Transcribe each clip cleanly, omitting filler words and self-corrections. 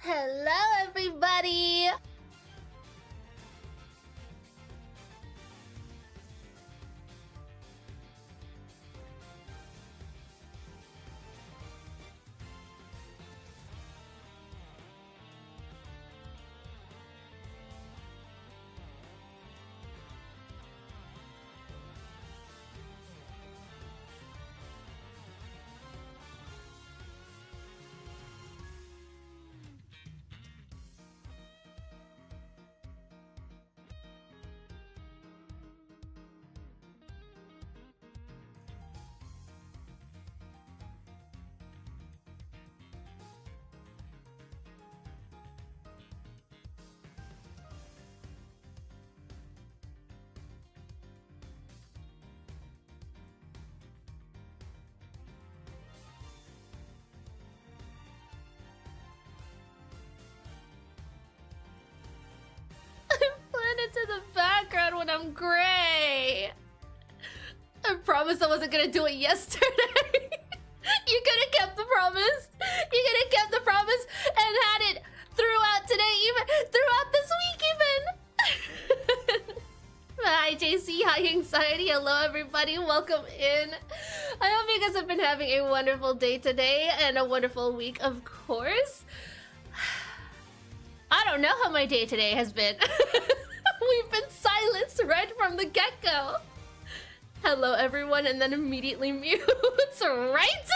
Hello, everybody! Into the background when I'm gray. I promised I wasn't gonna do it yesterday. You could have kept the promise. You could have kept the promise and had it throughout today, even throughout this week, even. Hi, JC. Hi, Anxiety. Hello, everybody. Welcome in. I hope you guys have been having a wonderful day today and a wonderful week, of course. I don't know how my day today has been. We've been silenced right from the get-go. Hello, everyone, and then immediately mutes, right?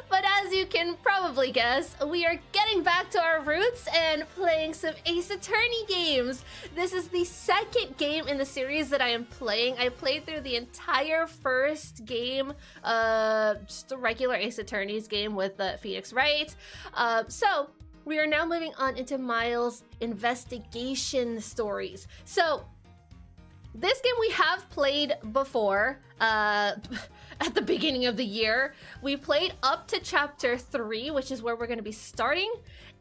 But as you can probably guess, we are getting back to our roots and playing some Ace Attorney games. This is the second game in the series that I am playing. I played through the entire first game, just a regular Ace Attorney's game with Phoenix Wright. So we are now moving on into Miles' investigation stories. So this game we have played before, at the beginning of the year. We played up to chapter 3, which is where we're going to be starting.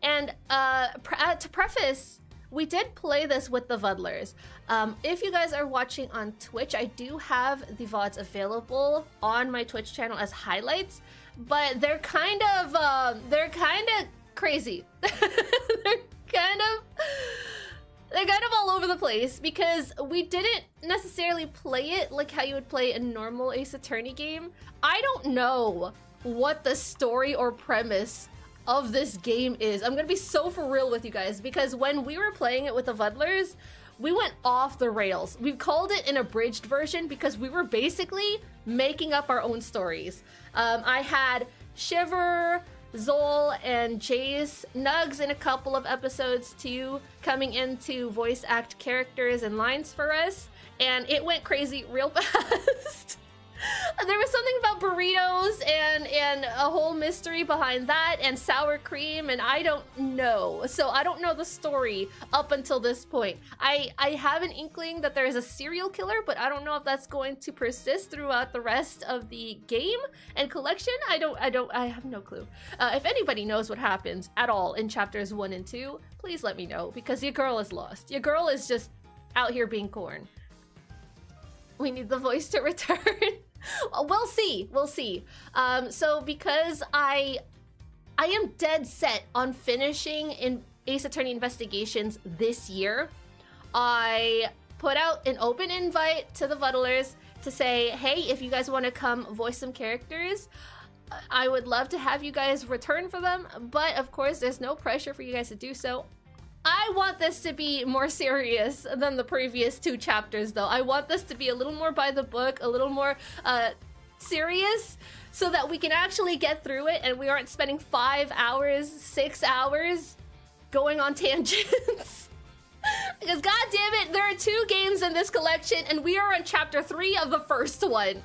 And to preface, we did play this with the Vuddlers. If you guys are watching on Twitch, I do have the VODs available on my Twitch channel as highlights, but they're kind of crazy. they're kind of all over the place because we didn't necessarily play it like how you would play a normal Ace Attorney game. I don't know what the story or premise of this game is. I'm gonna be so for real with you guys because when we were playing it with the Vuddlers, we went off the rails. We called it an abridged version because we were basically making up our own stories. I had Shiver, Zol, and Jace, Nugs in a couple of episodes too, coming in to voice act characters and lines for us, and it went crazy real fast. There was something about burritos and a whole mystery behind that, and sour cream, and I don't know. So I don't know the story up until this point. I have an inkling that there is a serial killer, but I don't know if that's going to persist throughout the rest of the game and collection. I have no clue. If anybody knows what happens at all in chapters 1 and 2, please let me know, because your girl is lost. Your girl is just out here being corn. We need the voice to return. We'll see. So because I am dead set on finishing in Ace Attorney Investigations this year, I put out an open invite to the Vuddlers to say, hey, if you guys want to come voice some characters, I would love to have you guys return for them, but of course there's no pressure for you guys to do so. I want this to be more serious than the previous 2 chapters, though. I want this to be a little more by the book, a little more serious, so that we can actually get through it and we aren't spending 5 hours, 6 hours going on tangents. Because god damn it, there are 2 games in this collection and we are on chapter 3 of the first one.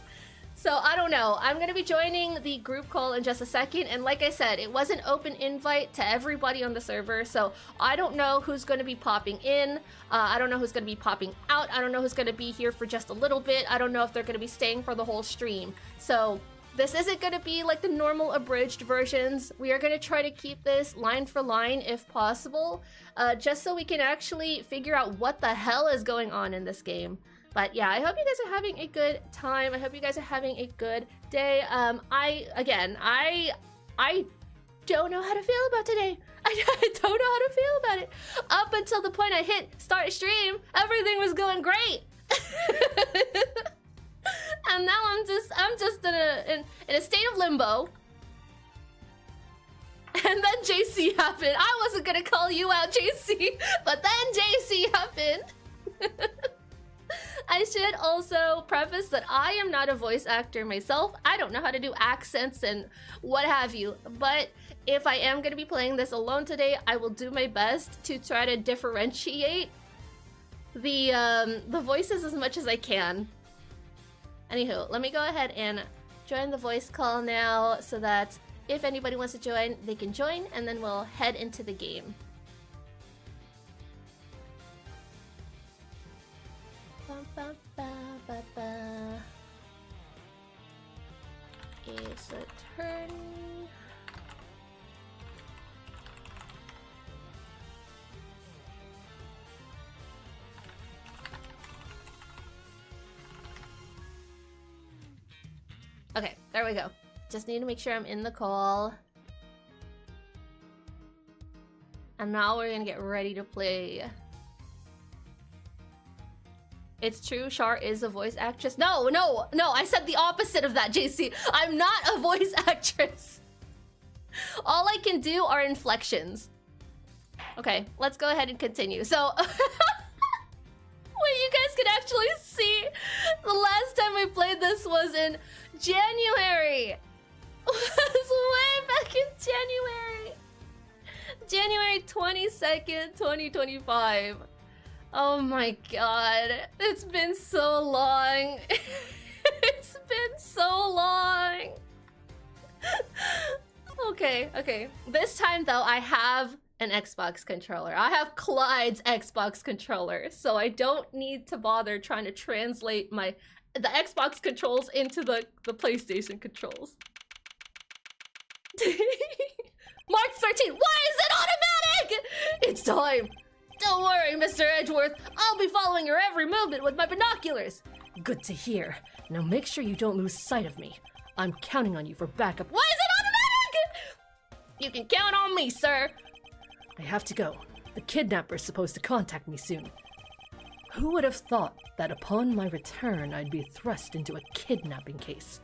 So I don't know. I'm going to be joining the group call in just a second. And like I said, it was an open invite to everybody on the server. So I don't know who's going to be popping in. I don't know who's going to be popping out. I don't know who's going to be here for just a little bit. I don't know if they're going to be staying for the whole stream. So this isn't going to be like the normal abridged versions. We are going to try to keep this line for line if possible, just so we can actually figure out what the hell is going on in this game. But yeah, I hope you guys are having a good time. I hope you guys are having a good day. I don't know how to feel about today. I don't know how to feel about it. Up until the point I hit start stream, everything was going great. And now I'm just in a state of limbo. And then JC happened. I wasn't gonna call you out, JC, but then JC happened. I should also preface that I am not a voice actor myself. I don't know how to do accents and what have you. But if I am gonna be playing this alone today, I will do my best to try to differentiate the voices as much as I can. Anywho, let me go ahead and join the voice call now so that if anybody wants to join, they can join, and then we'll head into the game. It's a turn. Okay, there we go. Just need to make sure I'm in the call. And now we're gonna get ready to play. It's true, Char is a voice actress. No, I said the opposite of that, JC. I'm not a voice actress. All I can do are inflections. Okay, let's go ahead and continue. So, wait, you guys can actually see the last time we played this was in January. It was way back in January. January 22nd, 2025. Oh my god. It's been so long. It's been so long. Okay. This time though, I have an Xbox controller. I have Clyde's Xbox controller, so I don't need to bother trying to translate the Xbox controls into the PlayStation controls. Mark 13, why is it automatic? It's time. Don't worry, Mr. Edgeworth. I'll be following your every movement with my binoculars. Good to hear. Now make sure you don't lose sight of me. I'm counting on you for backup. Why is it automatic? You can count on me, sir. I have to go. The kidnapper's supposed to contact me soon. Who would have thought that upon my return I'd be thrust into a kidnapping case?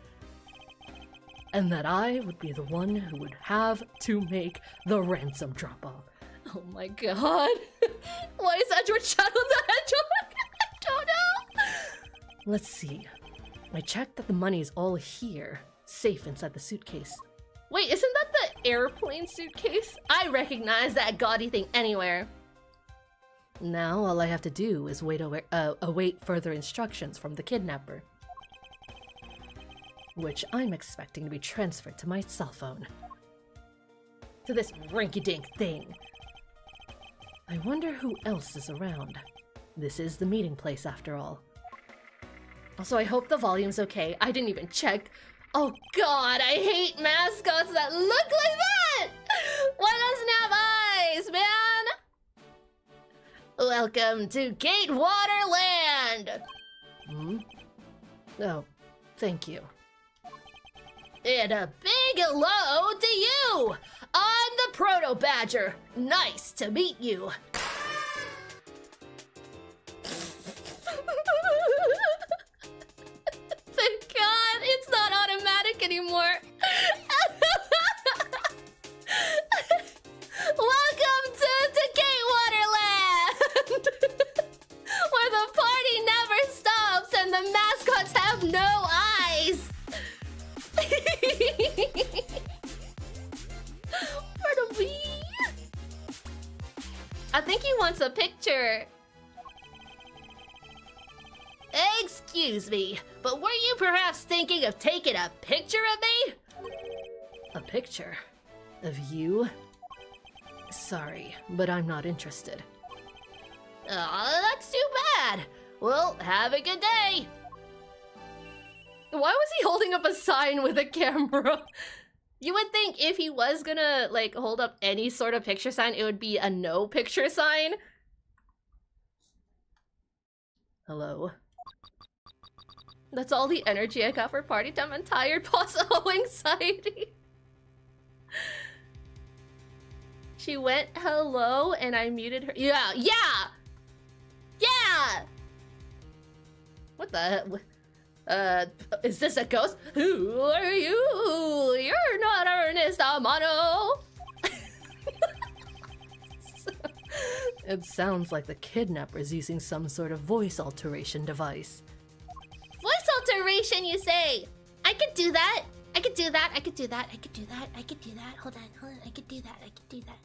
And that I would be the one who would have to make the ransom drop-off. Oh my god. Why is Edward Shadow the Hedgehog? I don't know. Let's see. I checked that the money's all here, safe inside the suitcase. Wait, isn't that the airplane suitcase? I recognize that gaudy thing anywhere. Now all I have to do is await further instructions from the kidnapper, which I'm expecting to be transferred to my cell phone. To this rinky-dink thing. I wonder who else is around. This is the meeting place after all. Also, I hope the volume's okay. I didn't even check. Oh god, I hate mascots that look like that! Why doesn't it have eyes, man? Welcome to Gatewater Land! Hmm? Oh, thank you. And a big hello to you! I'm the Proto Badger. Nice to meet you. Thank God it's not automatic anymore. Welcome to Gatewater Land! Where the party never stops and the mascots have no eyes. I think he wants a picture. Excuse me, but were you perhaps thinking of taking a picture of me? A picture? Of you? Sorry, but I'm not interested. That's too bad. Well, have a good day. Why was he holding up a sign with a camera? You would think if he was gonna, like, hold up any sort of picture sign, it would be a no picture sign. Hello? That's all the energy I got for party time. I'm tired, plus anxiety. She went hello and I muted her. Yeah, yeah! Yeah! What the? Is this a ghost? Who are you? You're not Ernest Amano! It sounds like the kidnapper's using some sort of voice alteration device. Voice alteration, you say? I could do that. I could do that. I could do that. I could do that. I could do that. Hold on. I could do that. I could do that.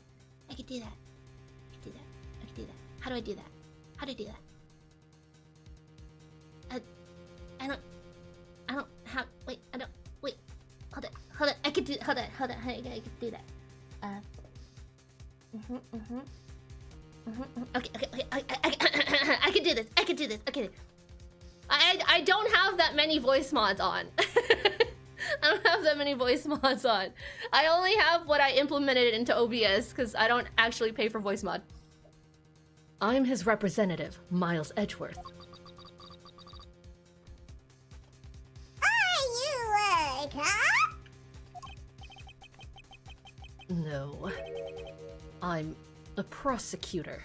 I could do that. I could do that. I could do that. How do I do that? How do I do that? I don't have. Wait. I don't. Wait. Hold on. I could do. Hold on. I could do that. Okay. I can do this. I can do this. Okay. I don't have that many voice mods on. I don't have that many voice mods on. I only have what I implemented into OBS because I don't actually pay for voice mod. I'm his representative, Miles Edgeworth. Are you a cop? No. I'm a prosecutor.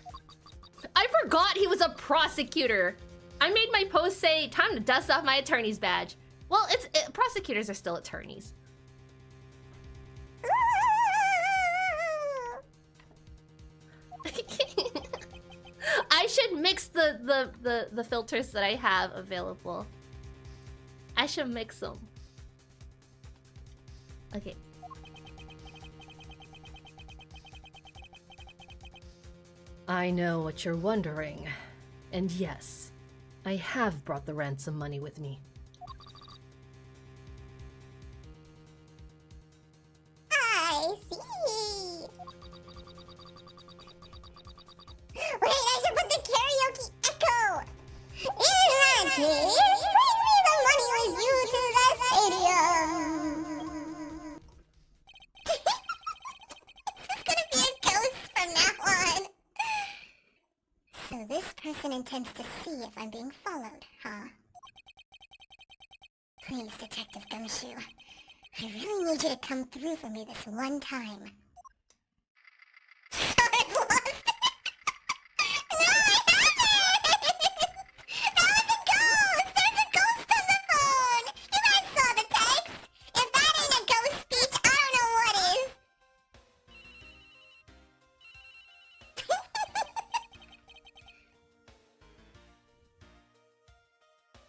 I forgot he was a prosecutor. I made my post say, time to dust off my attorney's badge. Well, prosecutors are still attorneys. I should mix the filters that I have available. I should mix them. Okay. I know what you're wondering. And yes, I have brought the ransom money with me. I see. Wait, I should put the karaoke echo. In that case, bring me the money with you to the stadium. This is gonna be a ghost from now on. So this person intends to see if I'm being followed, huh? Please, Detective Gumshoe. I really need you to come through for me this one time. I've lost it! No, I haven't! That was a ghost! There's a ghost on the phone! You guys saw the text! If that ain't a ghost speech, I don't know what is!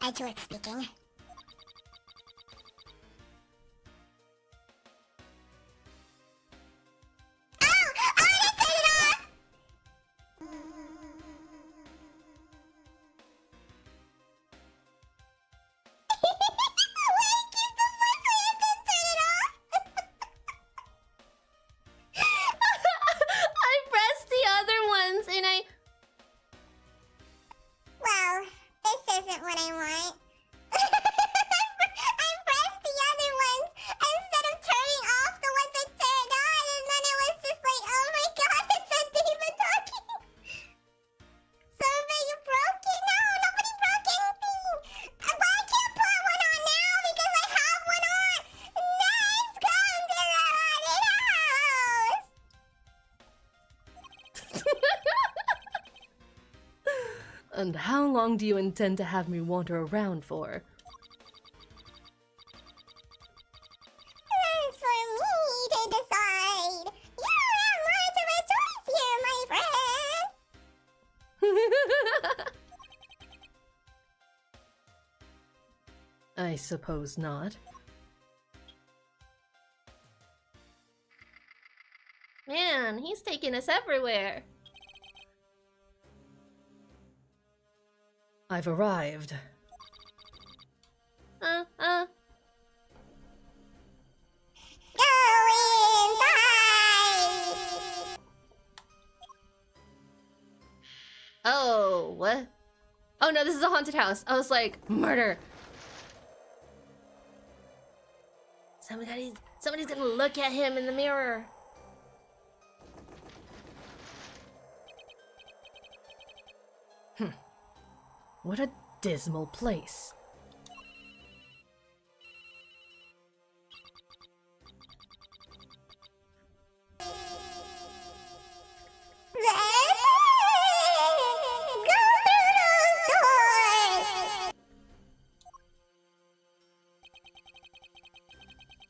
Edgeworth speaking. And how long do you intend to have me wander around for? That's for me to decide. You don't have much of a choice here, my friend. I suppose not. Man, he's taking us everywhere. I've arrived. Go inside! Oh, what? Oh no, this is a haunted house. I was like, murder. Somebody's gonna look at him in the mirror. What a dismal place.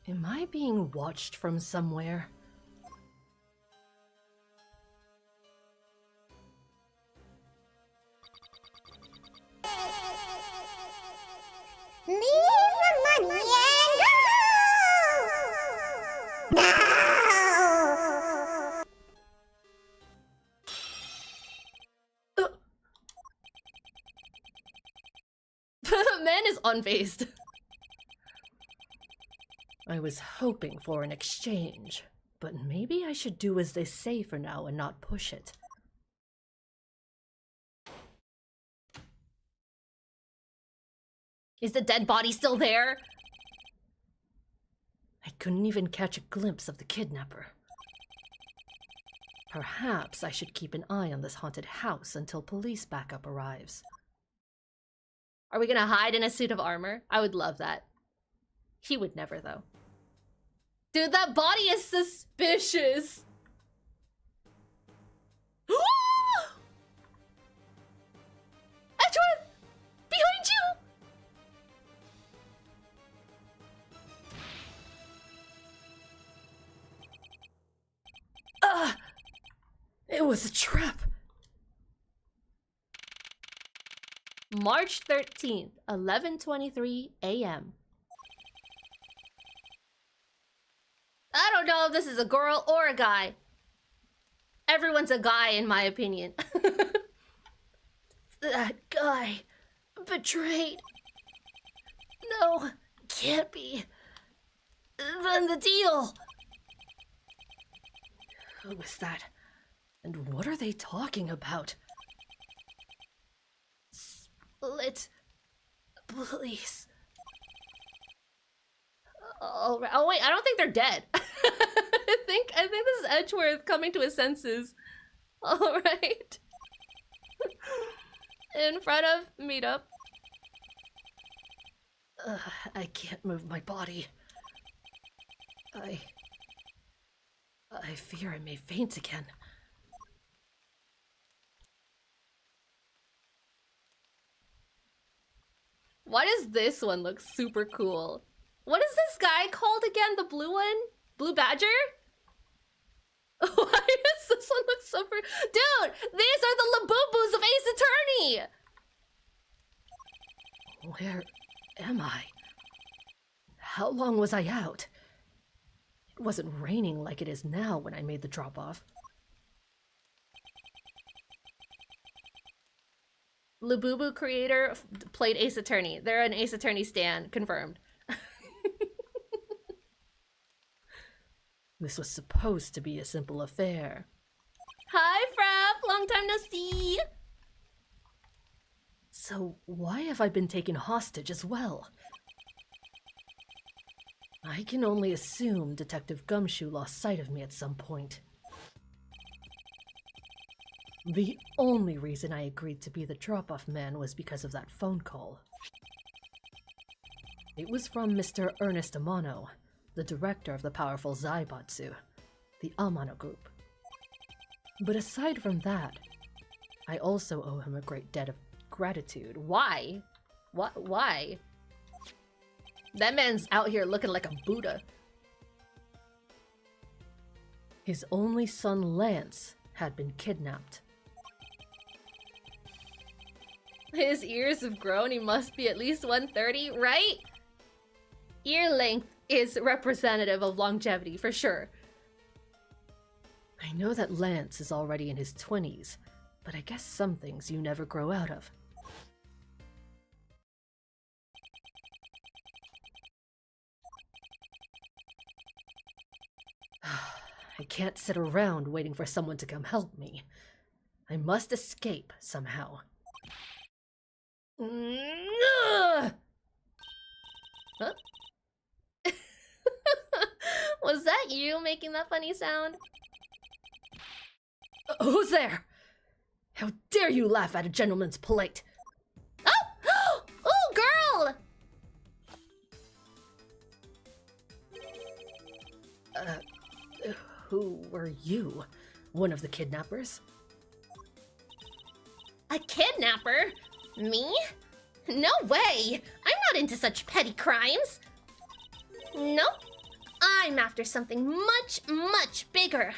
Am I being watched from somewhere? Leave the money and go! No! Man is unfazed. I was hoping for an exchange, but maybe I should do as they say for now and not push it. Is the dead body still there? I couldn't even catch a glimpse of the kidnapper. Perhaps I should keep an eye on this haunted house until police backup arrives. Are we gonna hide in a suit of armor? I would love that. He would never, though. Dude, that body is suspicious. Edgeworth! Behind you! It was a trap! March 13th, 11:23 a.m. I don't know if this is a girl or a guy. Everyone's a guy, in my opinion. That guy... betrayed... No, can't be... Then the deal! Who was that? And what are they talking about? Split... Please... Oh wait, I don't think they're dead. I think this is Edgeworth coming to his senses. All right. In front of Meetup. I can't move my body. I fear I may faint again. Why does this one look super cool? What is this guy called again? The blue one? Blue Badger? Why does this one look super... Dude, these are the Labubu's of Ace Attorney! Where am I? How long was I out? It wasn't raining like it is now when I made the drop-off. Labubu creator played Ace Attorney. They're an Ace Attorney stan, confirmed. This was supposed to be a simple affair. Hi, Frapp! Long time no see! So why have I been taken hostage as well? I can only assume Detective Gumshoe lost sight of me at some point. The only reason I agreed to be the drop-off man was because of that phone call. It was from Mr. Ernest Amano, the director of the powerful Zaibatsu, the Amano group. But aside from that, I also owe him a great debt of gratitude. Why? What? Why? That man's out here looking like a Buddha. His only son, Lance, had been kidnapped. His ears have grown, he must be at least 130, right? Ear length is representative of longevity, for sure. I know that Lance is already in his 20s, but I guess some things you never grow out of. I can't sit around waiting for someone to come help me. I must escape somehow. Huh? Was that you making that funny sound? Who's there? How dare you laugh at a gentleman's polite? Oh! Oh, girl! Who were you? One of the kidnappers? A kidnapper? Me? No way! I'm not into such petty crimes! Nope. I'm after something much, much bigger.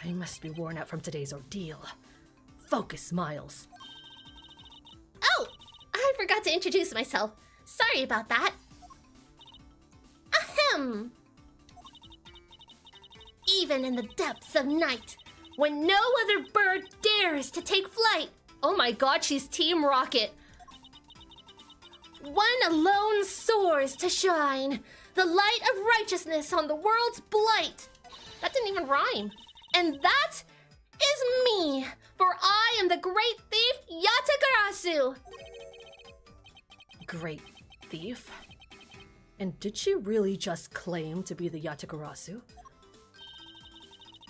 I must be worn out from today's ordeal. Focus, Miles. Oh, I forgot to introduce myself. Sorry about that. Ahem. Even in the depths of night, when no other bird dares to take flight. Oh my god, she's Team Rocket. One alone soars to shine, the light of righteousness on the world's blight. That didn't even rhyme. And that is me, for I am the great thief Yatagarasu. Great thief? And did she really just claim to be the Yatagarasu?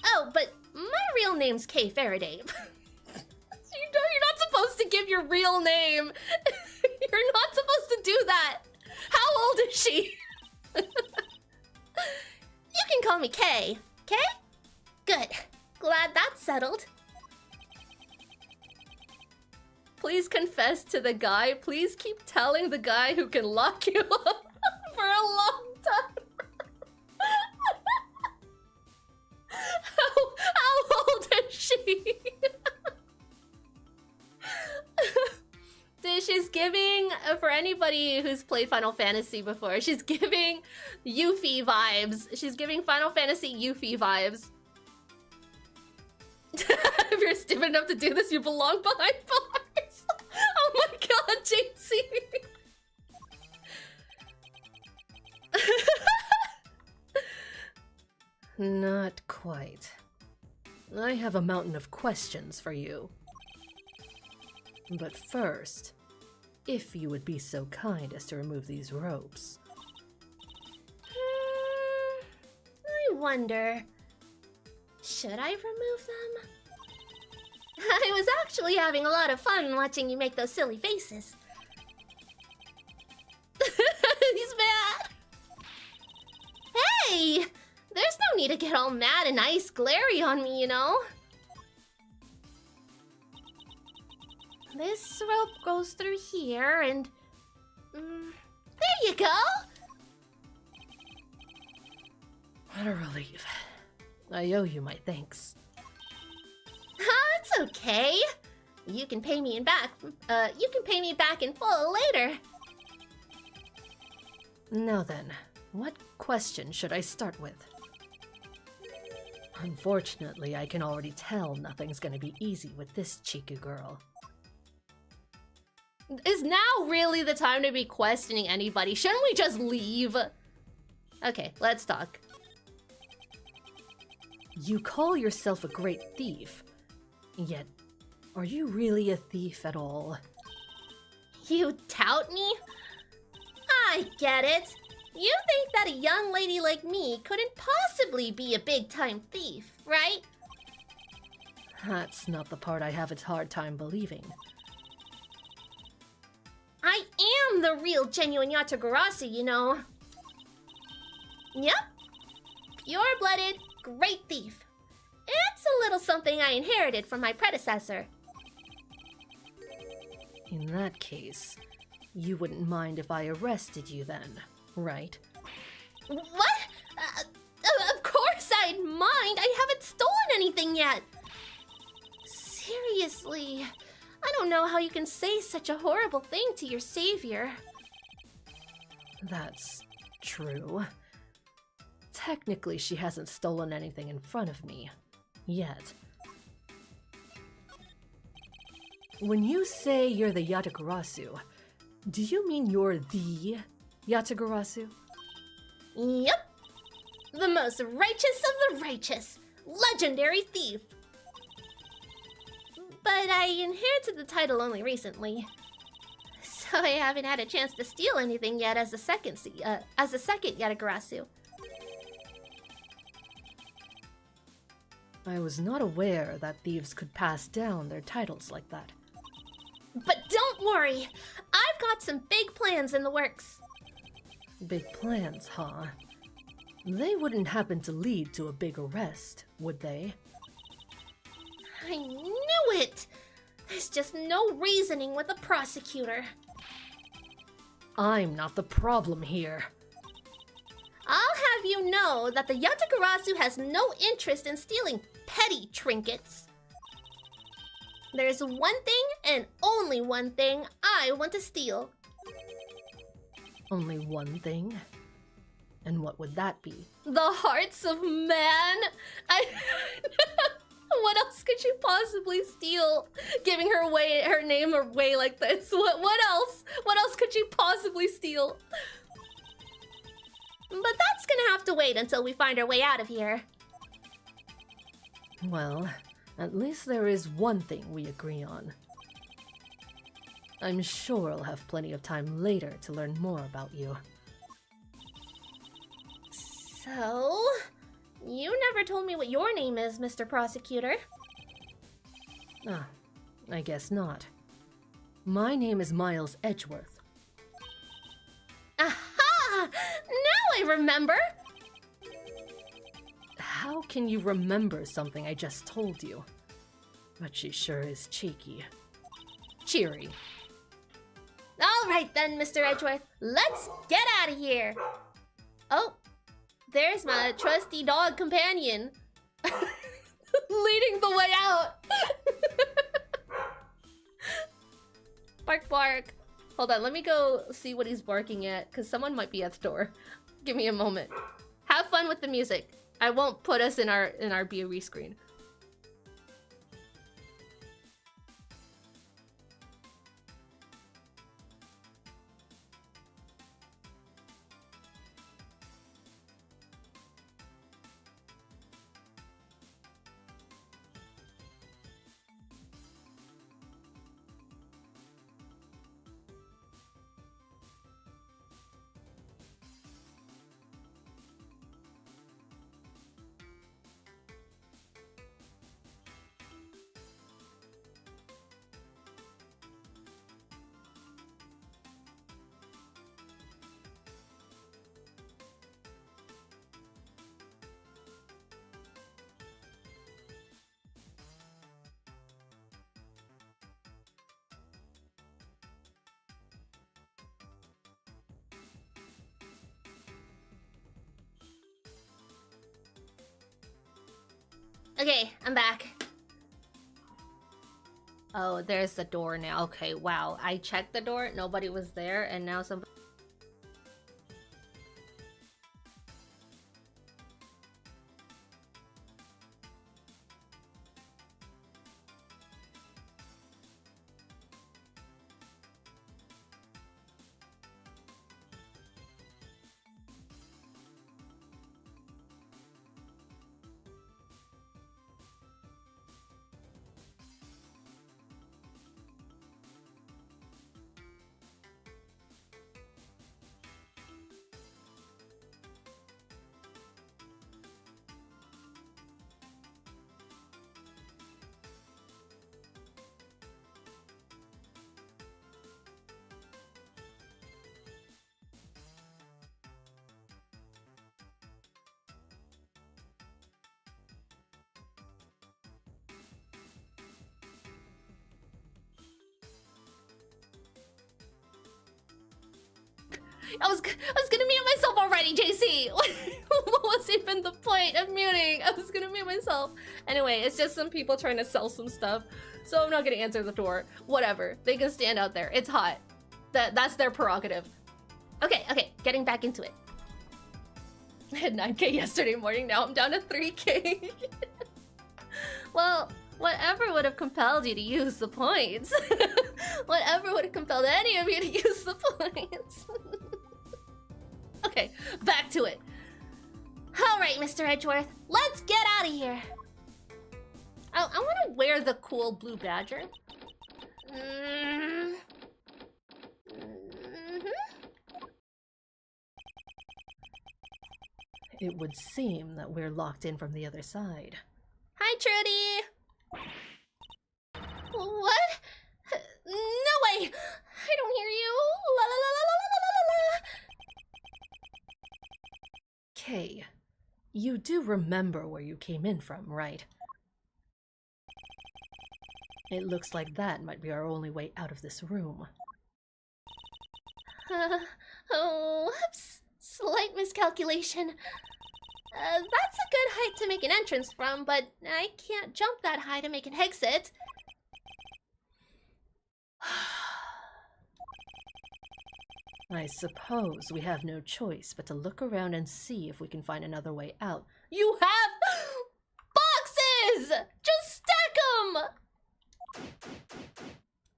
Oh, but my real name's Kay Faraday. You know you're not supposed to give your real name. You're not supposed to do that. How old is she? You can call me Kay, okay? Good. Glad that's settled. Please confess to the guy. Please keep telling the guy who can lock you up for a long time. How old is she? Dude, she's giving, for anybody who's played Final Fantasy before, she's giving Yuffie vibes. She's giving Final Fantasy Yuffie vibes. If you're stupid enough to do this, you belong behind bars. Oh my god, JC. Not quite. I have a mountain of questions for you. But first, if you would be so kind as to remove these ropes. I wonder, should I remove them? I was actually having a lot of fun watching you make those silly faces. He's mad. Hey! There's no need to get all mad and ice glary on me, you know? This rope goes through here and... there you go! What a relief. I owe you my thanks. It's okay. You can pay me back in full later. Now then, what question should I start with? Unfortunately, I can already tell nothing's gonna be easy with this Chiku girl. Is now really the time to be questioning anybody? Shouldn't we just leave? Okay, let's talk. You call yourself a great thief, yet are you really a thief at all? You tout me? I get it. You think that a young lady like me couldn't possibly be a big-time thief, right? That's not the part I have a hard time believing. I am the real genuine Yatagarasu, you know. Yep. Pure-blooded, great thief. It's a little something I inherited from my predecessor. In that case, you wouldn't mind if I arrested you then, right? What? Of course I'd mind. I haven't stolen anything yet. Seriously, I don't know how you can say such a horrible thing to your savior. That's true. Technically, she hasn't stolen anything in front of me. Yet. When you say you're the Yatagarasu, do you mean you're the Yatagarasu? Yep. The most righteous of the righteous. Legendary thief. But I inherited the title only recently. So I haven't had a chance to steal anything yet as a second Yatagarasu. I was not aware that thieves could pass down their titles like that. But don't worry, I've got some big plans in the works. Big plans, huh? They wouldn't happen to lead to a big arrest, would they? I knew it! There's just no reasoning with the prosecutor. I'm not the problem here. I'll have you know that the Yatagarasu has no interest in stealing petty trinkets. There's one thing and only one thing I want to steal. Only one thing? And what would that be? The hearts of man. What else could you possibly steal? Giving her name away like this. What else? What else could you possibly steal? But that's gonna have to wait until we find our way out of here. Well, at least there is one thing we agree on. I'm sure I'll have plenty of time later to learn more about you. So, you never told me what your name is, Mr. Prosecutor. Ah, I guess not. My name is Miles Edgeworth. Aha! Now I remember! How can you remember something I just told you? But she sure is cheeky. Cheery. Alright then, Mr. Edgeworth. Let's get out of here! Oh, there's my trusty dog companion. Leading the way out! Bark, bark. Hold on, let me go see what he's barking at, because someone might be at the door. Give me a moment. Have fun with the music. I won't put us in our BOE screen. Okay, I'm back. Oh, there's the door now. Okay, wow. I checked the door, nobody was there, and now somebody... I was gonna mute myself already, JC! What was even the point of muting? I was gonna mute myself. Anyway, it's just some people trying to sell some stuff, so I'm not gonna answer the door. Whatever, they can stand out there. It's hot. That's their prerogative. Okay, getting back into it. I had 9K yesterday morning, now I'm down to 3K. Well, whatever would have compelled you to use the points? Whatever would have compelled any of you to use the points? Okay, back to it. Alright, Mr. Edgeworth, let's get out of here. I want to wear the cool blue badger. It would seem that we're locked in from the other side. Hi, Trudy! What? No way! I don't hear you! La la la la la la la la la! Kay, you do remember where you came in from, right? It looks like that might be our only way out of this room. Oh, whoops. Slight miscalculation. That's a good height to make an entrance from, but I can't jump that high to make an exit. I suppose we have no choice but to look around and see if we can find another way out. You have boxes! Just stack them!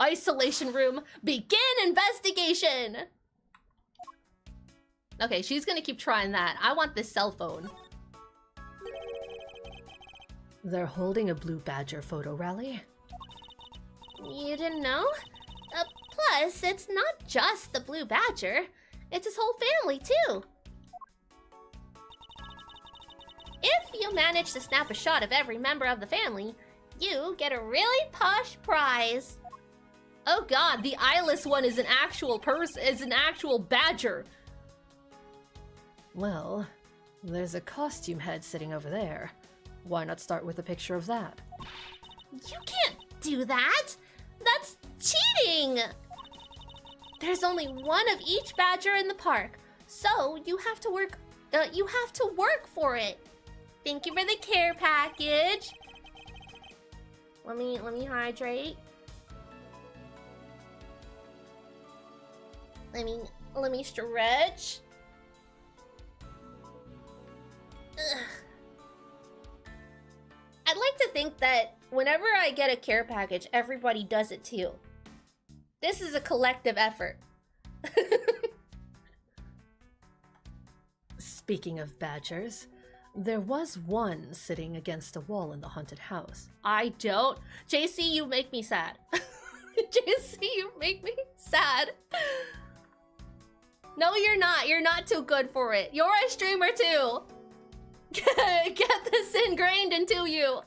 Isolation room, begin investigation! Okay, she's gonna keep trying that. I want this cell phone. They're holding a blue badger photo rally. You didn't know? Plus, it's not just the blue badger. It's his whole family, too. If you manage to snap a shot of every member of the family, you get a really posh prize. Oh god, the eyeless one is an actual badger. Well, there's a costume head sitting over there. Why not start with a picture of that? You can't do that! That's cheating! There's only one of each badger in the park, so you have to work for it. Thank you for the care package. Let me hydrate. Let me stretch. Ugh. I'd like to think that whenever I get a care package, everybody does it too. This is a collective effort. Speaking of badgers, there was one sitting against a wall in the haunted house. I don't. JC, you make me sad. JC, you make me sad. No, you're not. You're not too good for it. You're a streamer too. Get this ingrained into you.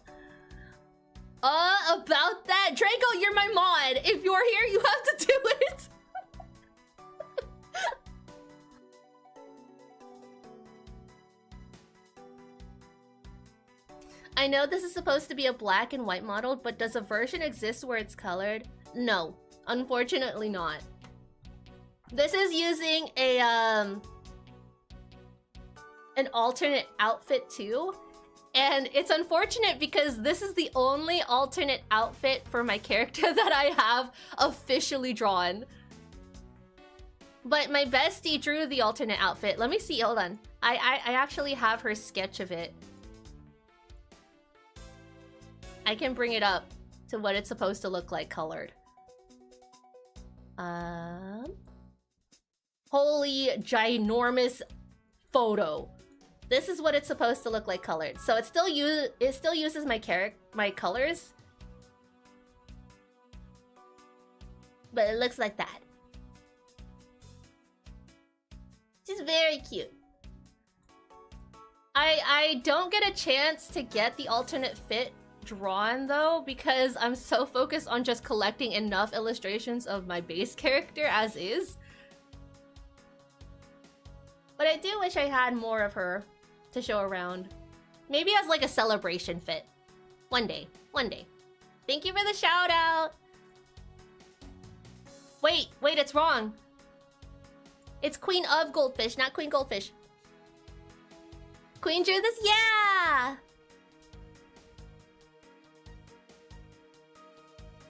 About that. Draco, you're my mod. If you're here, you have to do it. I know this is supposed to be a black and white model, but does a version exist where it's colored? No, unfortunately not. This is using a an alternate outfit too, and it's unfortunate because this is the only alternate outfit for my character that I have officially drawn. But my bestie drew the alternate outfit. Let me see, hold on. I actually have her sketch of it. I can bring it up to what it's supposed to look like colored. Holy ginormous photo. This is what it's supposed to look like colored. So it still uses my colors. But it looks like that. She's very cute. I don't get a chance to get the alternate fit drawn though, because I'm so focused on just collecting enough illustrations of my base character as is. But I do wish I had more of her to show around. Maybe as like a celebration fit. One day. One day. Thank you for the shout out. Wait, it's wrong. It's Queen of Goldfish, not Queen Goldfish. Queen drew this? Yeah!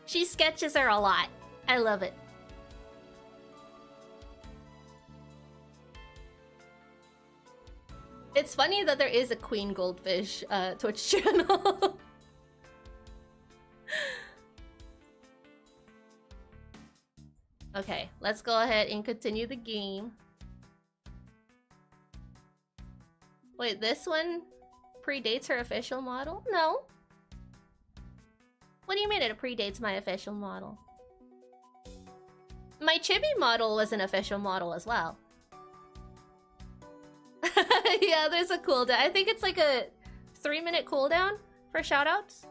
She sketches her a lot. I love it. It's funny that there is a Queen Goldfish Twitch channel. Okay, let's go ahead and continue the game. Wait, this one predates her official model? No. What do you mean it predates my official model? My chibi model was an official model as well. Yeah, there's a cooldown. I think it's like a 3-minute cooldown for shoutouts.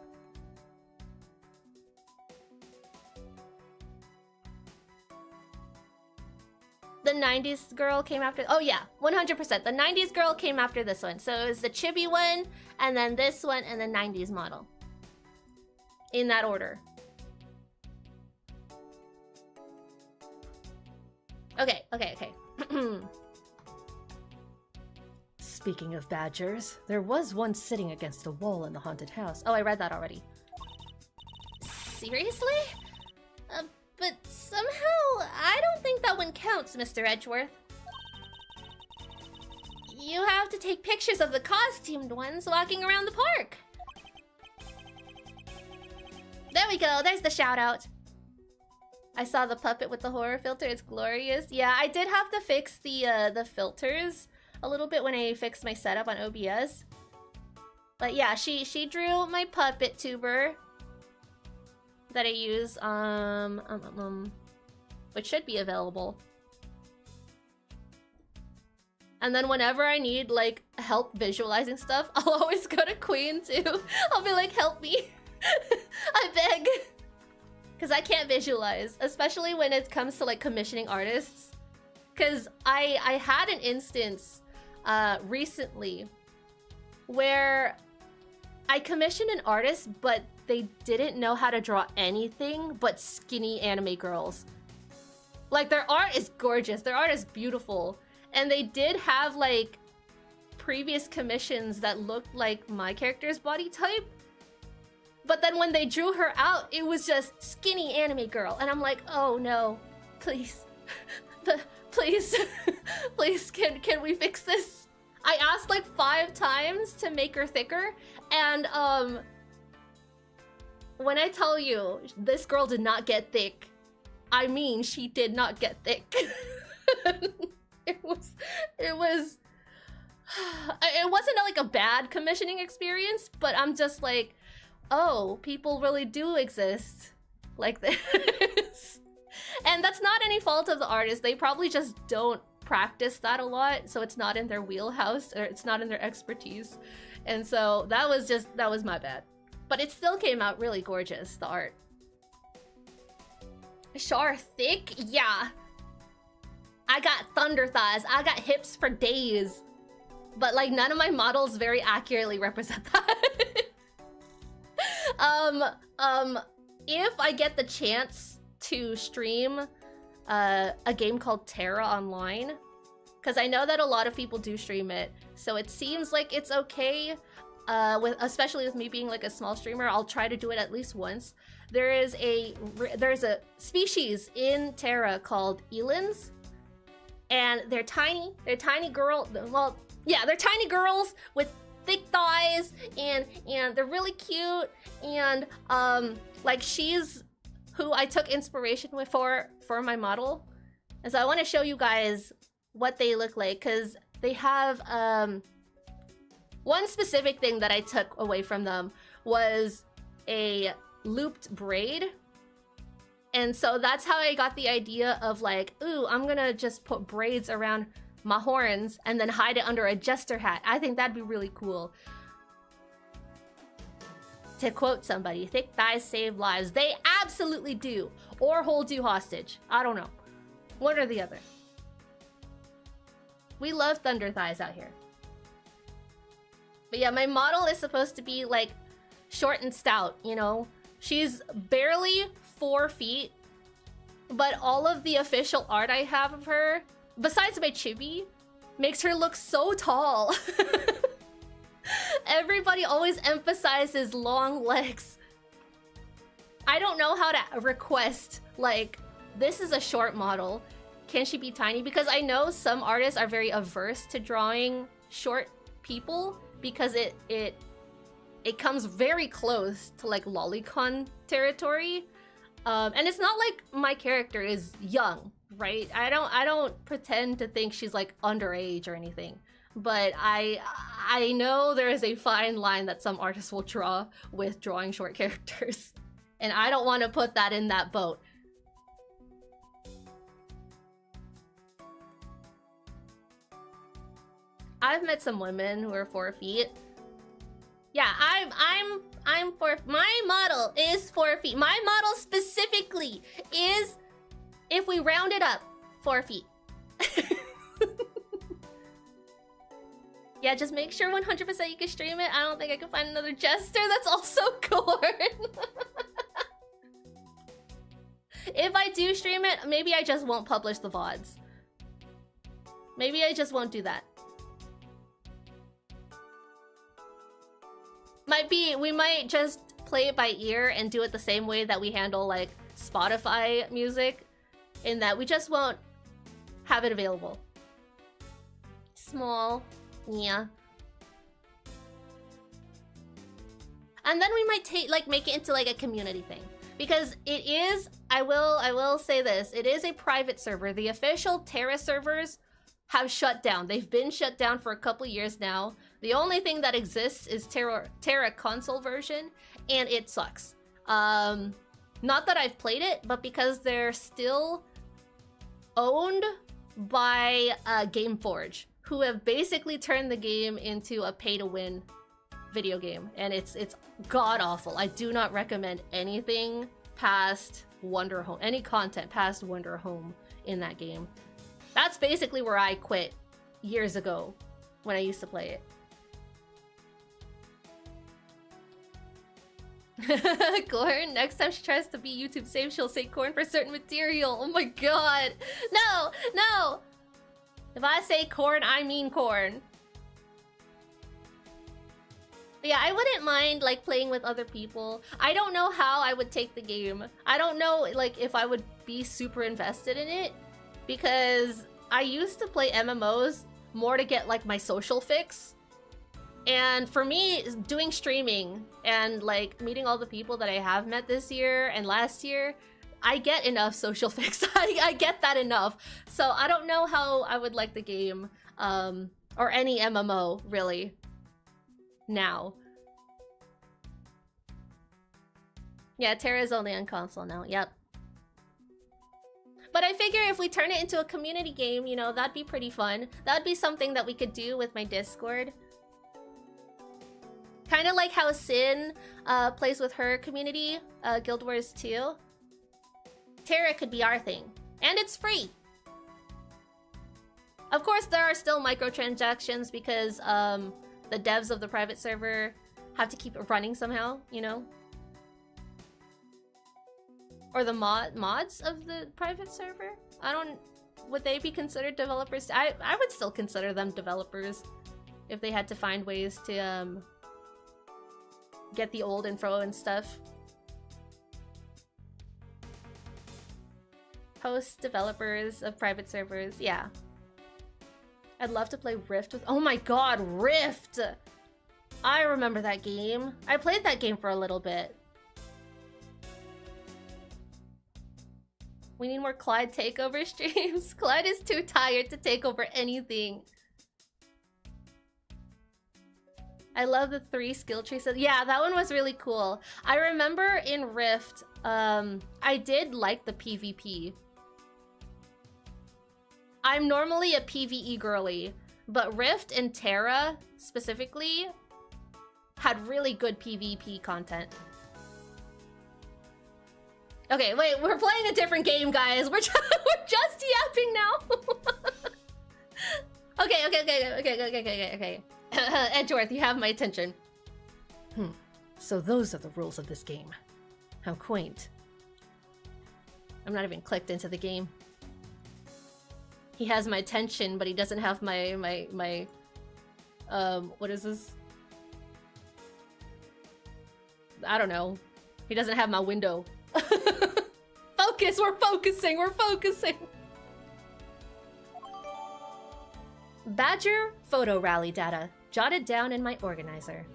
The 90s girl came after... Oh yeah, 100%. The 90s girl came after this one. So it was the chibi one, and then this one, and the 90s model. In that order. Okay, okay, okay. Speaking of badgers, there was one sitting against a wall in the haunted house. Oh, I read that already. Seriously? But somehow, I don't think that one counts, Mr. Edgeworth. You have to take pictures of the costumed ones walking around the park. There we go, there's the shout out. I saw the puppet with the horror filter, it's glorious. Yeah, I did have to fix the filters a little bit when I fixed my setup on OBS. But yeah, she drew my puppet tuber that I use, which should be available. And then whenever I need like help visualizing stuff, I'll always go to Queen too. I'll be like, help me. I beg. Because I can't visualize, especially when it comes to like commissioning artists. Because I had an instance recently where I commissioned an artist, but they didn't know how to draw anything but skinny anime girls. Like, their art is gorgeous, their art is beautiful. And they did have like previous commissions that looked like my character's body type. But then when they drew her out, it was just skinny anime girl. And I'm like, oh no, please, please, please, can we fix this? I asked like 5 times to make her thicker. And when I tell you, this girl did not get thick, I mean, she did not get thick. It wasn't like a bad commissioning experience, but I'm just like, oh, people really do exist like this. And that's not any fault of the artist. They probably just don't practice that a lot, so it's not in their wheelhouse, or it's not in their expertise. And so that was my bad. But it still came out really gorgeous, the art. Char thick? Yeah. I got thunder thighs. I got hips for days. But like none of my models very accurately represent that. If I get the chance to stream a game called Terra online, because I know that a lot of people do stream it, so it seems like it's okay. Especially with me being like a small streamer, I'll try to do it at least once. There's a species in Terra called elands, and they're tiny. They're tiny girl. Well, yeah, they're tiny girls with thick thighs, and they're really cute. And like she's who I took inspiration with for my model, and so I want to show you guys what they look like, because they have one specific thing that I took away from them was a looped braid. And so that's how I got the idea of like, ooh, I'm gonna just put braids around my horns and then hide it under a jester hat. I think that'd be really cool. To quote somebody, thick thighs save lives. They absolutely do. Or hold you hostage. I don't know. One or the other. We love thunder thighs out here. But yeah, my model is supposed to be like short and stout, you know? She's barely 4 feet, but all of the official art I have of her, besides my chibi, makes her look so tall. Everybody always emphasizes long legs. I don't know how to request, like, this is a short model. Can she be tiny? Because I know some artists are very averse to drawing short people because it comes very close to like lolicon territory. And it's not like my character is young, right? I don't pretend to think she's like underage or anything. But I know there is a fine line that some artists will draw with drawing short characters. And I don't want to put that in that boat. I've met some women who are 4 feet. Yeah, I'm 4. My model is 4 feet. My model specifically is, if we round it up, 4 feet. Yeah, just make sure 100% you can stream it. I don't think I can find another jester that's also Corn. If I do stream it, maybe I just won't publish the VODs. Maybe I just won't do that. We might just play it by ear and do it the same way that we handle like Spotify music, in that we just won't have it available. Small, yeah. And then we might make it into like a community thing, because it is. I will say this: it is a private server. The official Terra servers have shut down. They've been shut down for a couple years now. The only thing that exists is Terra console version, and it sucks. Not that I've played it, but because they're still owned by Gameforge, who have basically turned the game into a pay-to-win video game, and it's god-awful. I do not recommend anything past Wonder Home, any content past Wonder Home in that game. That's basically where I quit years ago when I used to play it. Corn, next time she tries to be YouTube safe, she'll say corn for certain material. Oh my god. No, no. If I say corn, I mean corn. But yeah, I wouldn't mind like playing with other people. I don't know how I would take the game. I don't know like if I would be super invested in it, because I used to play MMOs more to get like my social fix. And for me, doing streaming and like meeting all the people that I have met this year and last year, I get enough social fix. I get that enough. So I don't know how I would like the game, or any MMO really now. Yeah, Terra is only on console now. Yep. But I figure if we turn it into a community game, you know, that'd be pretty fun. That'd be something that we could do with my Discord. Kind of like how Sin plays with her community, Guild Wars 2. Terra could be our thing. And it's free. Of course, there are still microtransactions because the devs of the private server have to keep it running somehow, you know? Or the mods of the private server? Would they be considered developers? I would still consider them developers if they had to find ways to get the old info and stuff. Host developers of private servers, yeah. I'd love to play Rift with— oh my god, Rift! I remember that game. I played that game for a little bit. We need more Clyde takeover streams. Clyde is too tired to take over anything. I love the 3 skill trees. Yeah, that one was really cool. I remember in Rift, I did like the PvP. I'm normally a PvE girly, but Rift and Terra, specifically, had really good PvP content. Okay, wait, we're playing a different game, guys. We're just yapping now. Okay. Edgeworth, you have my attention. So those are the rules of this game. How quaint. I'm not even clicked into the game. He has my attention, but he doesn't have my what is this? I don't know. He doesn't have my window. Focus, we're focusing. Badger photo rally data, jotted down in my organizer.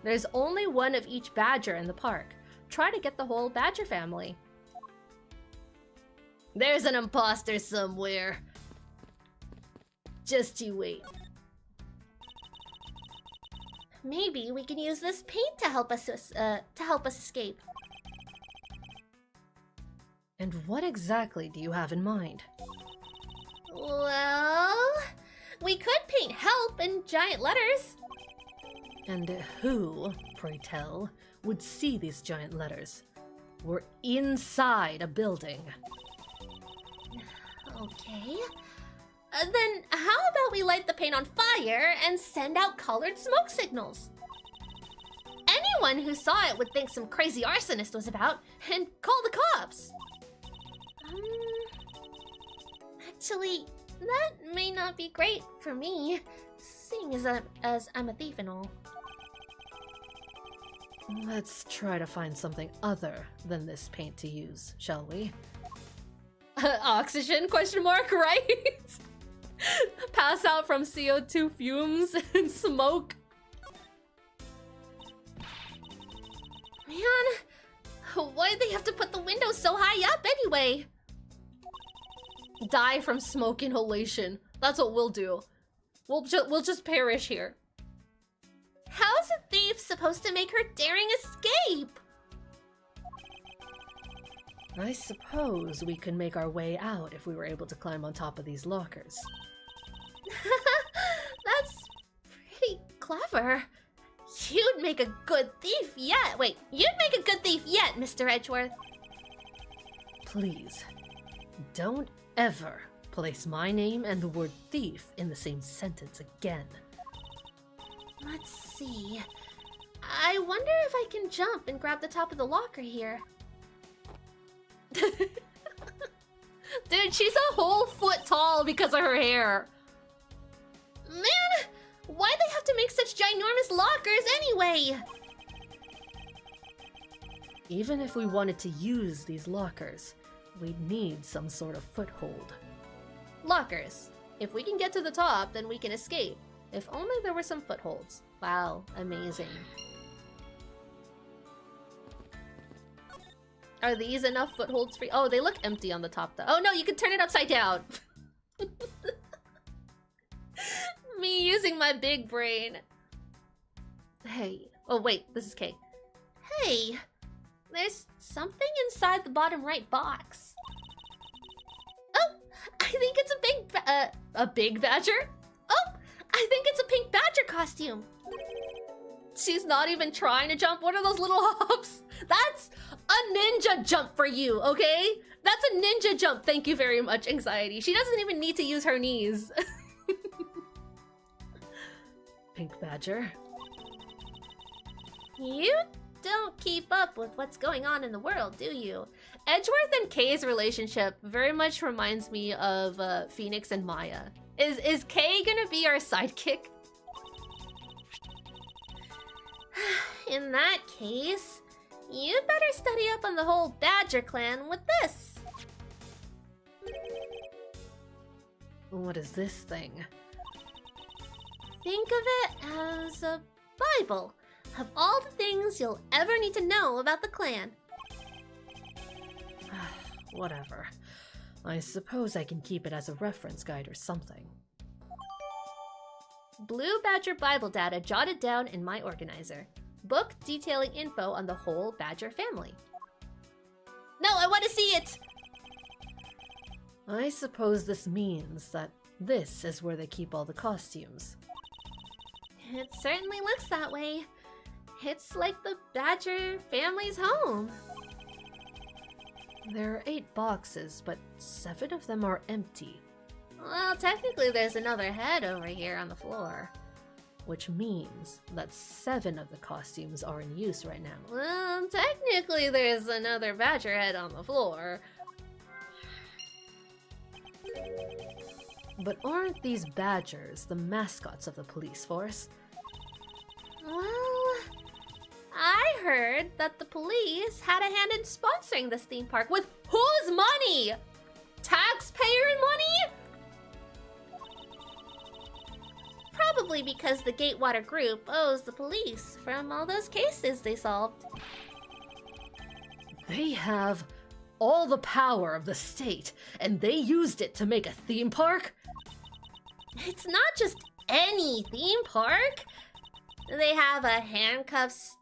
There's only one of each badger in the park. Try to get the whole badger family. There's an imposter somewhere. Just you wait. Maybe we can use this paint to help us escape. And what exactly do you have in mind? Well, we could paint help in giant letters. And who, pray tell, would see these giant letters? We're inside a building. Okay. Then how about we light the paint on fire and send out colored smoke signals? Anyone who saw it would think some crazy arsonist was about and call the cops. Actually, That may not be great for me, seeing as I'm a thief and all. Let's try to find something other than this paint to use, shall we? Oxygen, question mark, right? Pass out from CO2 fumes and smoke. Man, why'd they have to put the windows so high up anyway? Die from smoke inhalation. That's what we'll do. We'll just perish here. How's a thief supposed to make her daring escape? I suppose we could make our way out if we were able to climb on top of these lockers. That's pretty clever. You'd make a good thief yet. Wait, you'd make a good thief yet, Mr. Edgeworth. Please, don't ever place my name and the word thief in the same sentence again. Let's see. I wonder if I can jump and grab the top of the locker here. Dude, she's a whole foot tall because of her hair. Man, why they have to make such ginormous lockers anyway? Even if we wanted to use these lockers, we'd need some sort of foothold. Lockers. If we can get to the top, then we can escape. If only there were some footholds. Wow, amazing. Are these enough footholds for you? Oh, they look empty on the top though. Oh no, you can turn it upside down. Me using my big brain. Hey. Oh wait, this is K. Hey, there's something inside the bottom right box. Oh, I think it's a big badger. Oh, I think it's a pink badger costume. She's not even trying to jump. What are those little hops? That's a ninja jump for you, okay? That's a ninja jump. Thank you very much, Anxiety. She doesn't even need to use her knees. Pink badger. You don't keep up with what's going on in the world, do you? Edgeworth and Kay's relationship very much reminds me of Phoenix and Maya. Is Kay gonna be our sidekick? In that case, you'd better study up on the whole Badger clan with this. What is this thing? Think of it as a Bible of all the things you'll ever need to know about the clan. Whatever. I suppose I can keep it as a reference guide or something. Blue Badger Bible data jotted down in my organizer. Book detailing info on the whole Badger family. No, I want to see it! I suppose this means that this is where they keep all the costumes. It certainly looks that way. It's like the Badger family's home. There are 8 boxes, but 7 of them are empty. Well, technically there's another head over here on the floor. Which means that 7 of the costumes are in use right now. Well, technically there's another Badger head on the floor. But aren't these badgers the mascots of the police force? Well, I heard that the police had a hand in sponsoring this theme park with whose money? Taxpayer money? Probably because the Gatewater Group owes the police from all those cases they solved. They have all the power of the state, and they used it to make a theme park? It's not just any theme park. They have a handcuffs...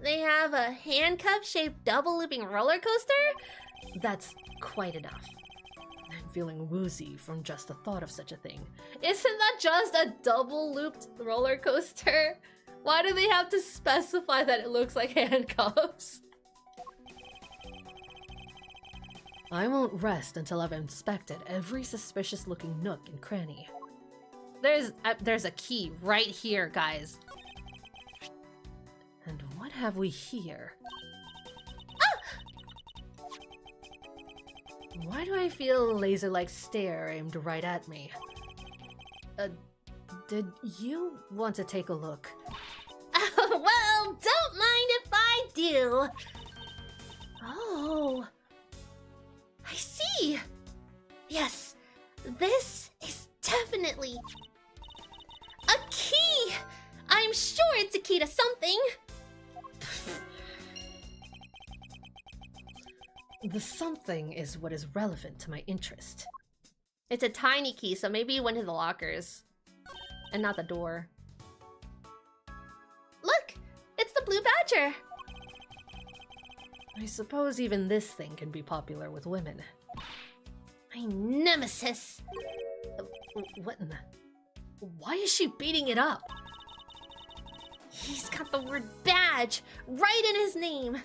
They have a handcuff-shaped double-looping roller coaster? That's quite enough. I'm feeling woozy from just the thought of such a thing. Isn't that just a double-looped roller coaster? Why do they have to specify that it looks like handcuffs? I won't rest until I've inspected every suspicious-looking nook and cranny. There's a key right here, guys. And what have we here? Why do I feel a laser-like stare aimed right at me? Did you want to take a look? Well, don't mind if I do. Oh, I see. Yes, this is definitely a key. I'm sure it's a key to something. The something is what is relevant to my interest. It's a tiny key, so maybe you went to the lockers and not the door. Look, it's the blue badger. I suppose even this thing can be popular with women. My nemesis. What in the... Why is she beating it up? He's got the word badge right in his name.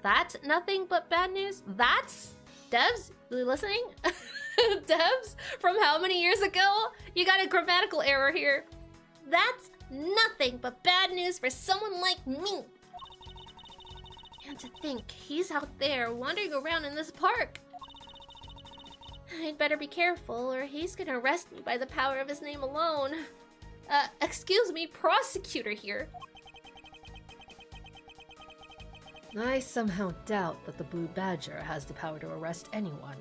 That's nothing but bad news. That's Devs, you listening? Devs, from how many years ago? You got a grammatical error here. That's nothing but bad news for someone like me. And to think he's out there wandering around in this park. I'd better be careful or he's gonna arrest me by the power of his name alone. Excuse me, prosecutor here. I somehow doubt that the Blue Badger has the power to arrest anyone.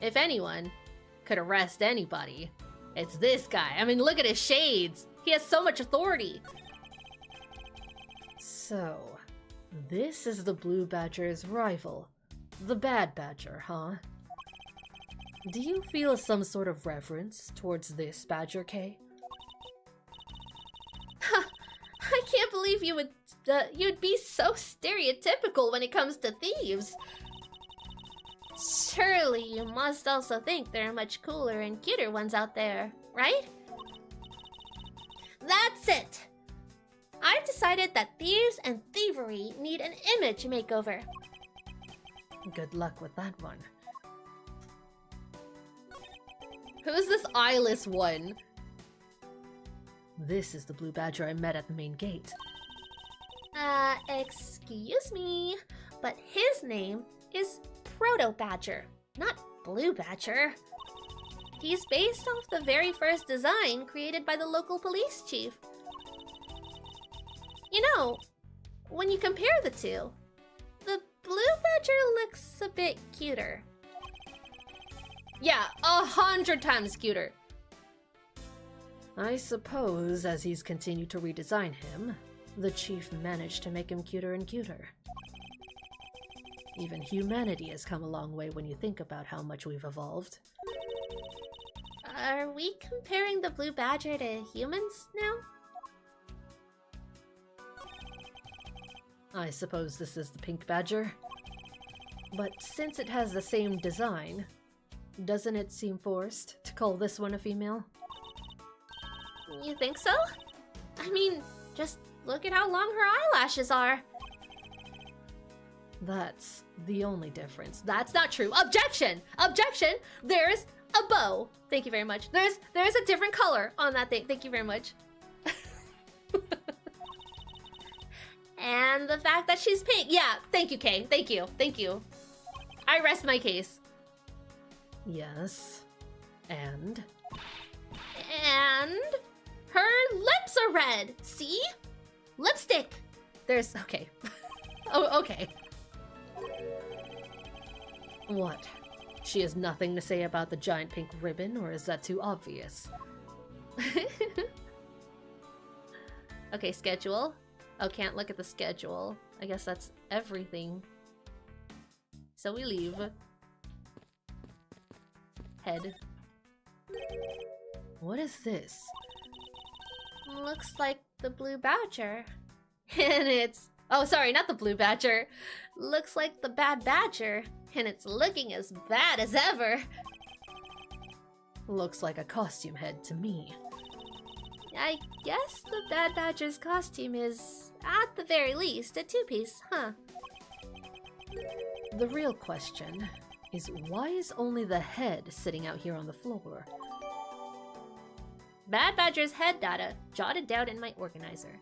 If anyone could arrest anybody, it's this guy. I mean, look at his shades. He has so much authority. So, this is the Blue Badger's rival, the Bad Badger, huh? Do you feel some sort of reverence towards this Badger, Kay? I can't believe you'd be so stereotypical when it comes to thieves. Surely you must also think there are much cooler and cuter ones out there, right? That's it! I've decided that thieves and thievery need an image makeover. Good luck with that one. Who's this eyeless one? This is the Blue Badger I met at the main gate. Excuse me, but his name is Proto Badger, not Blue Badger. He's based off the very first design created by the local police chief. You know, when you compare the two, the Blue Badger looks a bit cuter. Yeah, 100 times cuter. I suppose as he's continued to redesign him, the chief managed to make him cuter and cuter. Even humanity has come a long way when you think about how much we've evolved. Are we comparing the Blue Badger to humans now? I suppose this is the Pink Badger. But since it has the same design, doesn't it seem forced to call this one a female? You think so? I mean, just look at how long her eyelashes are. That's the only difference. That's not true. Objection! Objection! There's a bow. Thank you very much. There's a different color on that thing. Thank you very much. And the fact that she's pink. Yeah, thank you, Kay. Thank you. Thank you. I rest my case. Yes. And? And her lips are red. See? Lipstick. There's okay. Oh, okay. What? She has nothing to say about the giant pink ribbon, or is that too obvious? Okay, schedule. Oh, can't look at the schedule. I guess that's everything. So we leave. Head. What is this? Looks like the Blue Badger. And it's... Oh, sorry, not the Blue Badger. Looks like the Bad Badger. And it's looking as bad as ever. Looks like a costume head to me. I guess the Bad Badger's costume is, at the very least, a two-piece, huh? The real question is why is only the head sitting out here on the floor? Bad Badger's head data jotted down in my organizer.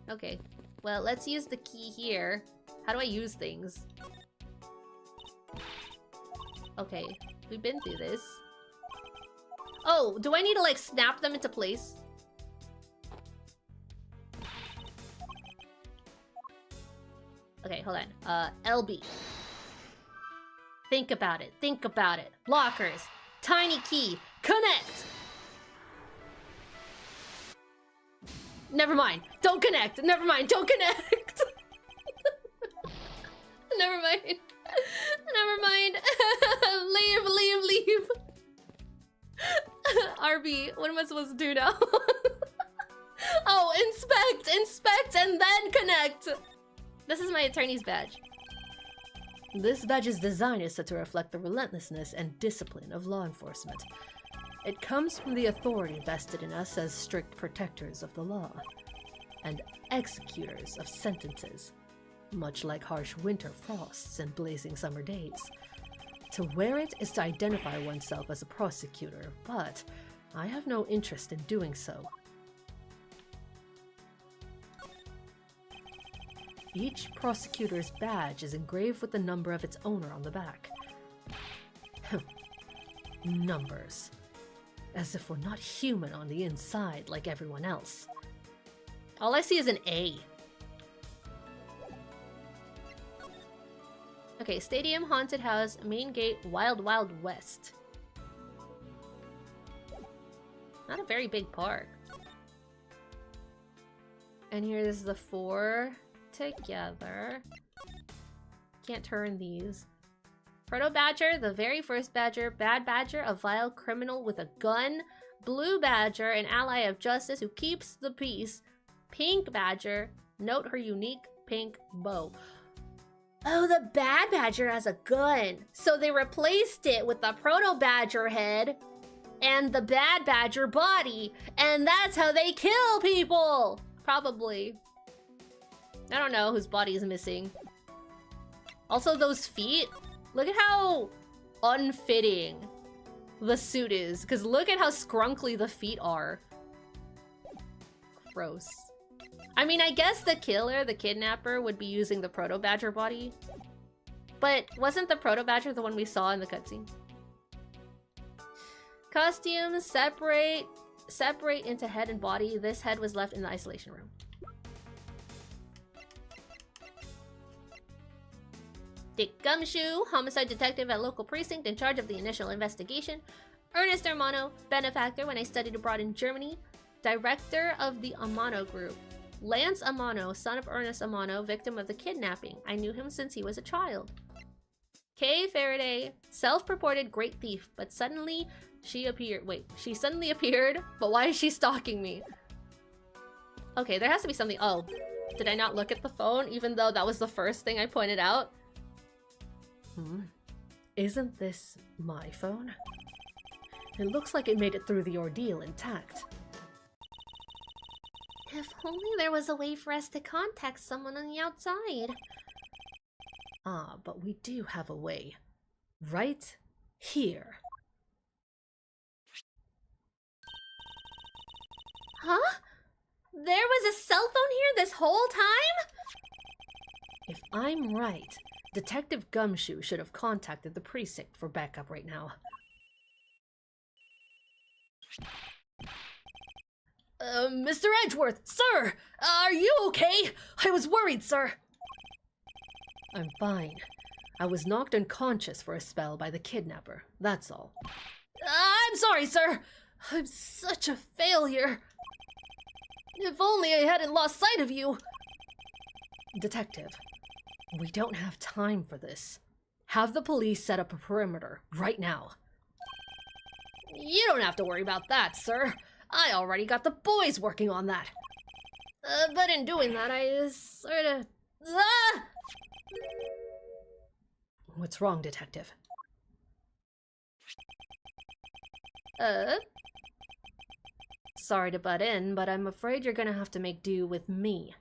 Okay, Well, let's use the key here. How do I use things? Okay, we've been through this. Oh, do I need to like snap them into place? Okay, hold on. LB. Think about it. Think about it. Lockers. Tiny key. Connect! Never mind. Don't connect. Never mind. Don't connect. Never mind. Never mind. Leave. RB, what am I supposed to do now? Oh, inspect, and then connect. This is my attorney's badge. This badge's design is set to reflect the relentlessness and discipline of law enforcement. It comes from the authority vested in us as strict protectors of the law and executors of sentences, much like harsh winter frosts and blazing summer days. To wear it is to identify oneself as a prosecutor, but I have no interest in doing so. Each prosecutor's badge is engraved with the number of its owner on the back. Numbers. As if we're not human on the inside like everyone else. All I see is an A. Okay, stadium, haunted house, main gate, Wild Wild West. Not a very big park. And here's the 4 together. Can't turn these. Proto Badger, the very first Badger. Bad Badger, a vile criminal with a gun. Blue Badger, an ally of justice who keeps the peace. Pink Badger, note her unique pink bow. Oh, the Bad Badger has a gun. So they replaced it with the Proto Badger head and the Bad Badger body. And that's how they kill people. Probably. I don't know whose body is missing. Also, those feet. Look at how unfitting the suit is. Because look at how scrunkly the feet are. Gross. I mean, I guess the killer, the kidnapper, would be using the Proto Badger body. But wasn't the Proto Badger the one we saw in the cutscene? Costumes, separate into head and body. This head was left in the isolation room. Dick Gumshoe, homicide detective at local precinct in charge of the initial investigation. Ernest Armano, benefactor when I studied abroad in Germany. Director of the Amano Group. Lance Amano, son of Ernest Amano, victim of the kidnapping. I knew him since he was a child. Kay Faraday, self-purported great thief, but suddenly she appeared. Wait, she suddenly appeared? But why is she stalking me? Okay, there has to be something. Oh, did I not look at the phone even though that was the first thing I pointed out? Isn't this my phone? It looks like it made it through the ordeal intact. If only there was a way for us to contact someone on the outside. Ah, but we do have a way. Right here. Huh? There was a cell phone here this whole time? If I'm right, Detective Gumshoe should have contacted the precinct for backup right now. Mr. Edgeworth, sir! Are you okay? I was worried, sir. I'm fine. I was knocked unconscious for a spell by the kidnapper, that's all. I'm sorry, sir! I'm such a failure! If only I hadn't lost sight of you! Detective, we don't have time for this. Have the police set up a perimeter, right now. You don't have to worry about that, sir. I already got the boys working on that. But in doing that, I sort of... Ah! What's wrong, Detective? Sorry to butt in, but I'm afraid you're gonna have to make do with me.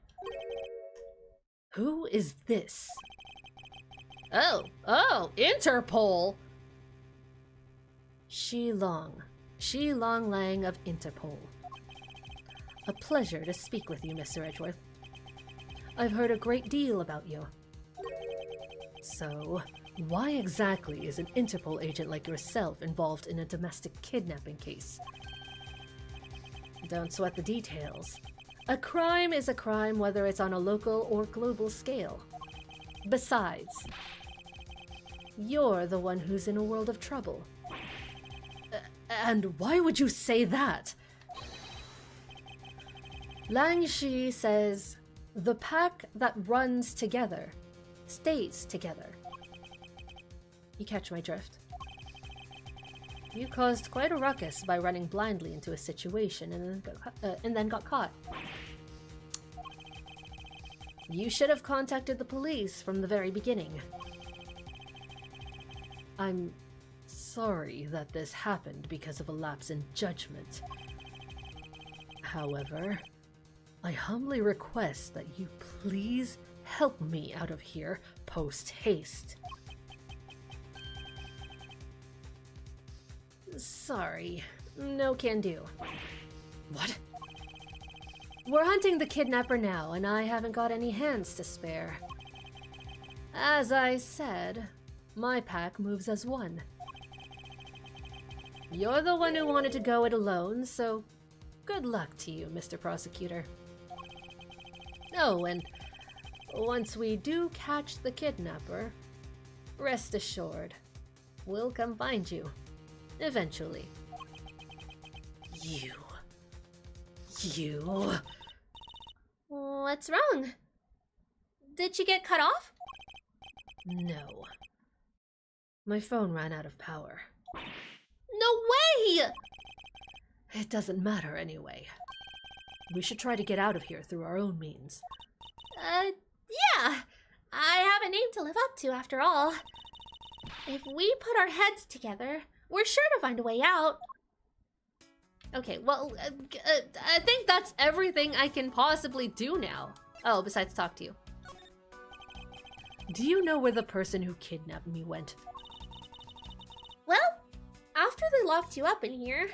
Who is this? Oh, Interpol! Shi-Long Lang of Interpol. A pleasure to speak with you, Mr. Edgeworth. I've heard a great deal about you. So, why exactly is an Interpol agent like yourself involved in a domestic kidnapping case? Don't sweat the details. A crime is a crime whether it's on a local or global scale. Besides, you're the one who's in a world of trouble. And why would you say that? Lang Shi says, the pack that runs together stays together. You catch my drift? You caused quite a ruckus by running blindly into a situation and then got caught. You should have contacted the police from the very beginning. I'm sorry that this happened because of a lapse in judgment. However, I humbly request that you please help me out of here post-haste. Sorry, no can do. What? We're hunting the kidnapper now, and I haven't got any hands to spare. As I said, my pack moves as one. You're the one who wanted to go it alone, so good luck to you, Mr. Prosecutor. Oh, and once we do catch the kidnapper, rest assured, we'll come find you. Eventually. You. What's wrong? Did you get cut off? No. My phone ran out of power. No way! It doesn't matter anyway. We should try to get out of here through our own means. Yeah. I have a name to live up to after all. If we put our heads together, we're sure to find a way out. Okay, well, I think that's everything I can possibly do now. Oh, besides talk to you. Do you know where the person who kidnapped me went? Well, after they locked you up in here,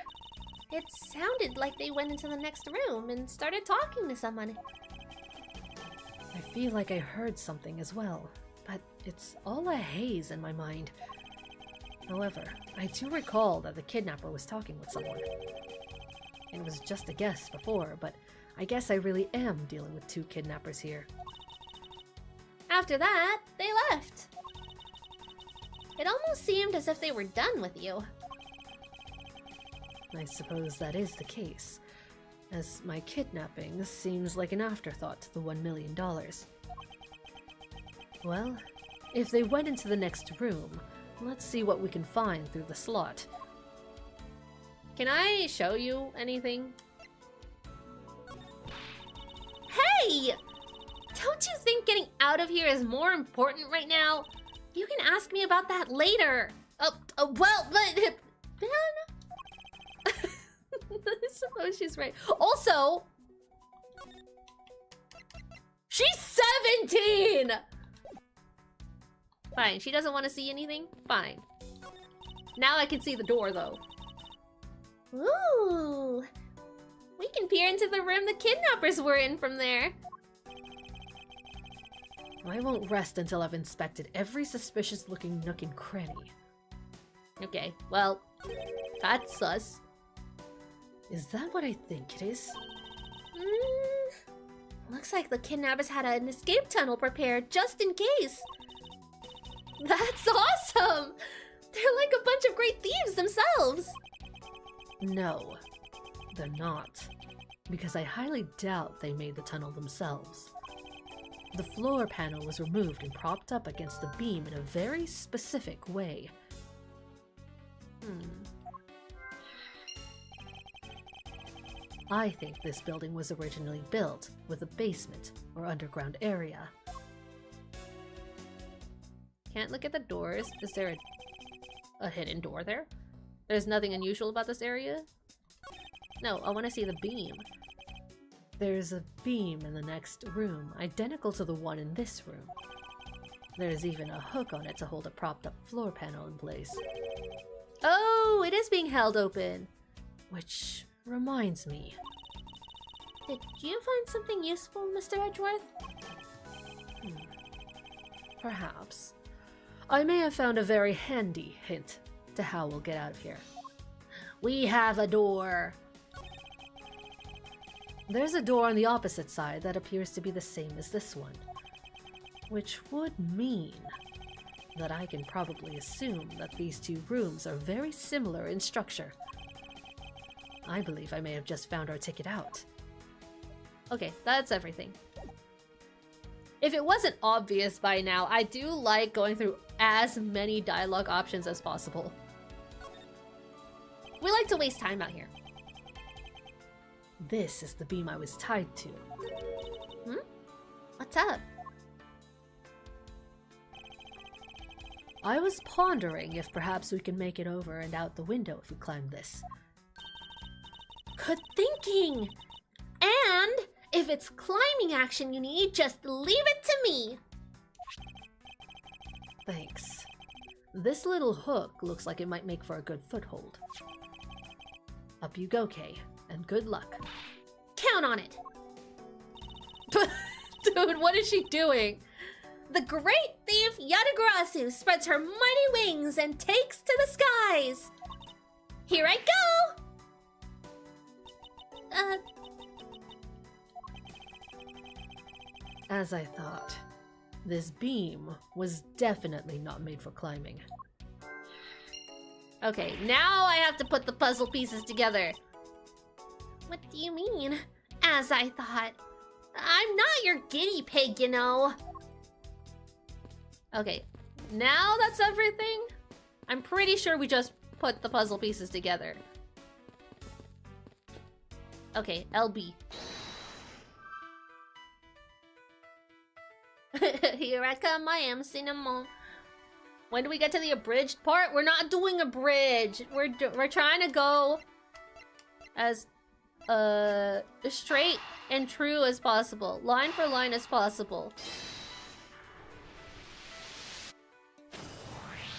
it sounded like they went into the next room and started talking to someone. I feel like I heard something as well, but it's all a haze in my mind. However, I do recall that the kidnapper was talking with someone. It was just a guess before, but I guess I really am dealing with two kidnappers here. After that, they left. It almost seemed as if they were done with you. I suppose that is the case, as my kidnapping seems like an afterthought to the $1 million. Well, if they went into the next room, let's see what we can find through the slot. Can I show you anything? Hey! Don't you think getting out of here is more important right now? You can ask me about that later. Well, but... I suppose she's right. Also... She's 17! Fine, she doesn't want to see anything? Fine. Now I can see the door, though. Ooh! We can peer into the room the kidnappers were in from there. I won't rest until I've inspected every suspicious-looking nook and cranny. Okay, well, that's sus. Is that what I think it is? Looks like the kidnappers had an escape tunnel prepared just in case. That's awesome! They're like a bunch of great thieves themselves! No, they're not. Because I highly doubt they made the tunnel themselves. The floor panel was removed and propped up against the beam in a very specific way. I think this building was originally built with a basement or underground area. Can't look at the doors. Is there a hidden door there? There's nothing unusual about this area? No, I want to see the beam. There's a beam in the next room, identical to the one in this room. There's even a hook on it to hold a propped up floor panel in place. Oh, it is being held open. Which reminds me. Did you find something useful, Mr. Edgeworth? perhaps, I may have found a very handy hint to how we'll get out of here. We have a door! There's a door on the opposite side that appears to be the same as this one, which would mean that I can probably assume that these two rooms are very similar in structure. I believe I may have just found our ticket out. Okay, that's everything. If it wasn't obvious by now, I do like going through as many dialogue options as possible. We like to waste time out here. This is the beam I was tied to. What's up? I was pondering if perhaps we can make it over and out the window if we climb this. Good thinking! And if it's climbing action you need, just leave it to me! Thanks. This little hook looks like it might make for a good foothold. Up you go, Kay, and good luck. Count on it! Dude, what is she doing? The great thief Yadagrasu spreads her mighty wings and takes to the skies! Here I go! As I thought, this beam was definitely not made for climbing. Okay, now I have to put the puzzle pieces together. What do you mean? As I thought. I'm not your guinea pig, you know. Okay, now that's everything. I'm pretty sure we just put the puzzle pieces together. Okay, LB. Here I come, I am cinnamon. When do we get to the abridged part? We're not doing a bridge. We're trying to go as straight and true as possible, line for line as possible.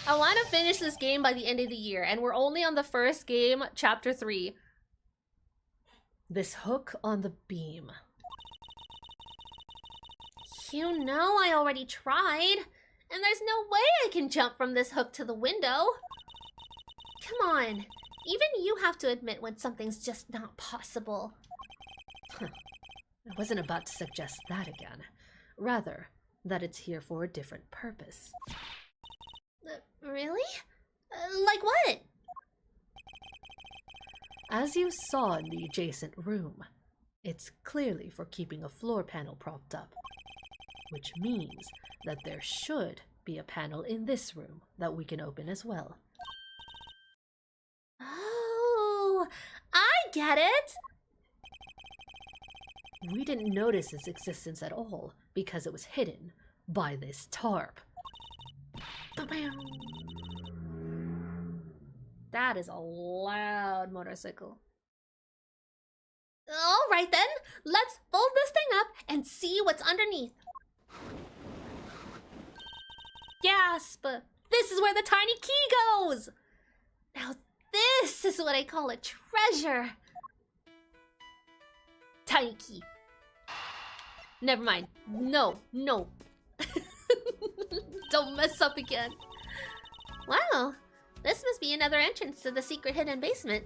I want to finish this game by the end of the year, and we're only on the first game, chapter 3. This hook on the beam. You know I already tried, and there's no way I can jump from this hook to the window. Come on, even you have to admit when something's just not possible. I wasn't about to suggest that again. Rather, that it's here for a different purpose. Really? Like what? As you saw in the adjacent room, it's clearly for keeping a floor panel propped up, which means that there should be a panel in this room that we can open as well. Oh, I get it! We didn't notice its existence at all because it was hidden by this tarp. That is a loud motorcycle. Alright then, let's fold this thing up and see what's underneath. Gasp! This is where the tiny key goes! Now this is what I call a treasure. Tiny key. Never mind. No. Don't mess up again. Wow, this must be another entrance to the secret hidden basement.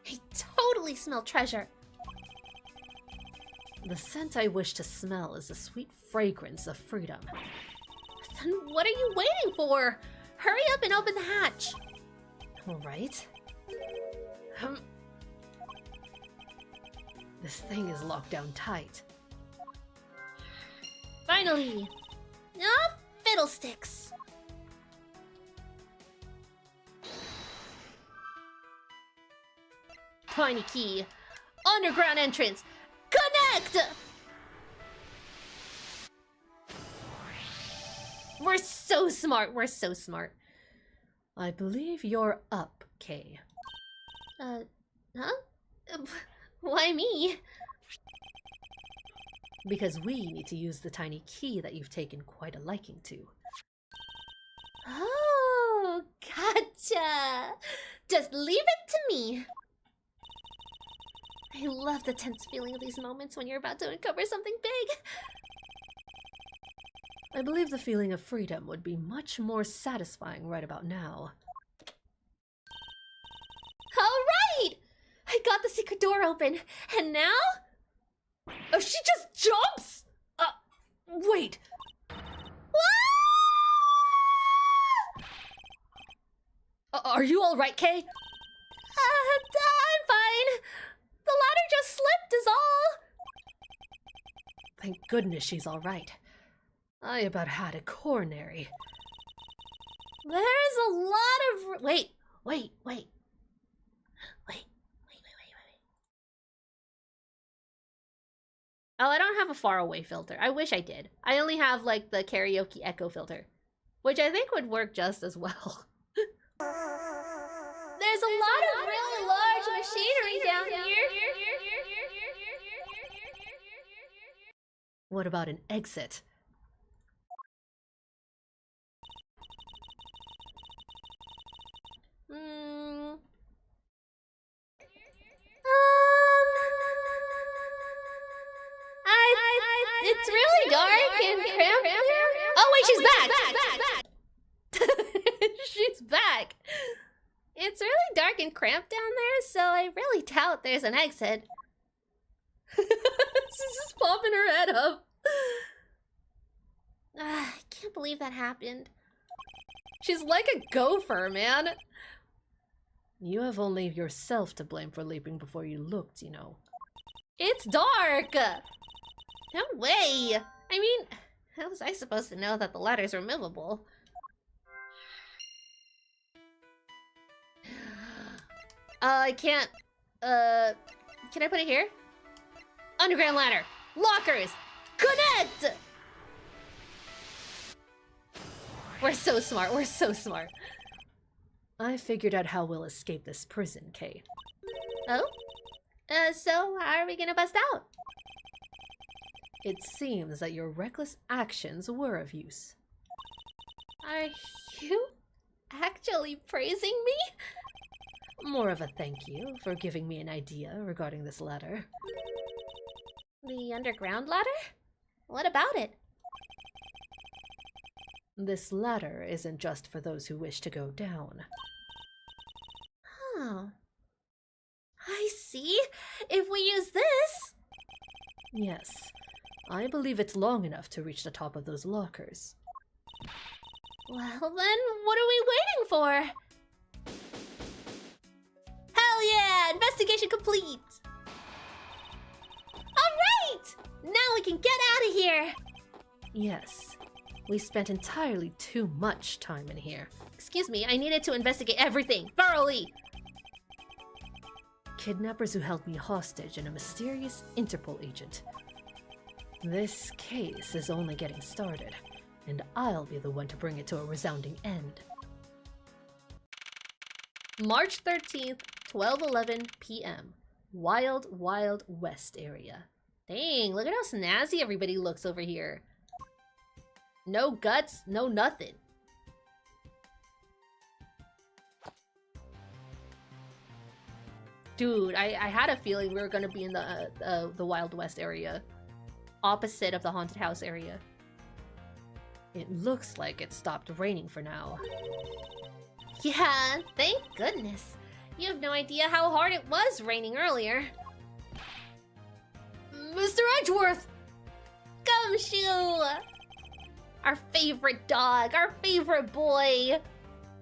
I totally smell treasure. The scent I wish to smell is the sweet fragrance of freedom. Then what are you waiting for? Hurry up and open the hatch. All right. This thing is locked down tight. Finally. Ah, fiddlesticks. Tiny key. Underground entrance. Connect! We're so smart. We're so smart. I believe you're up, Kay. Huh? Why me? Because we need to use the tiny key that you've taken quite a liking to. Oh, gotcha. Just leave it to me. I love the tense feeling of these moments when you're about to uncover something big. I believe the feeling of freedom would be much more satisfying right about now. Alright! I got the secret door open, and now? Oh, she just jumps! Wait. Are you alright, Kay? I'm fine. The ladder just slipped is all. Thank goodness she's alright. I about had a coronary. There's a lot of... Wait. Oh, I don't have a faraway filter. I wish I did. I only have, like, the karaoke echo filter, which I think would work just as well. There's a lot of really large machinery down here. What about an exit? It's really dark and cramped. Oh wait, she's back. She's back. It's really dark and cramped down there, so I really doubt there's an exit. She's just popping her head up. I can't believe that happened. She's like a gopher, man. You have only yourself to blame for leaping before you looked, you know. It's dark. No way. I mean, how was I supposed to know that the ladder's removable? I can't. Can I put it here? Underground ladder. Lockers. Connect! We're so smart. We're so smart. I figured out how we'll escape this prison, Kay. Oh? So how are we gonna bust out? It seems that your reckless actions were of use. Are you actually praising me? More of a thank you for giving me an idea regarding this ladder. The underground ladder? What about it? This ladder isn't just for those who wish to go down. Oh. I see. If we use this... Yes. I believe it's long enough to reach the top of those lockers. Well then, what are we waiting for? Hell yeah! Investigation complete! Alright! Now we can get out of here! Yes. We spent entirely too much time in here. Excuse me, I needed to investigate everything thoroughly! Kidnappers who held me hostage and a mysterious Interpol agent. This case is only getting started, and I'll be the one to bring it to a resounding end. March 13th, 12:11 p.m. Wild Wild West area. Dang, look at how snazzy everybody looks over here. No guts, no nothing. Dude, I had a feeling we were gonna be in the Wild West area. Opposite of the haunted house area. It looks like it stopped raining for now. Yeah, thank goodness. You have no idea how hard it was raining earlier. Mr. Edgeworth! Gumshoe! Our favorite dog, our favorite boy.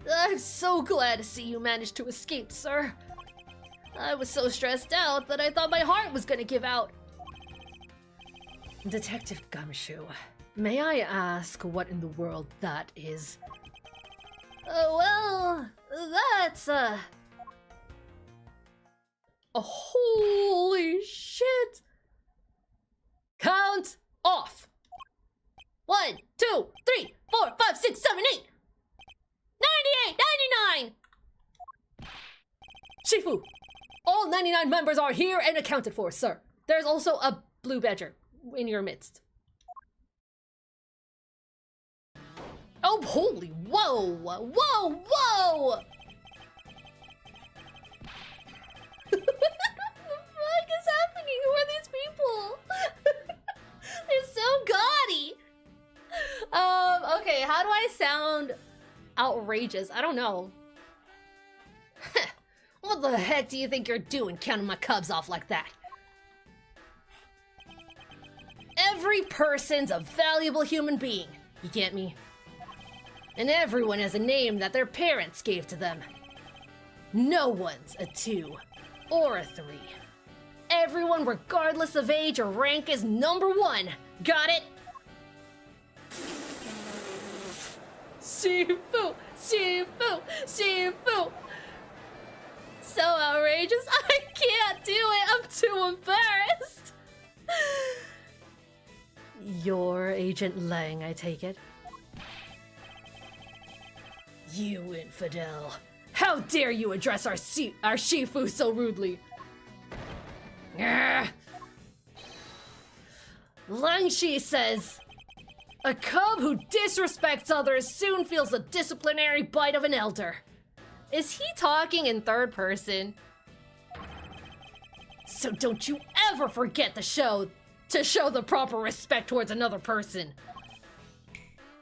I'm so glad to see you managed to escape, sir. I was so stressed out that I thought my heart was gonna give out. Detective Gumshoe, may I ask what in the world that is? Well, that's Holy shit! Count off! 1, 2, 3, 4, 5, 6, 7, 8, 98, 99! Shifu! All 99 members are here and accounted for, sir. There's also a blue badger in your midst. Oh, holy, whoa, whoa, whoa! What the fuck is happening? Who are these people? They're so gaudy. how do I sound outrageous? I don't know. What the heck do you think you're doing counting my cubs off like that? Every person's a valuable human being, you get me? And everyone has a name that their parents gave to them. No one's a 2 or a 3. Everyone, regardless of age or rank, is number 1. Got it? Shifu! Shifu! Shifu! So outrageous, I can't do it! I'm too embarrassed! You're Agent Lang, I take it? You infidel. How dare you address our Shifu so rudely? Lang Shi says, a cub who disrespects others soon feels the disciplinary bite of an elder. Is he talking in third person? So don't you ever forget to show the proper respect towards another person.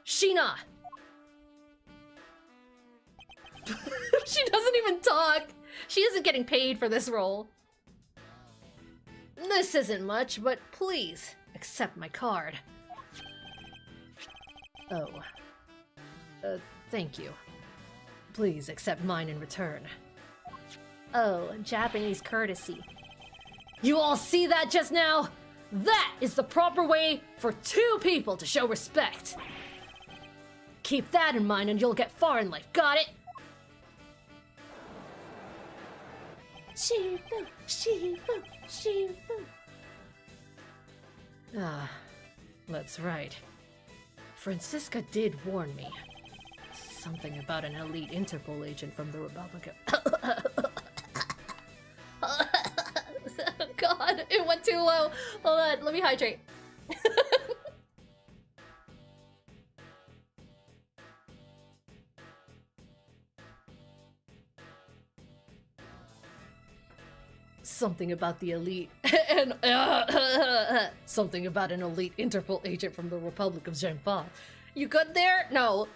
Sheena! She doesn't even talk. She isn't getting paid for this role. This isn't much, but please accept my card. Oh. Thank you. Please accept mine in return. Oh, Japanese courtesy. You all see that just now? That is the proper way for 2 people to show respect. Keep that in mind and you'll get far in life, got it? Shifu, Shifu, Shifu. Ah, that's right. Francisca did warn me. Something about an elite Interpol agent from the Republic of... God, it went too low. Hold on, let me hydrate. Something about the elite and something about an elite Interpol agent from the Republic of Zhenfa. You good there? No.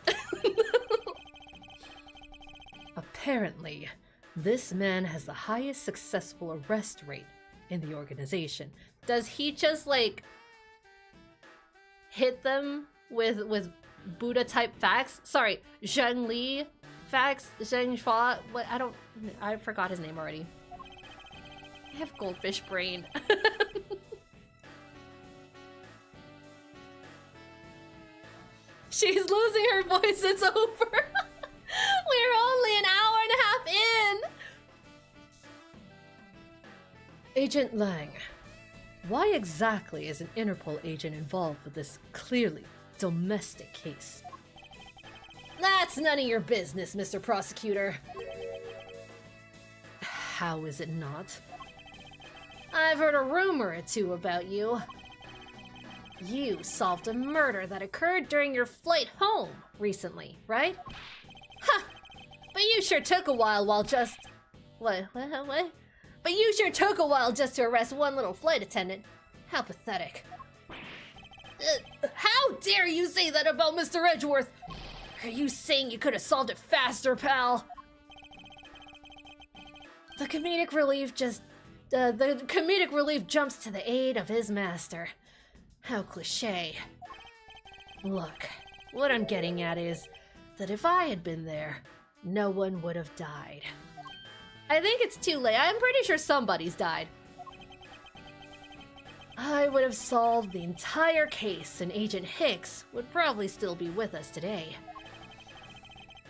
Apparently, this man has the highest successful arrest rate in the organization. Does he just like hit them with Buddha type facts? Sorry, Zheng Li facts? Zheng Fa? What? I forgot his name already. I have goldfish brain. She's losing her voice, it's over. We're only an hour and a half in. Agent Lang, why exactly is an Interpol agent involved with this clearly domestic case? That's none of your business, Mr. Prosecutor. How is it not? I've heard a rumor or 2 about you. You solved a murder that occurred during your flight home recently, right? Huh! But you sure took a while just... What? But you sure took a while just to arrest one little flight attendant. How pathetic. How dare you say that about Mr. Edgeworth? Are you saying you could have solved it faster, pal? The comedic relief jumps to the aid of his master. How cliche. Look, what I'm getting at is that if I had been there, no one would have died. I think it's too late. I'm pretty sure somebody's died. I would have solved the entire case, and Agent Hicks would probably still be with us today.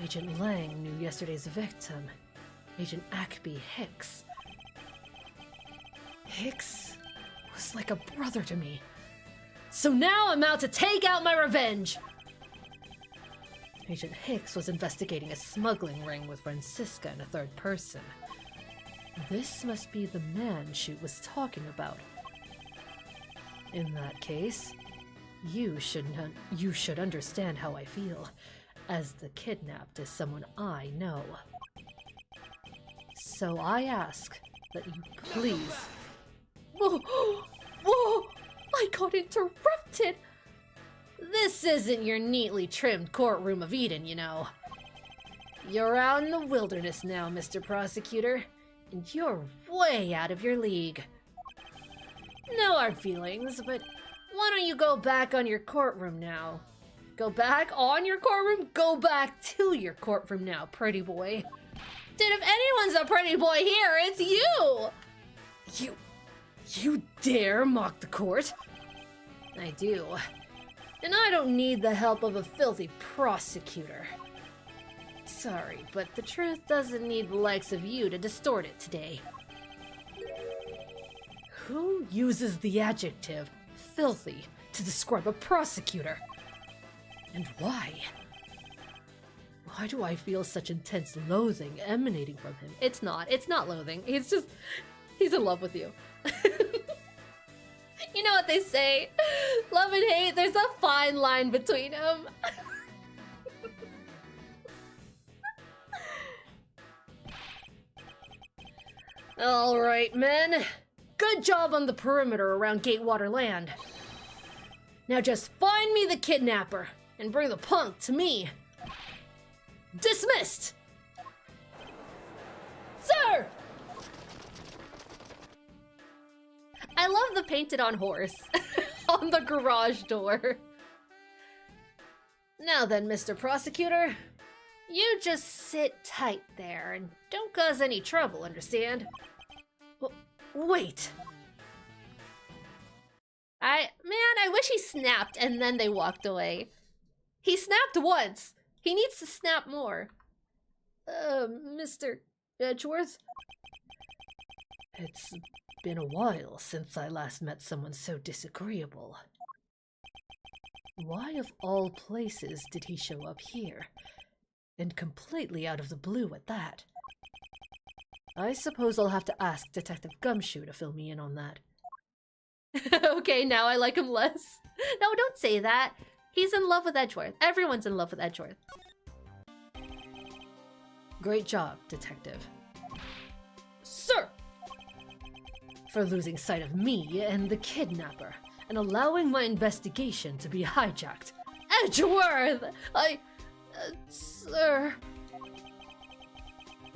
Agent Lang knew yesterday's victim, Agent Ackby Hicks. Hicks was like a brother to me. So now I'm out to take out my revenge! Agent Hicks was investigating a smuggling ring with Francisca and a 3rd person. This must be the man she was talking about. In that case, you should understand how I feel, as the kidnapped is someone I know. So I ask that you please... Whoa! Whoa! I got interrupted! This This isn't your neatly trimmed courtroom of Eden, you know. You're out in the wilderness now, Mr. Prosecutor, and you're way out of your league. No hard feelings, but why don't you go back on your courtroom now? Go back on your courtroom? Go back to your courtroom now, pretty boy. Dude, if anyone's a pretty boy here, it's you! You dare mock the court? I do. And I don't need the help of a filthy prosecutor. Sorry, but the truth doesn't need the likes of you to distort it today. Who uses the adjective filthy to describe a prosecutor? And why? Why do I feel such intense loathing emanating from him? It's not loathing. He's in love with you. You know what they say? Love and hate, there's a fine line between them. Alright, men. Good job on the perimeter around Gatewater Land. Now just find me the kidnapper and bring the punk to me. Dismissed! Sir! I love the painted on horse on the garage door. Now then, Mr. Prosecutor, you just sit tight there and don't cause any trouble, understand? Wait. I wish he snapped and then they walked away. He snapped once. He needs to snap more. Mr. Edgeworth? It's been a while since I last met someone so disagreeable. Why of all places did he show up here? And completely out of the blue at that. I suppose I'll have to ask Detective Gumshoe to fill me in on that. Okay, now I like him less. No, don't say that. He's in love with Edgeworth. Everyone's in love with Edgeworth. Great job, Detective. Sir! For losing sight of me and the kidnapper, and allowing my investigation to be hijacked. Edgeworth! Sir...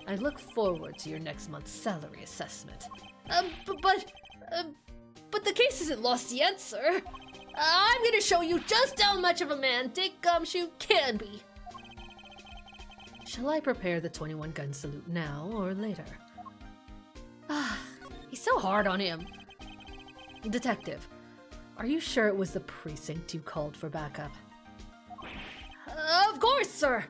I look forward to your next month's salary assessment. But the case isn't lost yet, sir. I'm gonna show you just how much of a man Dick Gumshoe can be. Shall I prepare the 21-gun salute now or later? He's so hard on him. Detective, are you sure it was the precinct you called for backup? Of course, sir.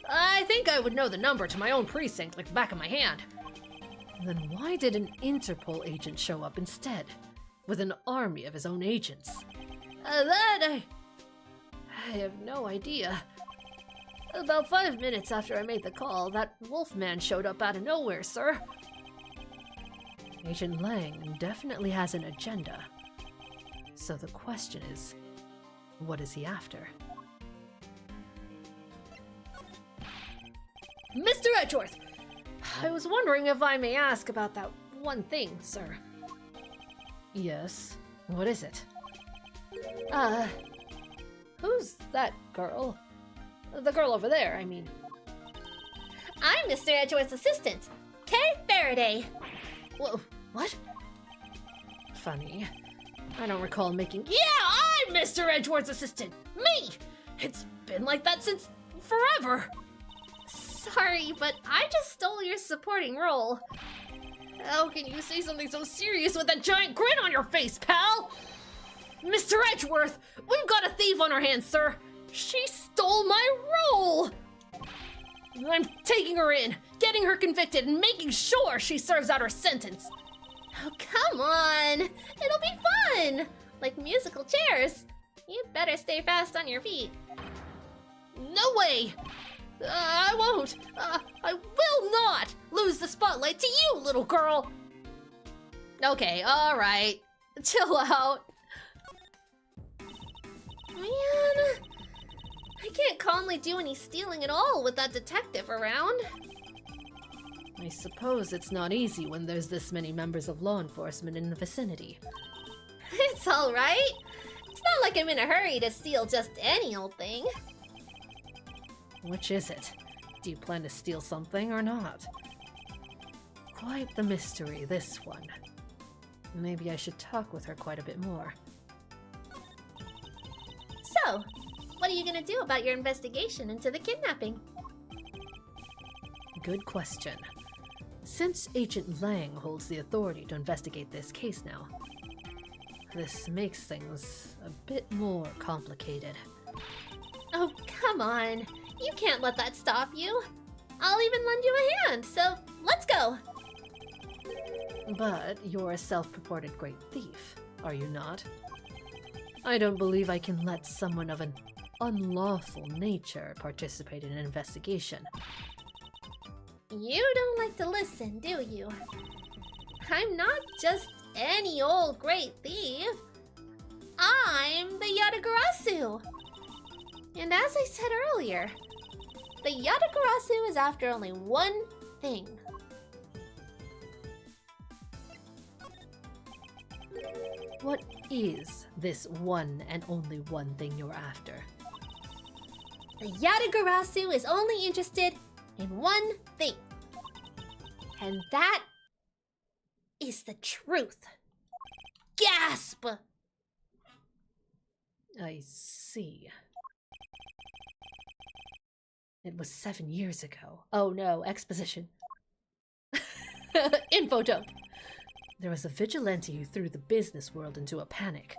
I think I would know the number to my own precinct like the back of my hand. Then why did an Interpol agent show up instead, with an army of his own agents? I have no idea. About 5 minutes after I made the call, that wolfman showed up out of nowhere, sir. Agent Lang definitely has an agenda. So the question is, what is he after? Mr. Edgeworth! I was wondering if I may ask about that one thing, sir. Yes, what is it? Who's that girl? The girl over there, I mean. I'm Mr. Edgeworth's assistant, Kay Faraday. Whoa, what? Funny. I don't recall making— Yeah, I'm Mr. Edgeworth's assistant! Me! It's been like that since forever! Sorry, but I just stole your supporting role. How can you say something so serious with that giant grin on your face, pal? Mr. Edgeworth, we've got a thief on our hands, sir. She stole my role. I'm taking her in, getting her convicted, and making sure she serves out her sentence. Oh, come on. It'll be fun. Like musical chairs. You'd better stay fast on your feet. No way. I won't. I will not lose the spotlight to you, little girl. Okay, all right. Chill out. Man, I can't calmly do any stealing at all with that detective around. I suppose it's not easy when there's this many members of law enforcement in the vicinity. It's all right. It's not like I'm in a hurry to steal just any old thing. Which is it? Do you plan to steal something or not? Quite the mystery, this one. Maybe I should talk with her quite a bit more. So, what are you gonna do about your investigation into the kidnapping? Good question. Since Agent Lang holds the authority to investigate this case now, this makes things a bit more complicated. Oh, come on. You can't let that stop you. I'll even lend you a hand, so let's go. But you're a self-purported great thief, are you not? I don't believe I can let someone of an unlawful nature participate in an investigation. You don't like to listen, do you? I'm not just any old great thief. I'm the Yatagarasu. And as I said earlier, the Yatagarasu is after only one thing. What is this one and only one thing you're after? The Yatagarasu is only interested in one thing. And that is the truth. Gasp! I see. It was 7 years ago. Oh no, exposition. Info dump! There was a vigilante who threw the business world into a panic.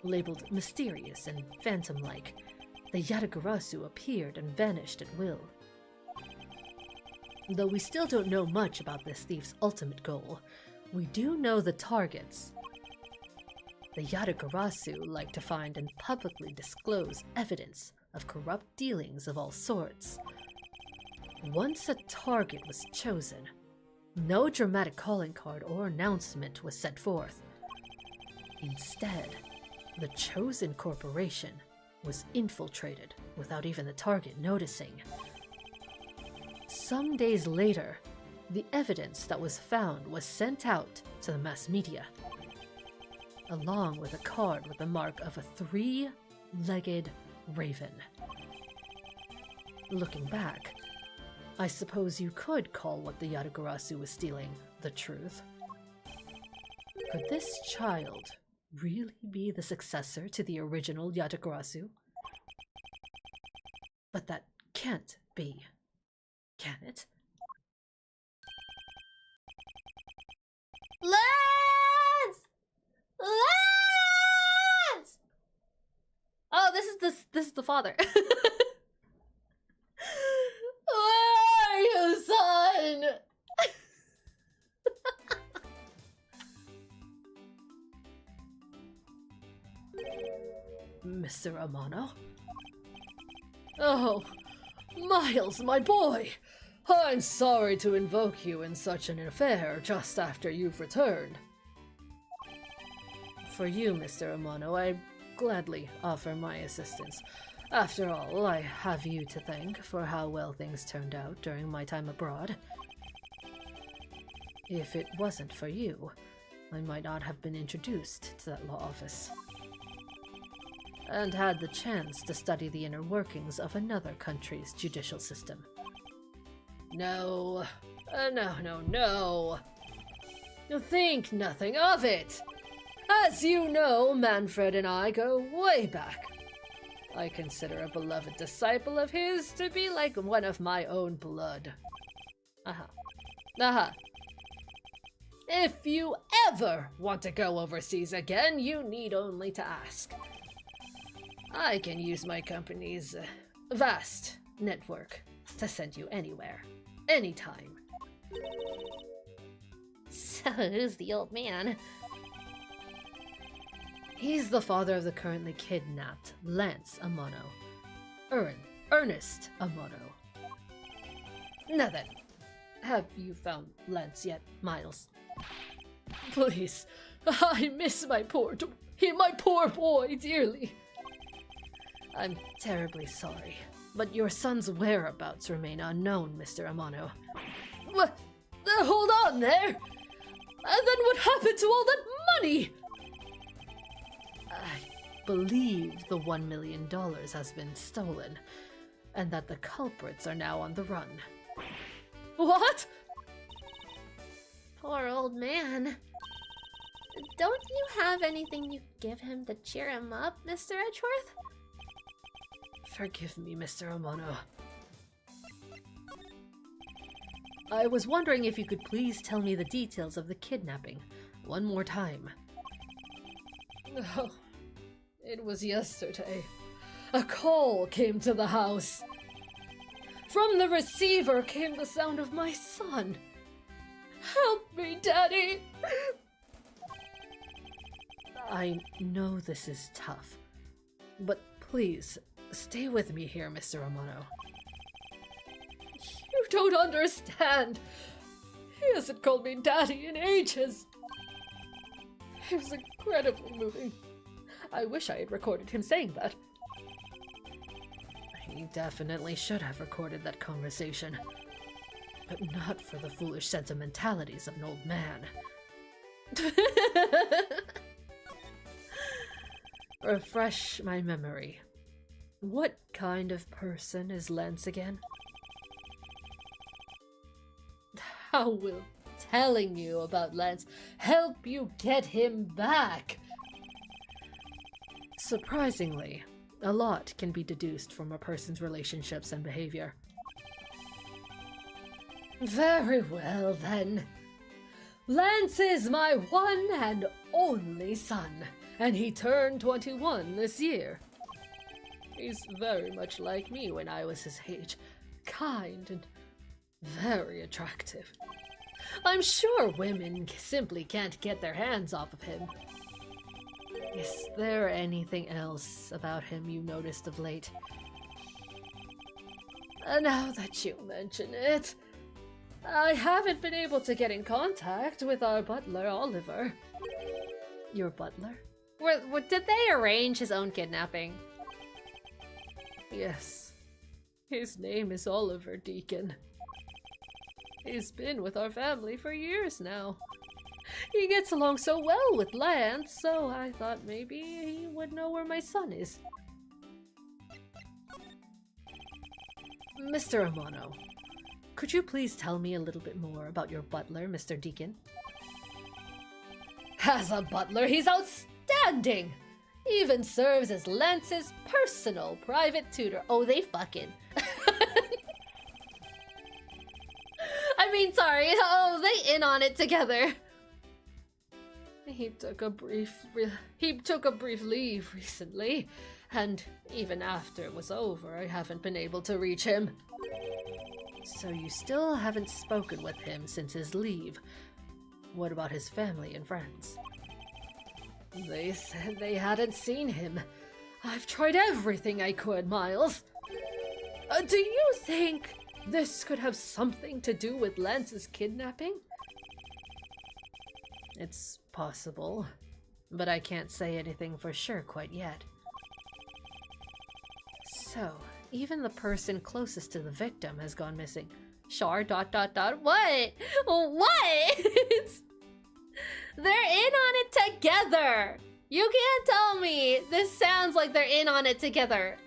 Labeled mysterious and phantom-like, the Yatagarasu appeared and vanished at will. Though we still don't know much about this thief's ultimate goal, we do know the targets. The Yatagarasu like to find and publicly disclose evidence of corrupt dealings of all sorts. Once a target was chosen, no dramatic calling card or announcement was set forth. Instead, the chosen corporation was infiltrated without even the target noticing. Some days later, the evidence that was found was sent out to the mass media, along with a card with the mark of a three-legged raven. Looking back, I suppose you could call what the Yatagarasu was stealing the truth. Could this child really be the successor to the original Yatagarasu? But that can't be, can it? Lance! Lance! Oh, this is the father. Where are you, son? Mr. Amano? Oh, Miles, my boy! I'm sorry to invoke you in such an affair just after you've returned. For you, Mr. Amano, I gladly offer my assistance. After all, I have you to thank for how well things turned out during my time abroad. If it wasn't for you, I might not have been introduced to that law office, and had the chance to study the inner workings of another country's judicial system. No. No. You think nothing of it! As you know, Manfred and I go way back. I consider a beloved disciple of his to be like one of my own blood. If you ever want to go overseas again, you need only to ask. I can use my company's vast network to send you anywhere, anytime. So who's the old man? He's the father of the currently kidnapped Lance Amano. Ernest Amano. Now then, have you found Lance yet, Miles? Please, I miss my poor boy dearly. I'm terribly sorry, but your son's whereabouts remain unknown, Mr. Amano. What? Hold on there! And then what happened to all that money? believe the $1 million has been stolen, and that the culprits are now on the run. What? Poor old man. Don't you have anything you could give him to cheer him up, Mr. Edgeworth? Forgive me, Mr. Amano. I was wondering if you could please tell me the details of the kidnapping one more time. Oh, it was yesterday. A call came to the house. From the receiver came the sound of my son. Help me, Daddy! I know this is tough, but please, stay with me here, Mr. Amano. You don't understand. He hasn't called me Daddy in ages. It was incredibly moving. I wish I had recorded him saying that. He definitely should have recorded that conversation, but not for the foolish sentimentalities of an old man. Refresh my memory. What kind of person is Lance again? How will telling you about Lance help you get him back? Surprisingly, a lot can be deduced from a person's relationships and behavior. Very well, then. Lance is my one and only son, and he turned 21 this year. He's very much like me when I was his age, kind and very attractive. I'm sure women simply can't get their hands off of him. Is there anything else about him you noticed of late? Now that you mention it, I haven't been able to get in contact with our butler, Oliver. Your butler? Did they arrange his own kidnapping? Yes. His name is Oliver Deacon. He's been with our family for years now. He gets along so well with Lance, so I thought maybe he would know where my son is. Mr. Amano, could you please tell me a little bit more about your butler, Mr. Deacon? As a butler, he's outstanding! He even serves as Lance's personal private tutor. Oh, they fucking. I mean, sorry. Oh, they in on it together. He took a brief leave recently, and even after it was over, I haven't been able to reach him. So you still haven't spoken with him since his leave. What about his family and friends? They said they hadn't seen him. I've tried everything I could, Miles. Do you think this could have something to do with Lance's kidnapping? It's possible, but I can't say anything for sure quite yet. So, even the person closest to the victim has gone missing. Char ... What? What? They're in on it together! You can't tell me this sounds like they're in on it together.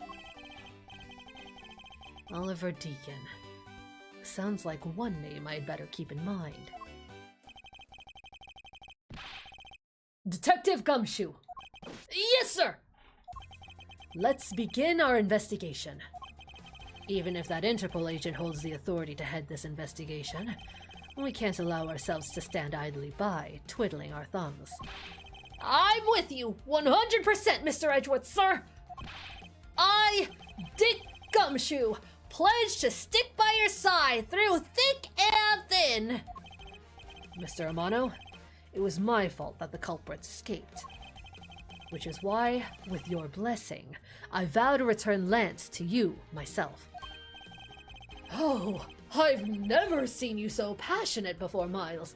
Oliver Deacon. Sounds like one name I'd better keep in mind. Detective Gumshoe! Yes, sir! Let's begin our investigation. Even if that Interpol agent holds the authority to head this investigation, we can't allow ourselves to stand idly by, twiddling our thumbs. I'm with you 100%, Mr. Edgeworth, sir! I, Dick Gumshoe, pledge to stick by your side through thick and thin! Mr. Amano, it was my fault that the culprits escaped. Which is why, with your blessing, I vow to return Lance to you, myself. Oh, I've never seen you so passionate before, Miles.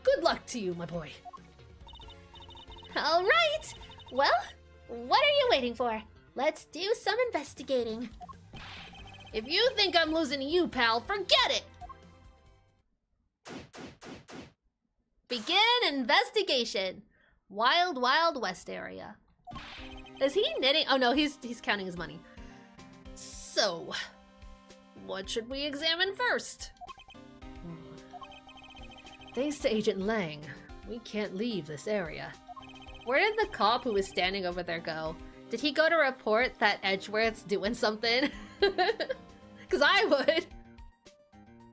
Good luck to you, my boy. All right. Well, what are you waiting for? Let's do some investigating. If you think I'm losing to you, pal, forget it. Begin investigation. Wild Wild West area. Is he knitting? Oh no, he's counting his money. So, what should we examine first? Thanks to Agent Lang, we can't leave this area. Where did the cop who was standing over there go? Did he go to report that Edgeworth's doing something? Because I would.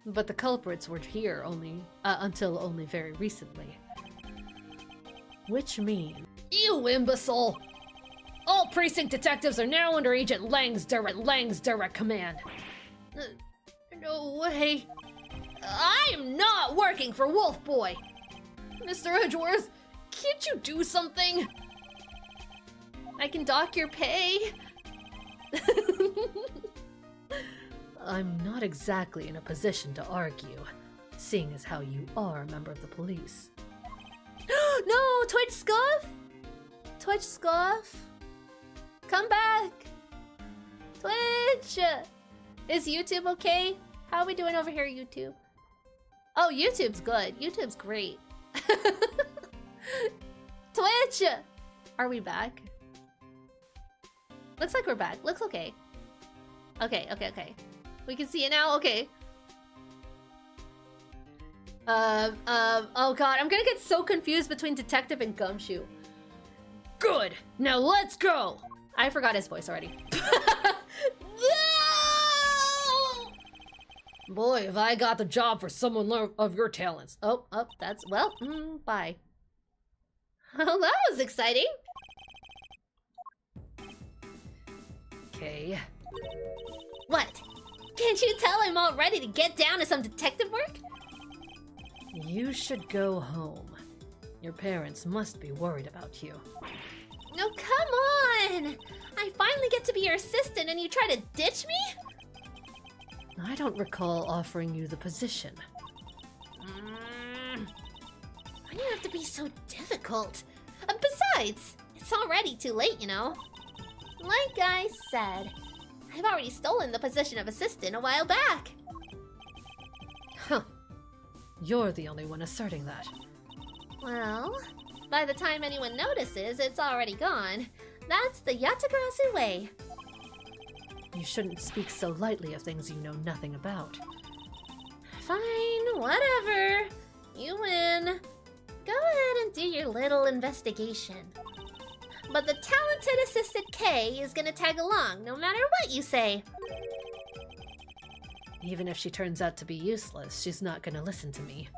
But the culprits were here until only very recently. Which means... You imbecile! All precinct detectives are now under Agent Lang's direct command. No way. I'm not working for Wolf Boy. Mr. Edgeworth, can't you do something? I can dock your pay. I'm not exactly in a position to argue, seeing as how you are a member of the police. No, Twitch Scuff! Twitch Scuff! Come back! Twitch! Is YouTube okay? How are we doing over here, YouTube? Oh, YouTube's good. YouTube's great. Twitch! Are we back? Looks like we're back. Looks okay. Okay. We can see it now? Okay. Oh god, I'm gonna get so confused between Detective and Gumshoe. Good! Now let's go! I forgot his voice already. Boy, have I got the job for someone of your talents. Oh, that's... Well, bye. Well, that was exciting. Okay. What? Can't you tell I'm all ready to get down to some detective work? You should go home. Your parents must be worried about you. No, come on! I finally get to be your assistant and you try to ditch me? I don't recall offering you the position. Why do you have to be so difficult? Besides, it's already too late, you know. Like I said, I've already stolen the position of assistant a while back. Huh. You're the only one asserting that. Well, by the time anyone notices, it's already gone. That's the Yatagarasu way. You shouldn't speak so lightly of things you know nothing about. Fine, whatever. You win. Go ahead and do your little investigation. But the talented assistant Kay is gonna tag along no matter what you say. Even if she turns out to be useless, she's not gonna listen to me.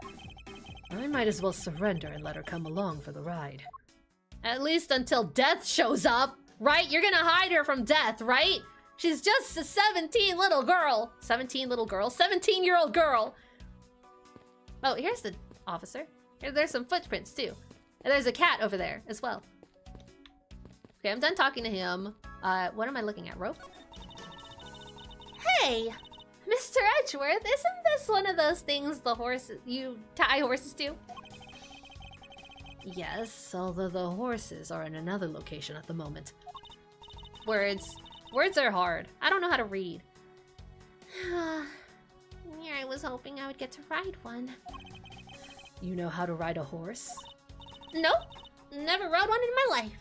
I might as well surrender and let her come along for the ride. At least until death shows up, right? You're gonna hide her from death, right? She's just a 17-year-old girl. 17-year-old girl. Oh, here's the officer. There's some footprints too. And there's a cat over there as well. Okay, I'm done talking to him. What am I looking at? Rope? Hey! Mr. Edgeworth, isn't this one of those things you tie horses to? Yes, although the horses are in another location at the moment. Words. Words are hard. I don't know how to read. I was hoping I would get to ride one. You know how to ride a horse? Nope. Never rode one in my life.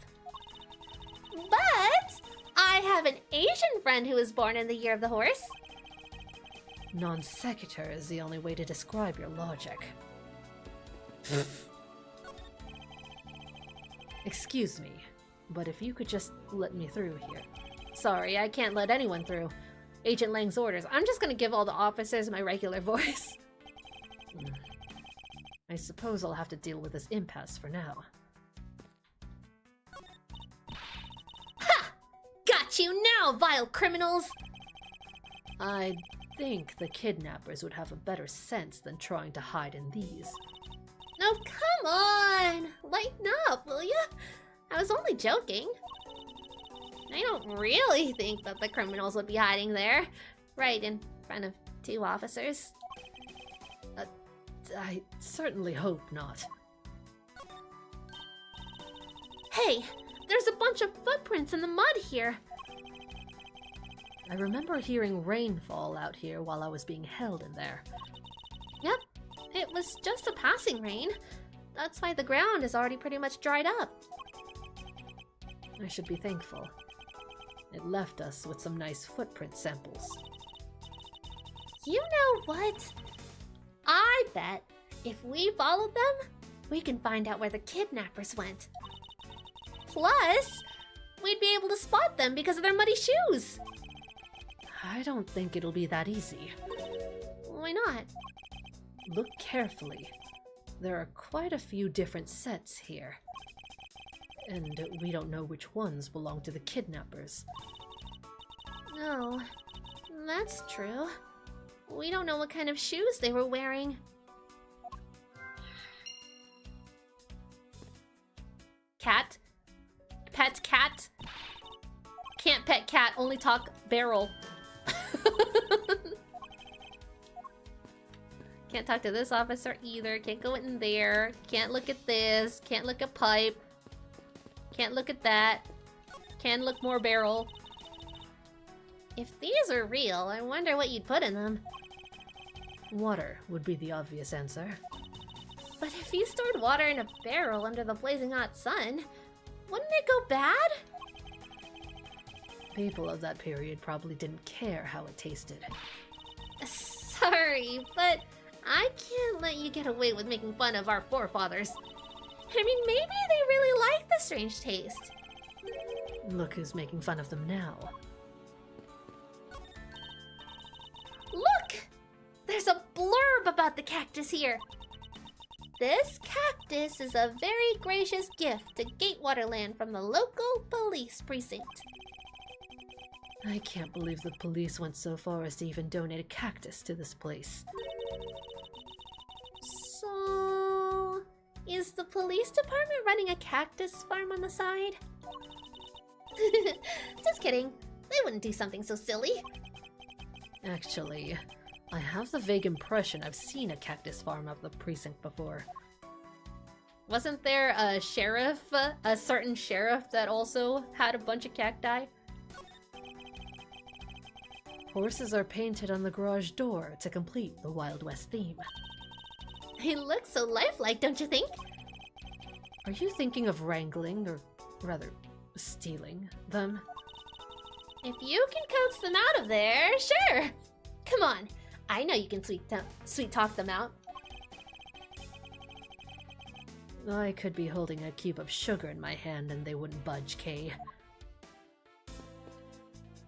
But I have an Asian friend who was born in the year of the horse. Non sequitur is the only way to describe your logic. Excuse me, but if you could just let me through here. Sorry, I can't let anyone through. Agent Lang's orders. I'm just gonna give all the officers my regular voice. I suppose I'll have to deal with this impasse for now. Ha! Got you now, vile criminals! I think the kidnappers would have a better sense than trying to hide in these. Oh, come on! Lighten up, will ya? I was only joking. I don't really think that the criminals would be hiding there, right in front of two officers. I certainly hope not. Hey, there's a bunch of footprints in the mud here. I remember hearing rainfall out here while I was being held in there. Yep, it was just a passing rain. That's why the ground is already pretty much dried up. I should be thankful. It left us with some nice footprint samples. You know what? I bet if we followed them, we can find out where the kidnappers went. Plus, we'd be able to spot them because of their muddy shoes. I don't think it'll be that easy. Why not? Look carefully. There are quite a few different sets here. And we don't know which ones belong to the kidnappers. No, that's true. We don't know what kind of shoes they were wearing. Cat? Pet cat? Can't pet cat, only talk barrel. Can't talk to this officer either. Can't go in there. Can't look at this. Can't look at pipe. Can't look at that. Can look more barrel. If these are real, I wonder what you'd put in them. Water would be the obvious answer. But if you stored water in a barrel under the blazing hot sun, wouldn't it go bad? People of that period probably didn't care how it tasted. Sorry, but I can't let you get away with making fun of our forefathers. I mean, maybe they really like the strange taste. Look who's making fun of them now. Look! There's a blurb about the cactus here. This cactus is a very gracious gift to Gatewaterland from the local police precinct. I can't believe the police went so far as to even donate a cactus to this place. So, is the police department running a cactus farm on the side? Just kidding. They wouldn't do something so silly. Actually, I have the vague impression I've seen a cactus farm of the precinct before. Wasn't there a sheriff, a certain sheriff that also had a bunch of cacti? Horses are painted on the garage door to complete the Wild West theme. They look so lifelike, don't you think? Are you thinking of wrangling, or rather, stealing them? If you can coax them out of there, sure. Come on, I know you can sweet talk them out. I could be holding a cube of sugar in my hand and they wouldn't budge, Kay.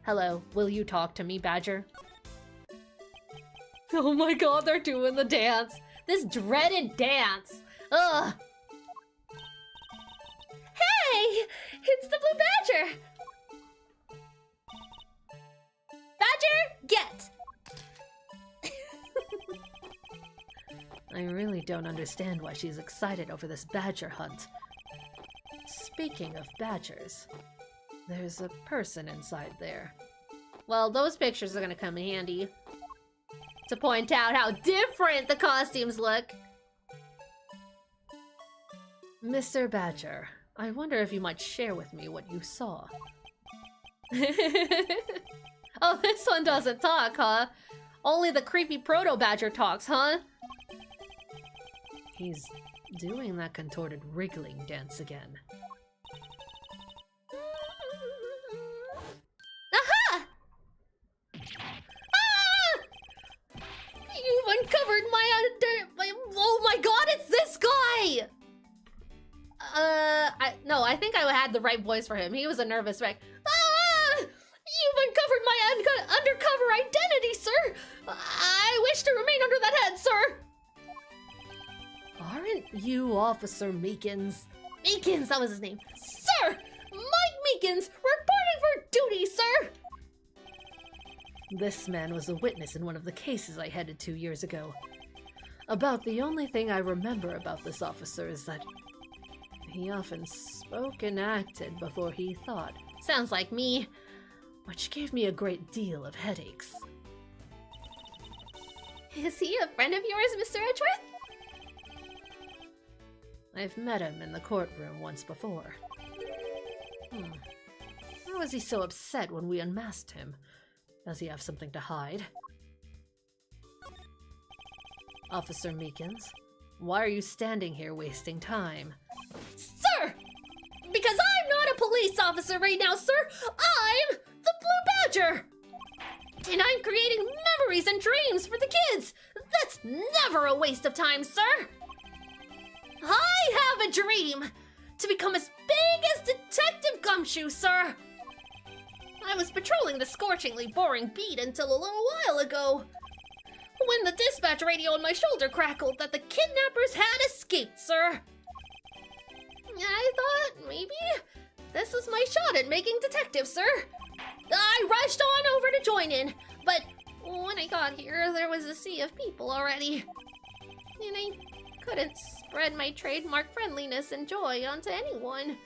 Hello, will you talk to me, Badger? Oh my god, they're doing the dance! This dreaded dance! Ugh! Hey! It's the Blue Badger! Badger, get! I really don't understand why she's excited over this badger hunt. Speaking of badgers, there's a person inside there. Well, those pictures are gonna come in handy to point out how different the costumes look. Mr. Badger, I wonder if you might share with me what you saw. Oh, this one doesn't talk, huh? Only the creepy proto-badger talks, huh? He's doing that contorted wriggling dance again. Aha! Ah! You've uncovered oh my god, it's this guy! I think I had the right voice for him. He was a nervous wreck. Ah! You've uncovered my undercover identity, sir! I wish to remain under that head, sir! Aren't you Officer Meekins? Meekins, that was his name. Sir! Mike Meekins, reporting for duty, sir! This man was a witness in one of the cases I headed 2 years ago. About the only thing I remember about this officer is that he often spoke and acted before he thought. Sounds like me. Which gave me a great deal of headaches. Is he a friend of yours, Mr. Edgeworth? I've met him in the courtroom once before. Why was he so upset when we unmasked him? Does he have something to hide? Officer Meekins, why are you standing here wasting time? Sir! Because I'm not a police officer right now, sir. I'm the Blue Badger. And I'm creating memories and dreams for the kids. That's never a waste of time, sir. I have a dream to become as big as Detective Gumshoe, sir. I was patrolling the scorchingly boring beat until a little while ago, when the dispatch radio on my shoulder crackled that the kidnappers had escaped, sir. I thought maybe this was my shot at making detective, sir. I rushed on over to join in, but when I got here, there was a sea of people already. And I couldn't spread my trademark friendliness and joy onto anyone.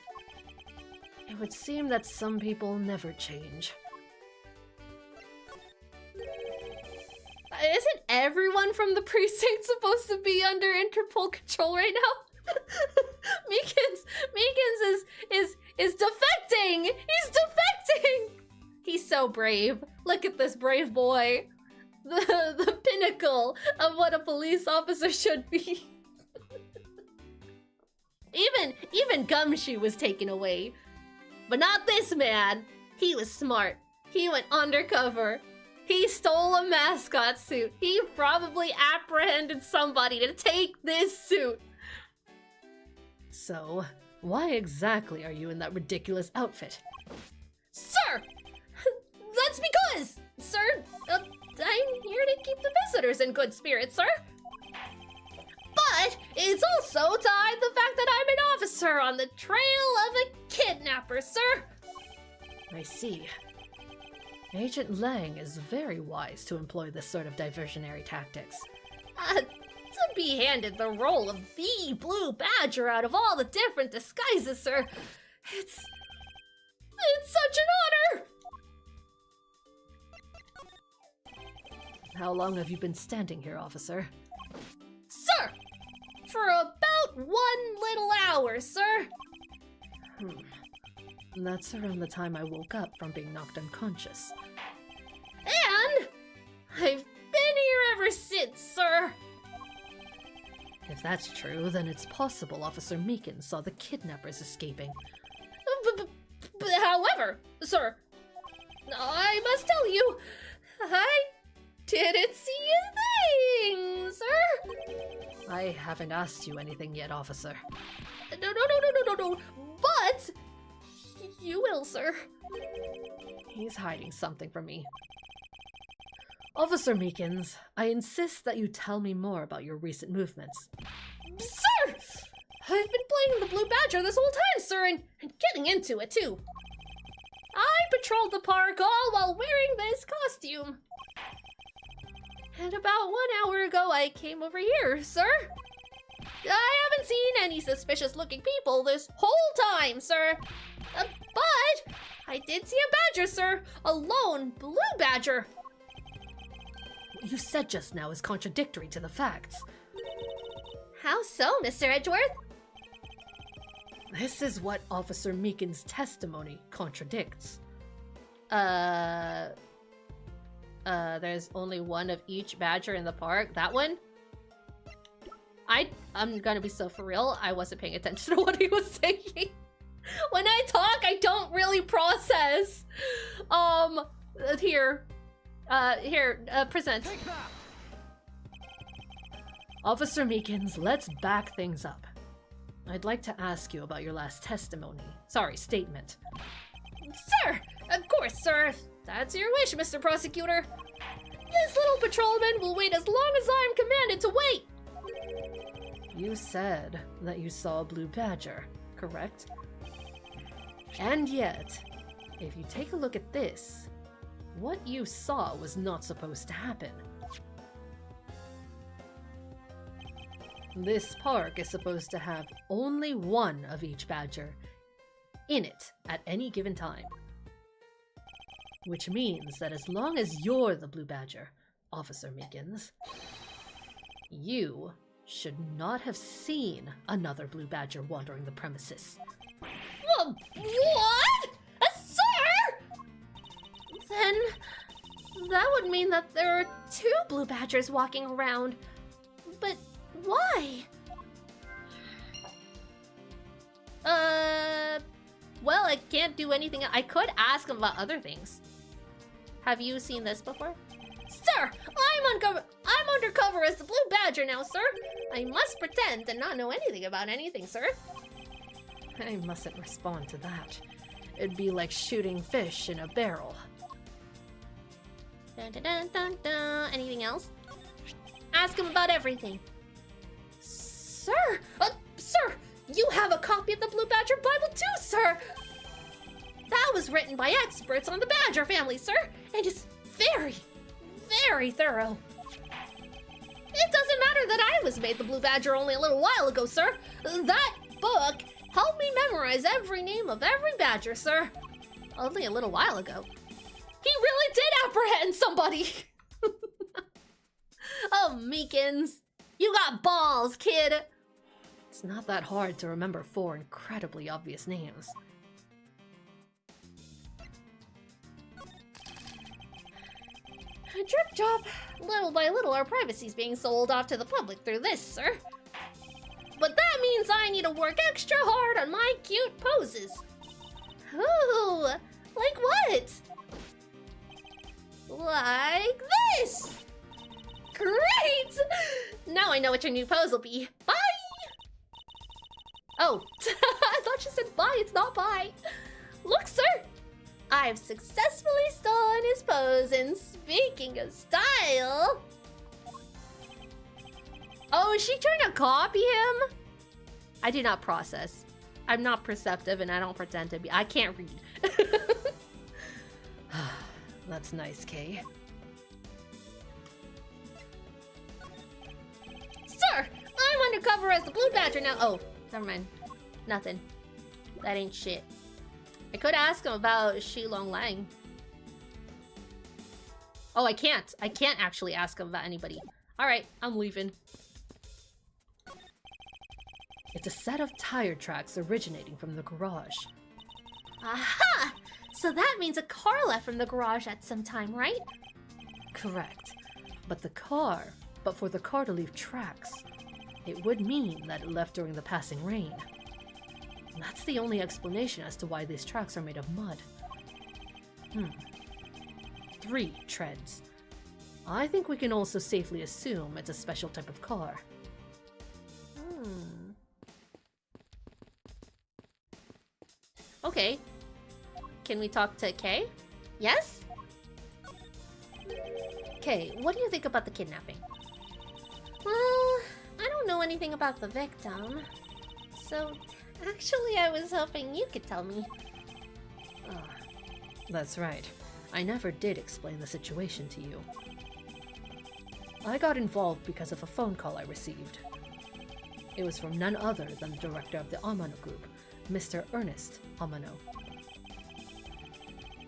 It would seem that some people never change. Isn't everyone from the precinct supposed to be under Interpol control right now? Meekins is defecting! He's defecting! He's so brave. Look at this brave boy. The pinnacle of what a police officer should be. Even Gumshoe was taken away. But not this man. He was smart. He went undercover. He stole a mascot suit. He probably apprehended somebody to take this suit. So, why exactly are you in that ridiculous outfit? Sir! That's because, sir, I'm here to keep the visitors in good spirits, sir. But it's also to hide the fact that I'm an officer on the trail of a kidnapper, sir. I see. Agent Lang is very wise to employ this sort of diversionary tactics. To be handed the role of the Blue Badger out of all the different disguises, sir, it's such an honor! How long have you been standing here, officer? Sir! For about 1 little hour, sir. That's around the time I woke up from being knocked unconscious. And I've been here ever since, sir. If that's true, then it's possible Officer Meekins saw the kidnappers escaping. However, sir, I must tell you, I didn't see a thing, sir. I haven't asked you anything yet, officer. No, but you will, sir. He's hiding something from me. Officer Meekins, I insist that you tell me more about your recent movements. Sir! I've been playing the Blue Badger this whole time, sir, and getting into it, too. I patrolled the park all while wearing this costume. And about 1 hour ago, I came over here, sir. I haven't seen any suspicious-looking people this whole time, sir. But I did see a badger, sir. A lone Blue Badger. What you said just now is contradictory to the facts. How so, Mr. Edgeworth? This is what Officer Meekins' testimony contradicts. There's only one of each badger in the park. That one? I'm gonna be so for real, I wasn't paying attention to what he was saying. When I talk, I don't really process. Present. Officer Meekins, let's back things up. I'd like to ask you about your last statement. Sir! Of course, sir. That's your wish, Mr. Prosecutor. This little patrolman will wait as long as I'm commanded to wait. You said that you saw a Blue Badger, correct? And yet, if you take a look at this, what you saw was not supposed to happen. This park is supposed to have only one of each badger in it at any given time. Which means that as long as you're the Blue Badger, Officer Meekins, you should not have seen another Blue Badger wandering the premises. What? Sir? Then that would mean that there are 2 Blue Badgers walking around. But why? Well, I can't do anything. I could ask him about other things. Have you seen this before? Sir, I'm undercover as the Blue Badger now, sir. I must pretend to not know anything about anything, sir. I mustn't respond to that. It'd be like shooting fish in a barrel. Dun, dun, dun, dun, dun. Anything else? Ask him about everything. Sir! Sir! You have a copy of the Blue Badger Bible too, sir! That was written by experts on the Badger family, sir! And it's very, very thorough. It doesn't matter that I was made the Blue Badger only a little while ago, sir. That book helped me memorize every name of every badger, sir. Only a little while ago. He really did apprehend somebody! Oh, Meekins. You got balls, kid! It's not that hard to remember 4 incredibly obvious names. Drip drop. Little by little, our privacy's being sold off to the public through this, sir. But that means I need to work extra hard on my cute poses. Ooh, like what? Like this! Great! Now I know what your new pose will be. Bye! Oh, I thought you said bye, it's not bye. Look, sir! I've successfully stolen his pose, and speaking of style... Oh, is she trying to copy him? I do not process. I'm not perceptive and I don't pretend to be. I can't read. That's nice, Kay. Sir, I'm undercover as the Blue Badger now. Oh, never mind. Nothing. That ain't shit. I could ask him about Shilong Lang. Oh, I can't. I can't actually ask him about anybody. Alright, I'm leaving. It's a set of tire tracks originating from the garage. Aha! So that means a car left from the garage at some time, right? Correct. But for the car to leave tracks, it would mean that it left during the passing rain. And that's the only explanation as to why these tracks are made of mud. 3 treads. I think we can also safely assume it's a special type of car. Okay. Can we talk to Kay? Yes? Kay, what do you think about the kidnapping? Well, I don't know anything about the victim. So, actually, I was hoping you could tell me. That's right. I never did explain the situation to you. I got involved because of a phone call I received. It was from none other than the director of the Amano Group, Mr. Ernest Amano.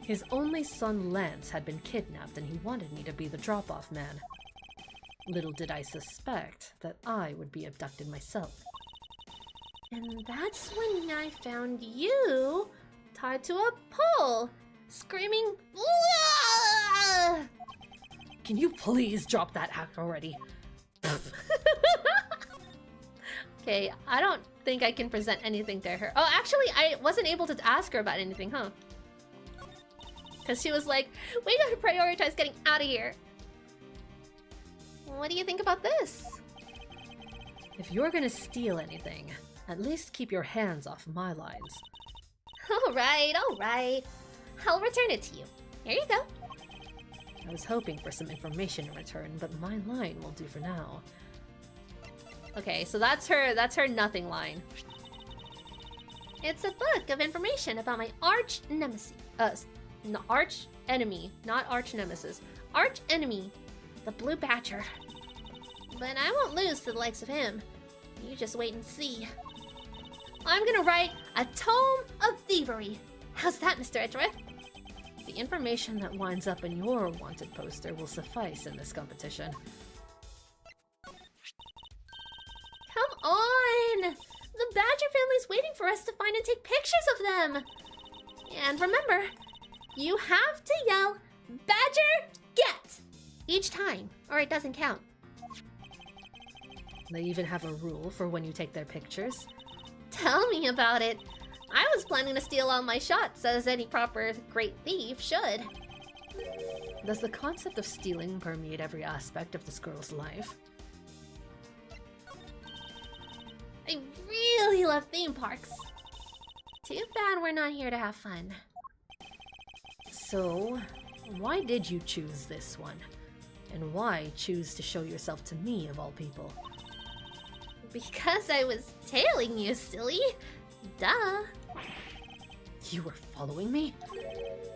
His only son Lance had been kidnapped and he wanted me to be the drop-off man. Little did I suspect that I would be abducted myself. And that's when I found you tied to a pole, screaming, "Wah!" Can you please drop that act already? Okay, I don't think I can present anything to her. Oh, actually, I wasn't able to ask her about anything, huh? Because she was like, we gotta prioritize getting out of here. What do you think about this? If you're gonna steal anything, at least keep your hands off my lines. Alright, alright. I'll return it to you. Here you go. I was hoping for some information in return, but my line will do for now. Okay, so that's her nothing line. It's a book of information about my arch nemesis. No, arch enemy, not arch nemesis. Arch enemy, the Blue Badger. But I won't lose to the likes of him. You just wait and see. I'm gonna write a tome of thievery. How's that, Mr. Edgeworth? The information that winds up in your wanted poster will suffice in this competition. Come on! The Badger family's waiting for us to find and take pictures of them! And remember, you have to yell, "Badger, get!" each time, or it doesn't count. They even have a rule for when you take their pictures. Tell me about it. I was planning to steal all my shots, as any proper great thief should. Does the concept of stealing permeate every aspect of this girl's life? I really love theme parks. Too bad we're not here to have fun. So, why did you choose this one? And why choose to show yourself to me, of all people? Because I was tailing you, silly. Duh. You were following me?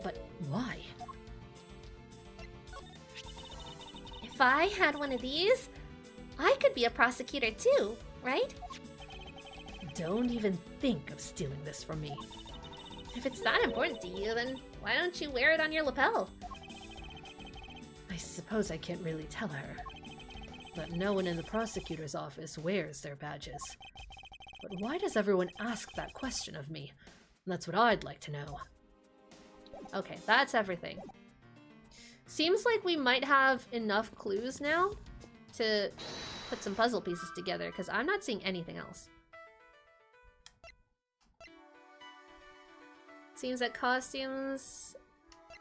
But why? If I had one of these, I could be a prosecutor too, right? Don't even think of stealing this from me. If it's that important to you, then why don't you wear it on your lapel? I suppose I can't really tell her. But no one in the prosecutor's office wears their badges. But why does everyone ask that question of me? That's what I'd like to know. Okay, that's everything. Seems like we might have enough clues now to put some puzzle pieces together, because I'm not seeing anything else. Seems that costumes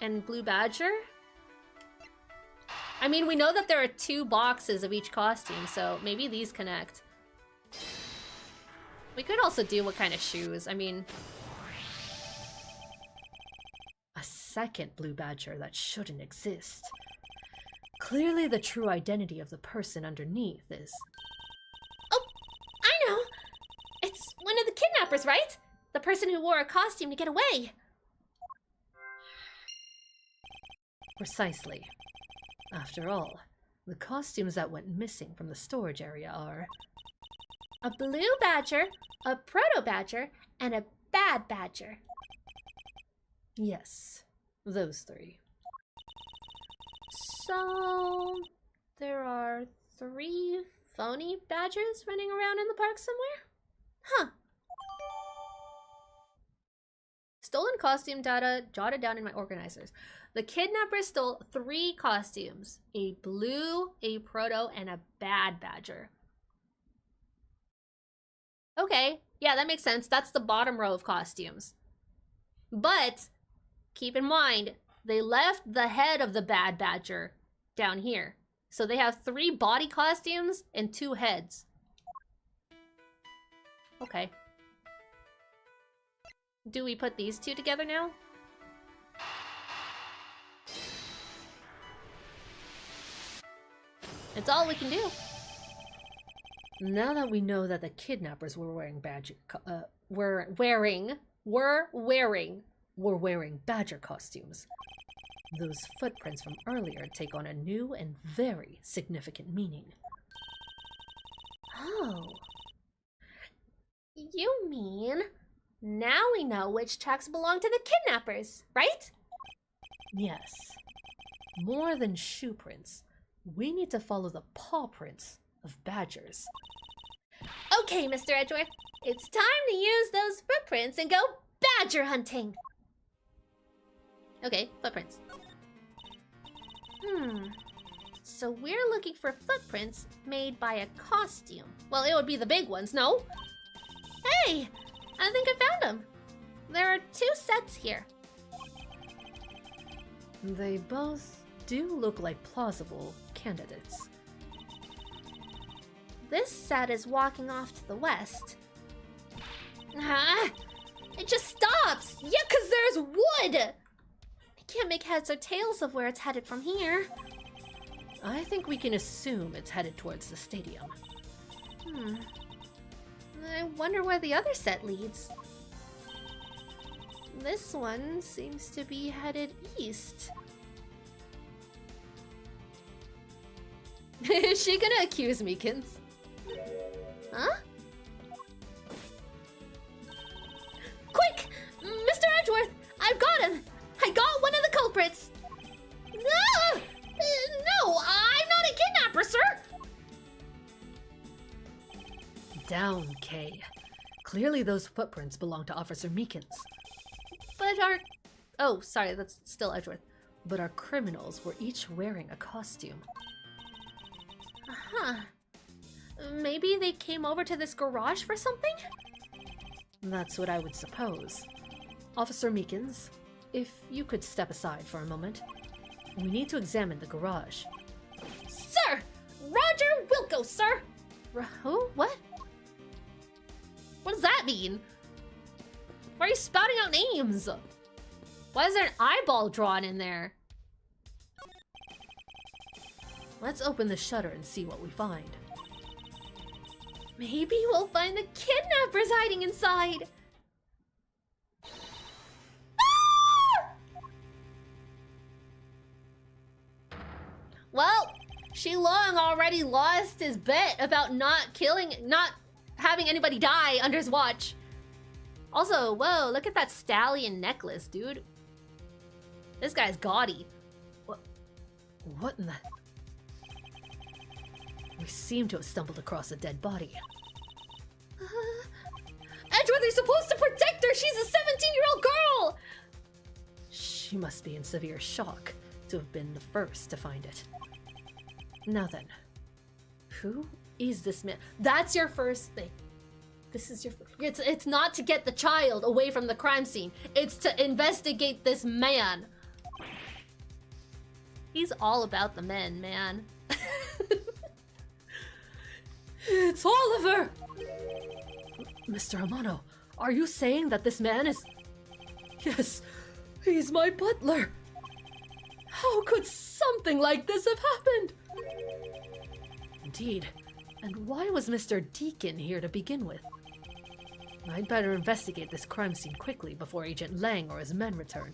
and Blue Badger? I mean, we know that there are 2 boxes of each costume, so maybe these connect. We could also do what kind of shoes. I mean... A second Blue Badger that shouldn't exist. Clearly the true identity of the person underneath is... Oh, I know! It's one of the kidnappers, right? The person who wore a costume to get away. Precisely. After all, the costumes that went missing from the storage area are... A Blue Badger, a Proto Badger, and a Bad Badger. Yes, those 3. So... there are 3 phony badgers running around in the park somewhere? Huh. Stolen costume data jotted down in my organizers. The kidnappers stole 3 costumes. A blue, a proto, and a bad badger. Okay, yeah, that makes sense. That's the bottom row of costumes. But, keep in mind, they left the head of the bad badger down here. So they have 3 body costumes and 2 heads. Okay. Do we put these 2 together now? It's all we can do. Now that we know that the kidnappers were wearing badger costumes, those footprints from earlier take on a new and very significant meaning. Oh. You mean now we know which tracks belong to the kidnappers, right? Yes. More than shoe prints, we need to follow the paw prints of badgers. Okay, Mr. Edgeworth, it's time to use those footprints and go badger hunting. Okay, footprints. So we're looking for footprints made by a costume. Well, it would be the big ones, no? Hey, I think I found them. There are 2 sets here. They both do look like plausible candidates. This set is walking off to the west. It just stops! Yeah, 'cause there's wood! I can't make heads or tails of where it's headed from here. I think we can assume it's headed towards the stadium. I wonder where the other set leads. This one seems to be headed east. Is she gonna accuse me, Kins? Huh? Quick! Mr. Edgeworth! I've got him! I got one of the culprits! No! No, I'm not a kidnapper, sir! Down, Kay. Clearly those footprints belong to Officer Meekins. But our... Oh, sorry, that's still Edgeworth. But our criminals were each wearing a costume. Huh. Maybe they came over to this garage for something? That's what I would suppose. Officer Meekins, if you could step aside for a moment. We need to examine the garage. Sir! Roger Wilco, sir! Who? What? What does that mean? Why are you spouting out names? Why is there an eyeball drawn in there? Let's open the shutter and see what we find. Maybe we'll find the kidnappers hiding inside. Well, Shilong already lost his bet about not having anybody die under his watch. Also, whoa, look at that stallion necklace, dude. This guy's gaudy. What in the... We seem to have stumbled across a dead body. Edgeworth is supposed to protect her! She's a 17-year-old girl! She must be in severe shock to have been the first to find it. Now then, who is this man? That's your first thing. This is your... It's not to get the child away from the crime scene. It's to investigate this man. He's all about the men, man. It's Oliver! Mr. Amano, are you saying that this man is... Yes, he's my butler. How could something like this have happened? Indeed. And why was Mr. Deacon here to begin with? I'd better investigate this crime scene quickly before Agent Lang or his men return.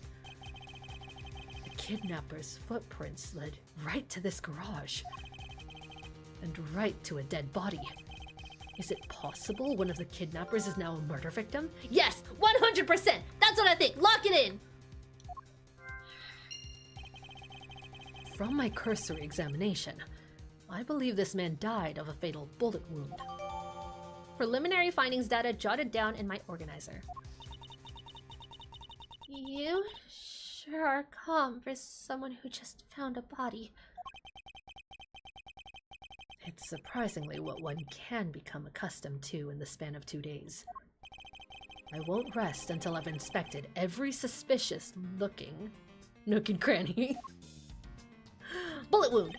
The kidnapper's footprints led right to this garage. And right to a dead body. Is it possible one of the kidnappers is now a murder victim? Yes, 100%! That's what I think! Lock it in! From my cursory examination, I believe this man died of a fatal bullet wound. Preliminary findings data jotted down in my organizer. You sure are calm for someone who just found a body. It's surprisingly what one can become accustomed to in the span of 2 days. I won't rest until I've inspected every suspicious-looking nook and cranny. Bullet wound!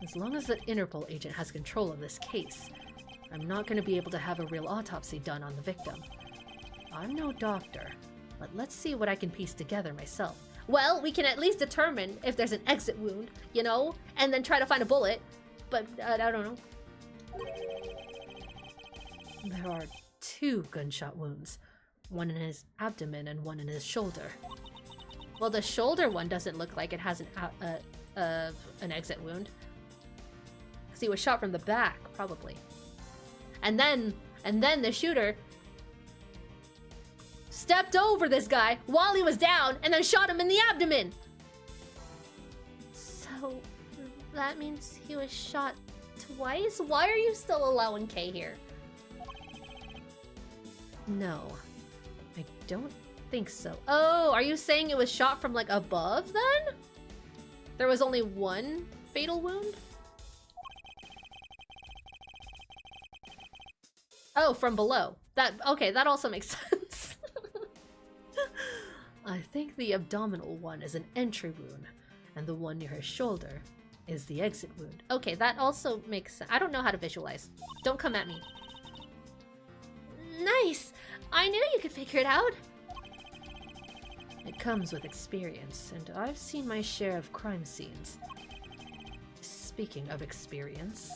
As long as the Interpol agent has control of this case, I'm not going to be able to have a real autopsy done on the victim. I'm no doctor, but let's see what I can piece together myself. Well, we can at least determine if there's an exit wound, you know, and then try to find a bullet. But I don't know. There are 2 gunshot wounds, one in his abdomen and one in his shoulder. Well, the shoulder one doesn't look like it has an exit wound. Because he was shot from the back, probably. And then the shooter stepped over this guy while he was down and then shot him in the abdomen. So that means he was shot twice? Why are you still allowing K here? No, I don't think so. Oh, are you saying it was shot from like above then? There was only one fatal wound? Oh, from below. Okay, that also makes sense. I think the abdominal one is an entry wound, and the one near his shoulder is the exit wound. Okay, that also makes sense. I don't know how to visualize. Don't come at me. Nice! I knew you could figure it out. It comes with experience, and I've seen my share of crime scenes. Speaking of experience,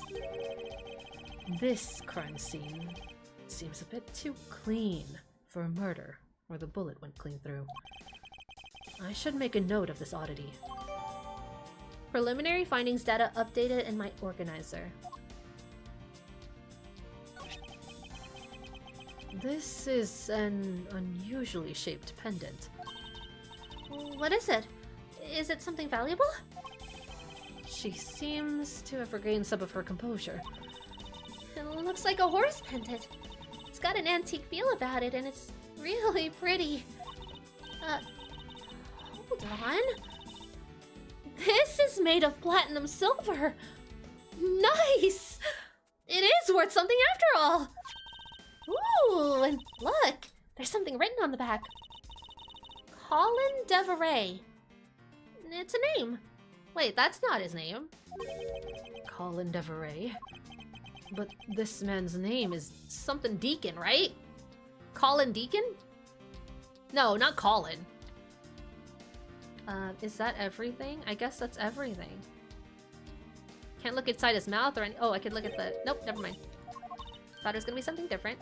this crime scene seems a bit too clean for a murder where the bullet went clean through. I should make a note of this oddity. Preliminary findings data updated in my organizer. This is an unusually shaped pendant. What is it? Is it something valuable? She seems to have regained some of her composure. It looks like a horse pendant. It's got an antique feel about it, and it's really pretty. Hold on. This is made of platinum silver. Nice! It is worth something after all. Ooh, and look! There's something written on the back. Colin Deveray. It's a name. Wait, that's not his name. Colin Deveray? But this man's name is... Something Deacon, right? Colin Deacon? No, not Colin. Is that everything? I guess that's everything. Can't look inside his mouth or any- oh, I could look at the- nope, never mind. Thought it was gonna be something different.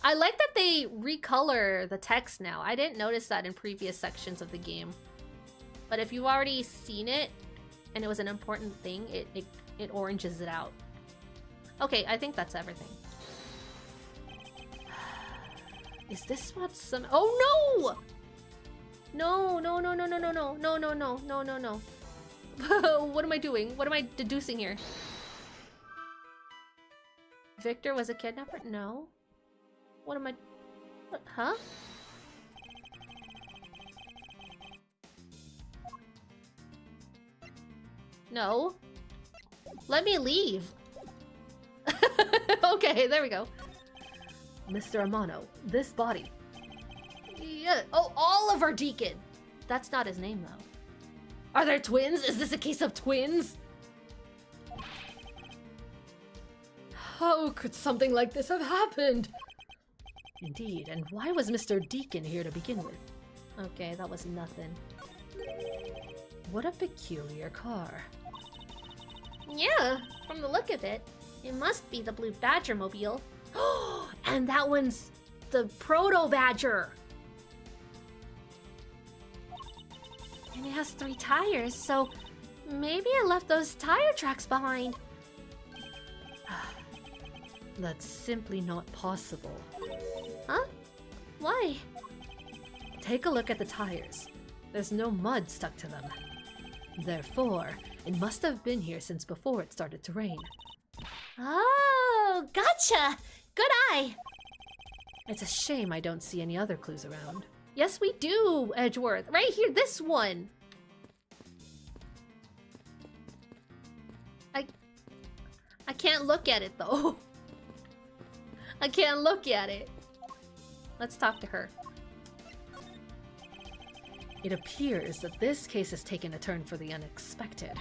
I like that they recolor the text now. I didn't notice that in previous sections of the game. But if you've already seen it, and it was an important thing, it oranges it out. Okay, I think that's everything. Is this what some- oh no! No, no, no, no, no, no, no, no, no, no, no, no, no. What am I doing? What am I deducing here? Victor was a kidnapper? No. What am I... what? Huh? No. Let me leave. Okay, there we go. Mr. Amano, this body. Yeah. Oh, Oliver Deacon. That's not his name, though. Are there twins? Is this a case of twins? How could something like this have happened? Indeed, and why was Mr. Deacon here to begin with? Okay, that was nothing. What a peculiar car. Yeah, from the look of it, it must be the Blue Badger mobile. And that one's the Proto Badger. And it has 3 tires, so maybe I left those tire tracks behind. That's simply not possible. Huh? Why? Take a look at the tires. There's no mud stuck to them. Therefore, it must have been here since before it started to rain. Oh, gotcha! Good eye! It's a shame I don't see any other clues around. Yes, we do, Edgeworth. Right here, this one. I can't look at it, though. I can't look at it. Let's talk to her. It appears that this case has taken a turn for the unexpected.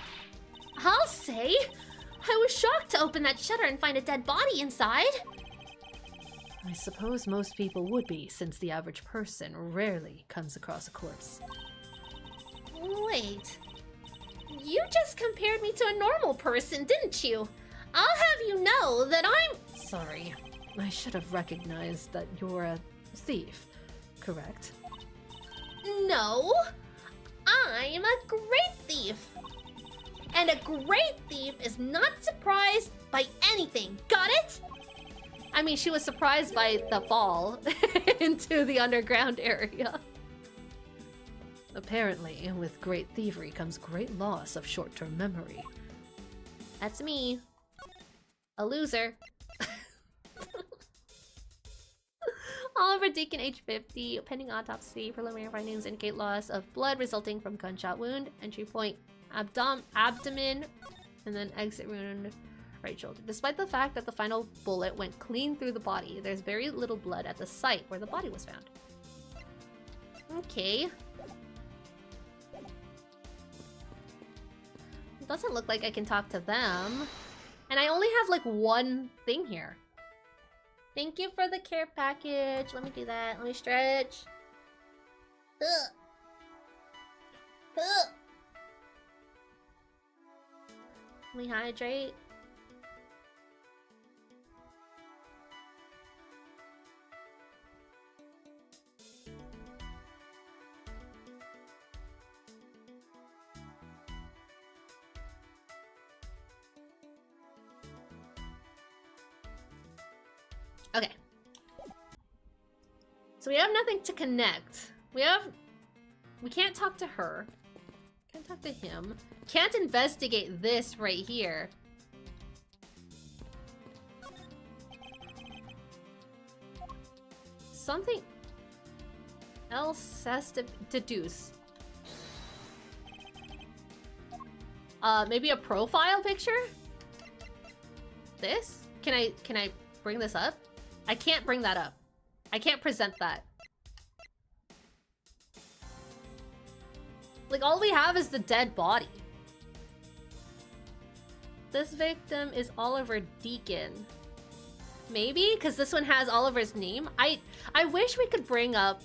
I'll say! I was shocked to open that shutter and find a dead body inside. I suppose most people would be, since the average person rarely comes across a corpse. Wait. You just compared me to a normal person, didn't you? I'll have you know that I'm... Sorry, I should have recognized that you're a thief, correct? No, I'm a great thief. And a great thief is not surprised by anything, got it? I mean, she was surprised by the fall into the underground area. Apparently, with great thievery comes great loss of short-term memory. That's me. A loser. Oliver Deacon, age 50, pending autopsy. Preliminary findings indicate loss of blood resulting from gunshot wound. Entry point, abdomen, and then exit wound, right shoulder. Despite the fact that the final bullet went clean through the body, there's very little blood at the site where the body was found. Okay. It doesn't look like I can talk to them. And I only have like one thing here. Thank you for the care package. Let me do that. Let me stretch. Ugh. Ugh. Let me hydrate. Okay. So we have nothing to connect. We can't talk to her. Can't talk to him. Can't investigate this right here. Something else has to deduce. Maybe a profile picture? This? Can I bring this up? I can't bring that up. I can't present that. Like, all we have is the dead body. This victim is Oliver Deacon. Maybe? Because this one has Oliver's name. I wish we could bring up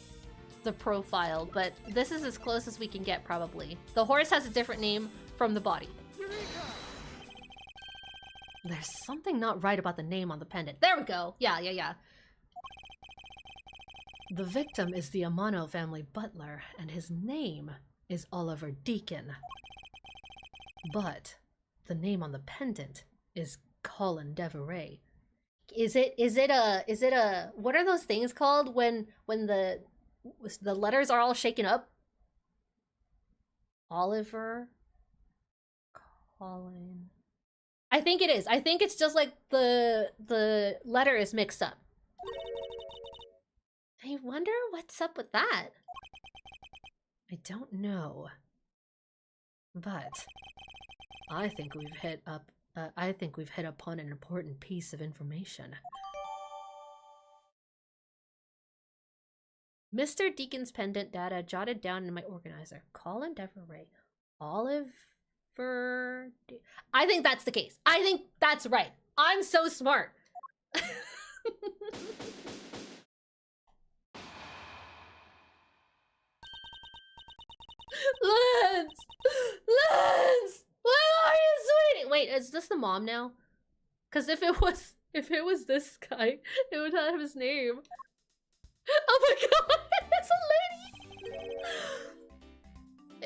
the profile, but this is as close as we can get, probably. The horse has a different name from the body. There's something not right about the name on the pendant. There we go. Yeah. The victim is the Amano family butler, and his name is Oliver Deacon. But the name on the pendant is Colin Deveray. Is it a what are those things called when the letters are all shaken up? Oliver, Colin. I think it is. I think it's just like the letter is mixed up. I wonder what's up with that. I don't know. But I think we've hit upon an important piece of information. Mr. Deacon's pendant data jotted down in my organizer. Colin Deveray. Oliver... I think that's the case. I think that's right. I'm so smart. Lance! Lance! Where are you, sweetie? Wait, is this the mom now? Because if it was this guy, it would have his name. Oh my god, it's a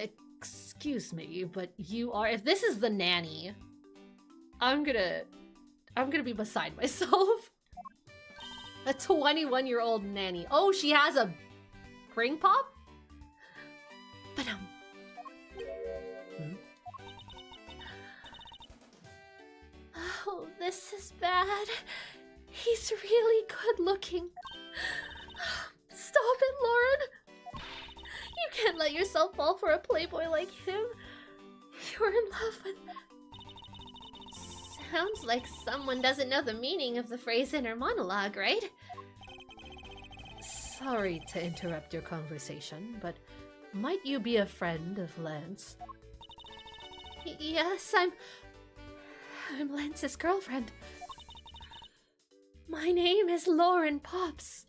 lady! Excuse me, but you are... If this is the nanny, I'm gonna be beside myself. A 21-year-old nanny. Oh, she has a ring pop? But Oh, this is bad. He's really good looking. Stop it, Lauren. You can't let yourself fall for a playboy like him. You're in love with... Sounds like someone doesn't know the meaning of the phrase inner monologue, right? Sorry to interrupt your conversation, but might you be a friend of Lance? Yes, I'm Lance's girlfriend. My name is Lauren Pops.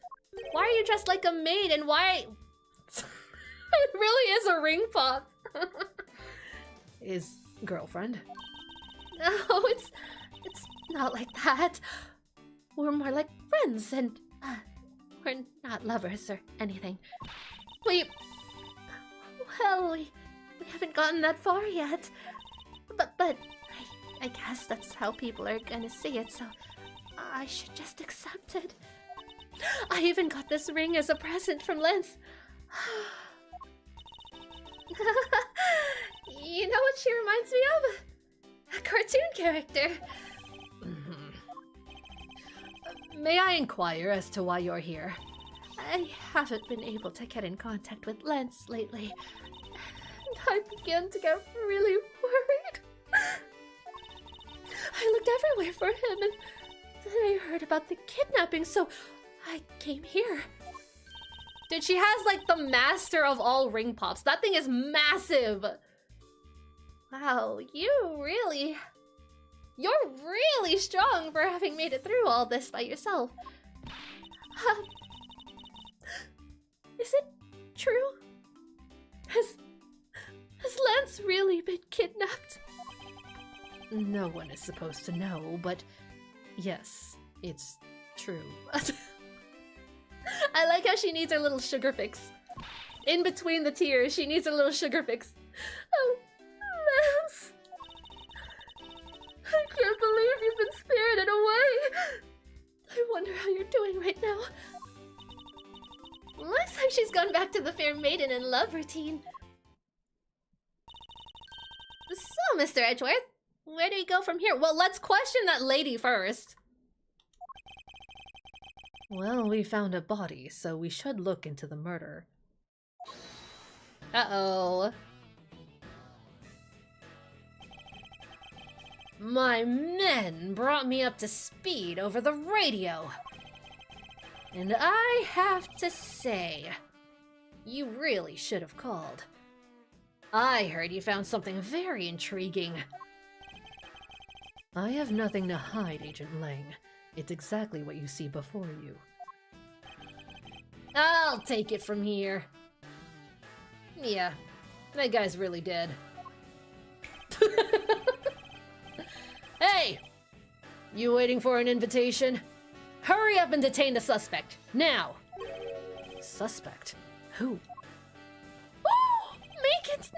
Why are you dressed like a maid and why... It really is a ring pop. Is girlfriend? No, it's not like that. We're more like friends and we're not lovers or anything. Well, we haven't gotten that far yet. But I guess that's how people are gonna see it, so I should just accept it. I even got this ring as a present from Lance. You know what she reminds me of? A cartoon character. May I inquire as to why you're here? I haven't been able to get in contact with Lance lately, and I began to get really worried. I looked everywhere for him, and then I heard about the kidnapping, so I came here. Dude, she has like the master of all ring pops. That thing is massive. Wow, you're really strong for having made it through all this by yourself. Is it true? Has Lance really been kidnapped? No one is supposed to know, but yes, it's true. I like how she needs her little sugar fix. In between the tears, she needs her little sugar fix. Oh, Lance. I can't believe you've been spirited away. I wonder how you're doing right now. Looks like she's gone back to the fair maiden and love routine. So, Mr. Edgeworth, where do we go from here? Well, let's question that lady first. Well, we found a body, so we should look into the murder. Uh-oh. My men brought me up to speed over the radio. And I have to say, you really should have called. I heard you found something very intriguing. I have nothing to hide, Agent Lang. It's exactly what you see before you. I'll take it from here. Yeah, that guy's really dead. Hey! You waiting for an invitation? Hurry up and detain the suspect, now! Suspect? Who? Oh! Meekins,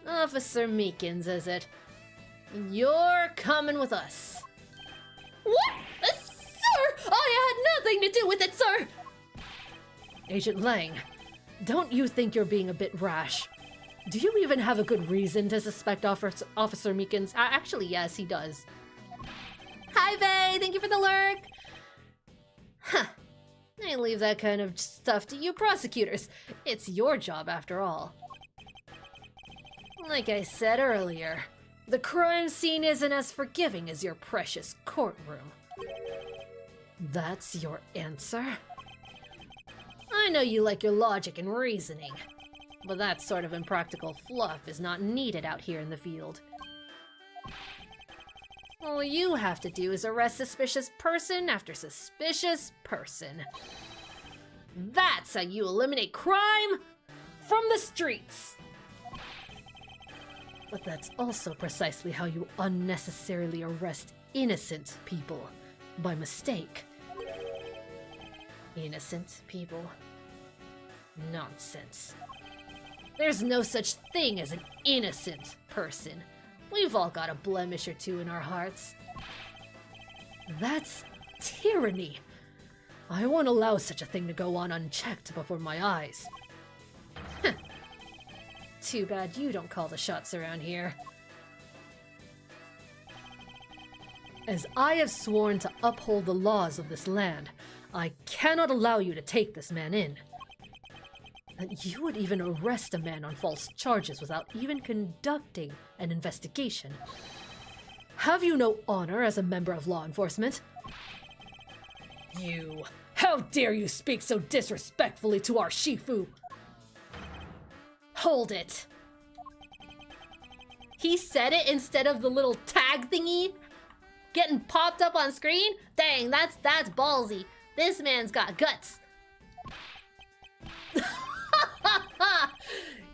no! Officer Meekins, is it? You're coming with us. What? Sir! I had nothing to do with it, sir! Agent Lang, don't you think you're being a bit rash? Do you even have a good reason to suspect Officer Meekins? Actually, yes, he does. Hi, Vay! Thank you for the lurk! Huh. I leave that kind of stuff to you prosecutors. It's your job, after all. Like I said earlier, the crime scene isn't as forgiving as your precious courtroom. That's your answer? I know you like your logic and reasoning, but that sort of impractical fluff is not needed out here in the field. All you have to do is arrest suspicious person after suspicious person. That's how you eliminate crime from the streets! But that's also precisely how you unnecessarily arrest innocent people by mistake. Innocent people? Nonsense. There's no such thing as an innocent person. We've all got a blemish or two in our hearts. That's tyranny. I won't allow such a thing to go on unchecked before my eyes. Too bad you don't call the shots around here. As I have sworn to uphold the laws of this land, I cannot allow you to take this man in. That you would even arrest a man on false charges without even conducting an investigation. Have you no honor as a member of law enforcement? You! How dare you speak so disrespectfully to our Shifu? Hold it! He said it instead of the little tag thingy getting popped up on screen? Dang, that's ballsy. This man's got guts.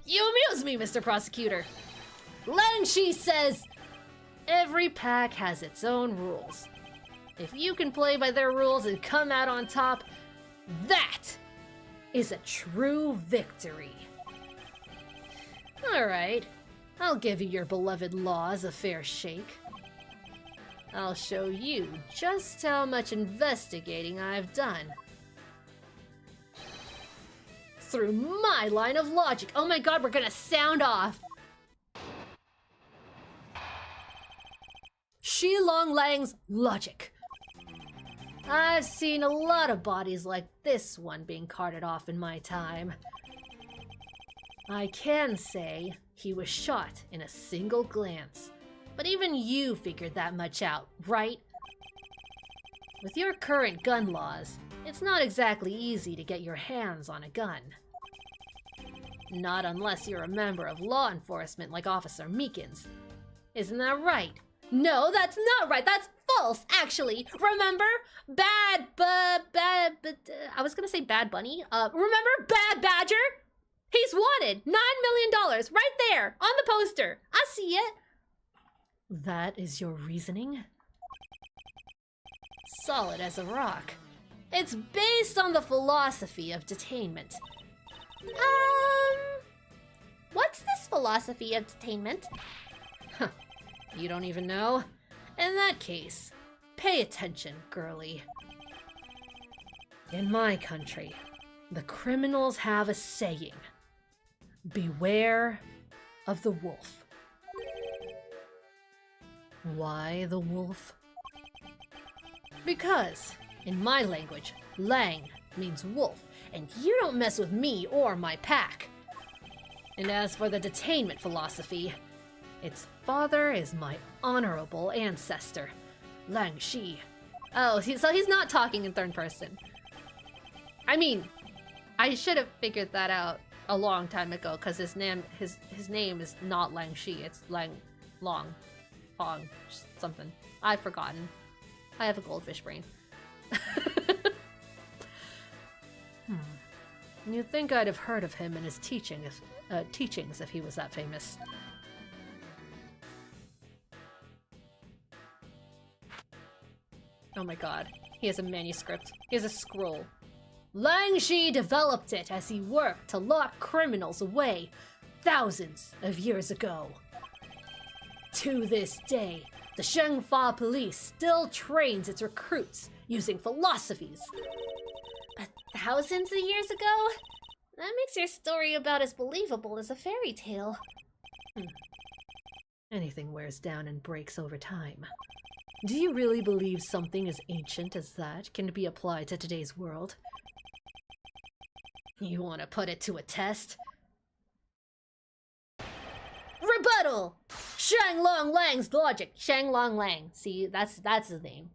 You amuse me, Mr. Prosecutor. Lan Shi says, every pack has its own rules. If you can play by their rules and come out on top, that is a true victory. Alright, I'll give you your beloved laws a fair shake. I'll show you just how much investigating I've done. Through my line of logic. Oh my god, we're gonna sound off. Shilong Lang's logic. I've seen a lot of bodies like this one being carted off in my time. I can say he was shot in a single glance. But even you figured that much out, right? With your current gun laws, it's not exactly easy to get your hands on a gun. Not unless you're a member of law enforcement like Officer Meekins. Isn't that right? No, that's not right. That's false, actually. Remember? I was gonna say Bad Bunny. Remember Bad Badger? He's wanted. $9 million right there on the poster. I see it. That is your reasoning? Solid as a rock. It's based on the philosophy of detainment. What's this philosophy of detainment? Huh. You don't even know? In that case, pay attention, girlie. In my country, the criminals have a saying. Beware of the wolf. Why the wolf? Because, in my language, Lang means wolf, and you don't mess with me or my pack. And as for the detainment philosophy, Its father is my honorable ancestor, Lang Shi. Oh, so he's not talking in third person. I mean, I should have figured that out a long time ago, because his name is not Lang Shi, it's Long Fong something. I've forgotten. I have a goldfish brain. You'd think I'd have heard of him and his teachings if he was that famous. Oh my god. He has a manuscript. He has a scroll. Lang Shi developed it as he worked to lock criminals away thousands of years ago. To this day, the Shengfa police still trains its recruits using philosophies. But thousands of years ago? That makes your story about as believable as a fairy tale. Anything wears down and breaks over time. Do you really believe something as ancient as that can be applied to today's world? You want to put it to a test? Rebuttal! Shang Long Lang's logic. Shang Long Lang. See, that's his name.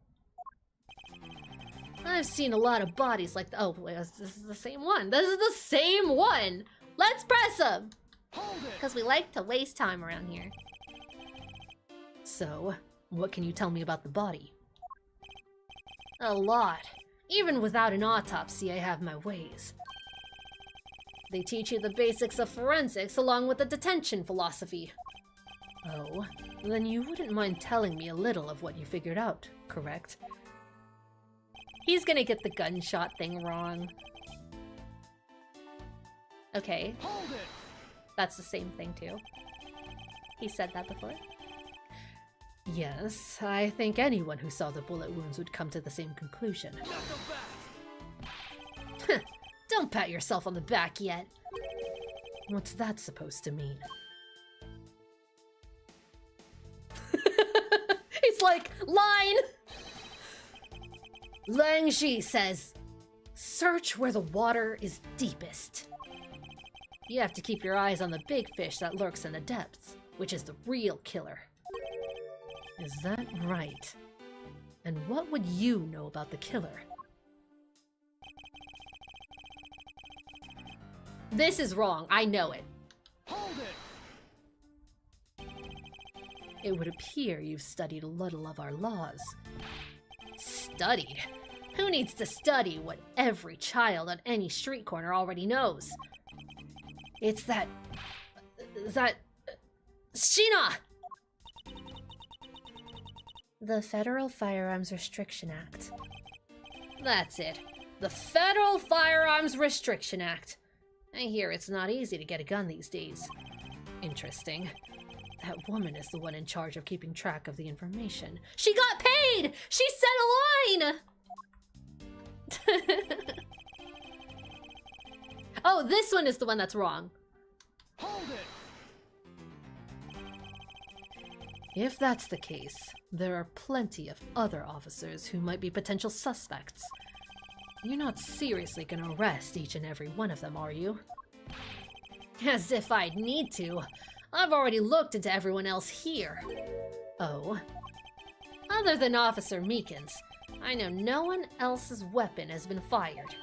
I've seen a lot of bodies like oh, wait, this is the same one. This is the same one! Let's press him! Because we like to waste time around here. So, what can you tell me about the body? A lot. Even without an autopsy, I have my ways. They teach you the basics of forensics along with the detention philosophy. Oh, then you wouldn't mind telling me a little of what you figured out, correct? He's gonna get the gunshot thing wrong. Okay. That's the same thing too. He said that before. Yes, I think anyone who saw the bullet wounds would come to the same conclusion. Don't pat yourself on the back yet. What's that supposed to mean? He's like, line! Lang Shi says, search where the water is deepest. You have to keep your eyes on the big fish that lurks in the depths, which is the real killer. Is that right? And what would you know about the killer? This is wrong. I know it. Hold it! It would appear you've studied a little of our laws. Studied? Who needs to study what every child on any street corner already knows? It's that... Sheena! The Federal Firearms Restriction Act. That's it. The Federal Firearms Restriction Act. I hear it's not easy to get a gun these days. Interesting. That woman is the one in charge of keeping track of the information. She got paid! She said a line! Oh, this one is the one that's wrong. Hold it! If that's the case, there are plenty of other officers who might be potential suspects. You're not seriously gonna arrest each and every one of them, are you? As if I'd need to. I've already looked into everyone else here. Oh? Other than Officer Meekins, I know no one else's weapon has been fired.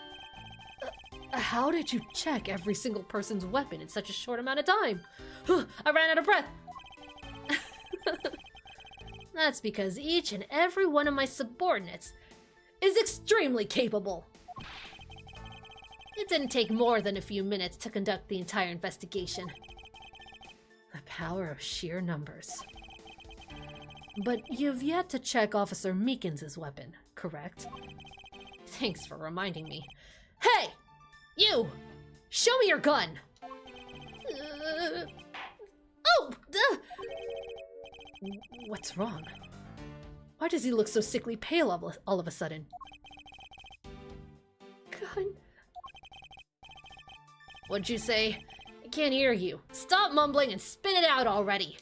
How did you check every single person's weapon in such a short amount of time? I ran out of breath. That's because each and every one of my subordinates is extremely capable. It didn't take more than a few minutes to conduct the entire investigation. The power of sheer numbers. But you've yet to check Officer Meekins' weapon, correct? Thanks for reminding me. Hey! You! Show me your gun! Oh! What's wrong? Why does he look so sickly pale all of a sudden? Gun? What'd you say? I can't hear you. Stop mumbling and spit it out already.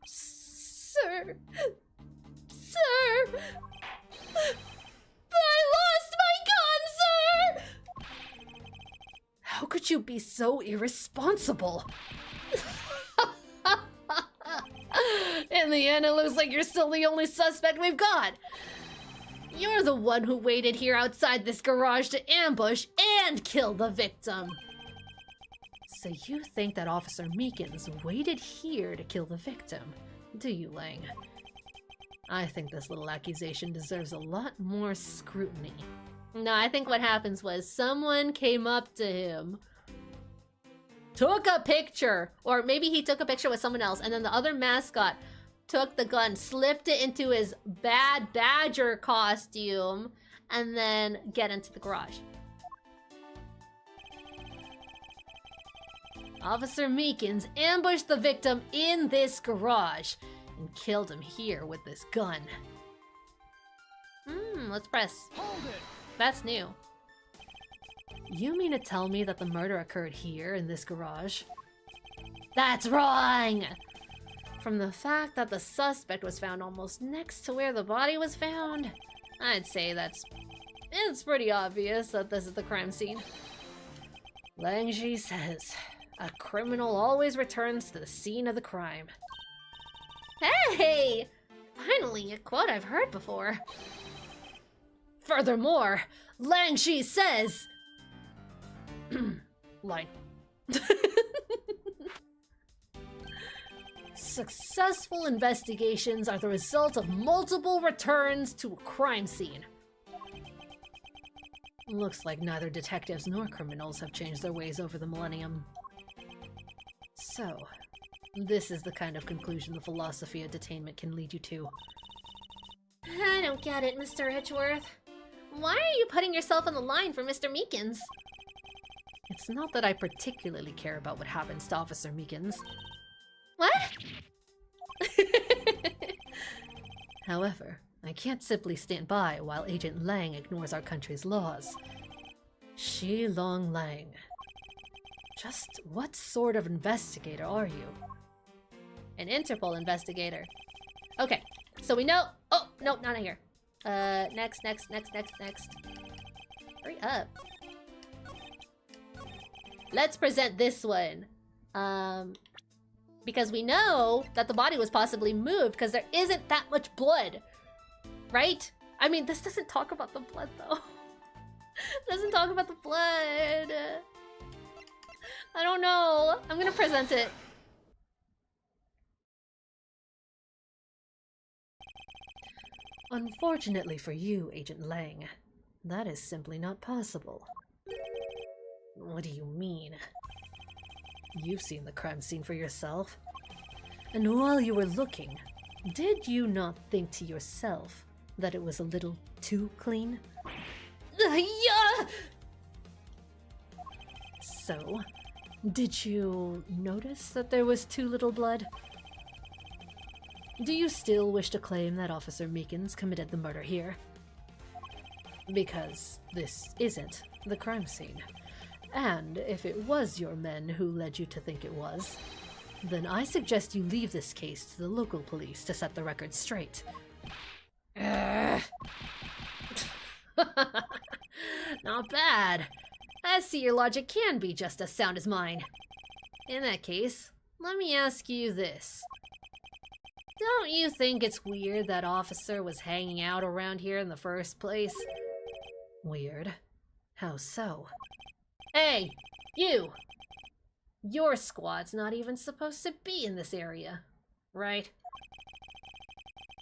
Sir. Sir. I lost my gun, sir! How could you be so irresponsible? In the end, it looks like you're still the only suspect we've got. You're the one who waited here outside this garage to ambush and kill the victim. So you think that Officer Meekins waited here to kill the victim, do you, Lang? I think this little accusation deserves a lot more scrutiny. No, I think what happens was someone came up to him, Took a picture! or maybe he took a picture with someone else, and then the other mascot took the gun, slipped it into his bad badger costume, and then get into the garage. Officer Meekins ambushed the victim in this garage and killed him here with this gun. Let's press. Hold it! That's new. You mean to tell me that the murder occurred here in this garage? That's wrong! From the fact that the suspect was found almost next to where the body was found, I'd say it's pretty obvious that this is the crime scene. Langji says, a criminal always returns to the scene of the crime. Hey! Finally, a quote I've heard before. Furthermore, Langji says... Line. Successful investigations are the result of multiple returns to a crime scene. Looks like neither detectives nor criminals have changed their ways over the millennium. So, this is the kind of conclusion the philosophy of detainment can lead you to. I don't get it, Mr. Edgeworth. Why are you putting yourself on the line for Mr. Meekins? It's not that I particularly care about what happens to Officer Meekins. What? However, I can't simply stand by while Agent Lang ignores our country's laws. Shi Long Lang. Just what sort of investigator are you? An Interpol investigator. Okay, so we know... Oh, no, not in here. Next. Hurry up. Let's present this one. Because we know that the body was possibly moved because there isn't that much blood. Right? I mean, this doesn't talk about the blood, though. It doesn't talk about the blood. I don't know. I'm gonna present it. Unfortunately for you, Agent Lang, that is simply not possible. What do you mean? You've seen the crime scene for yourself. And while you were looking, did you not think to yourself that it was a little too clean? Yeah! So, did you notice that there was too little blood? Do you still wish to claim that Officer Meekins committed the murder here? Because this isn't the crime scene. And if it was your men who led you to think it was, then I suggest you leave this case to the local police to set the record straight. Not bad. I see your logic can be just as sound as mine. In that case, let me ask you this. Don't you think it's weird that officer was hanging out around here in the first place? Weird? How so? Hey, you! Your squad's not even supposed to be in this area, right?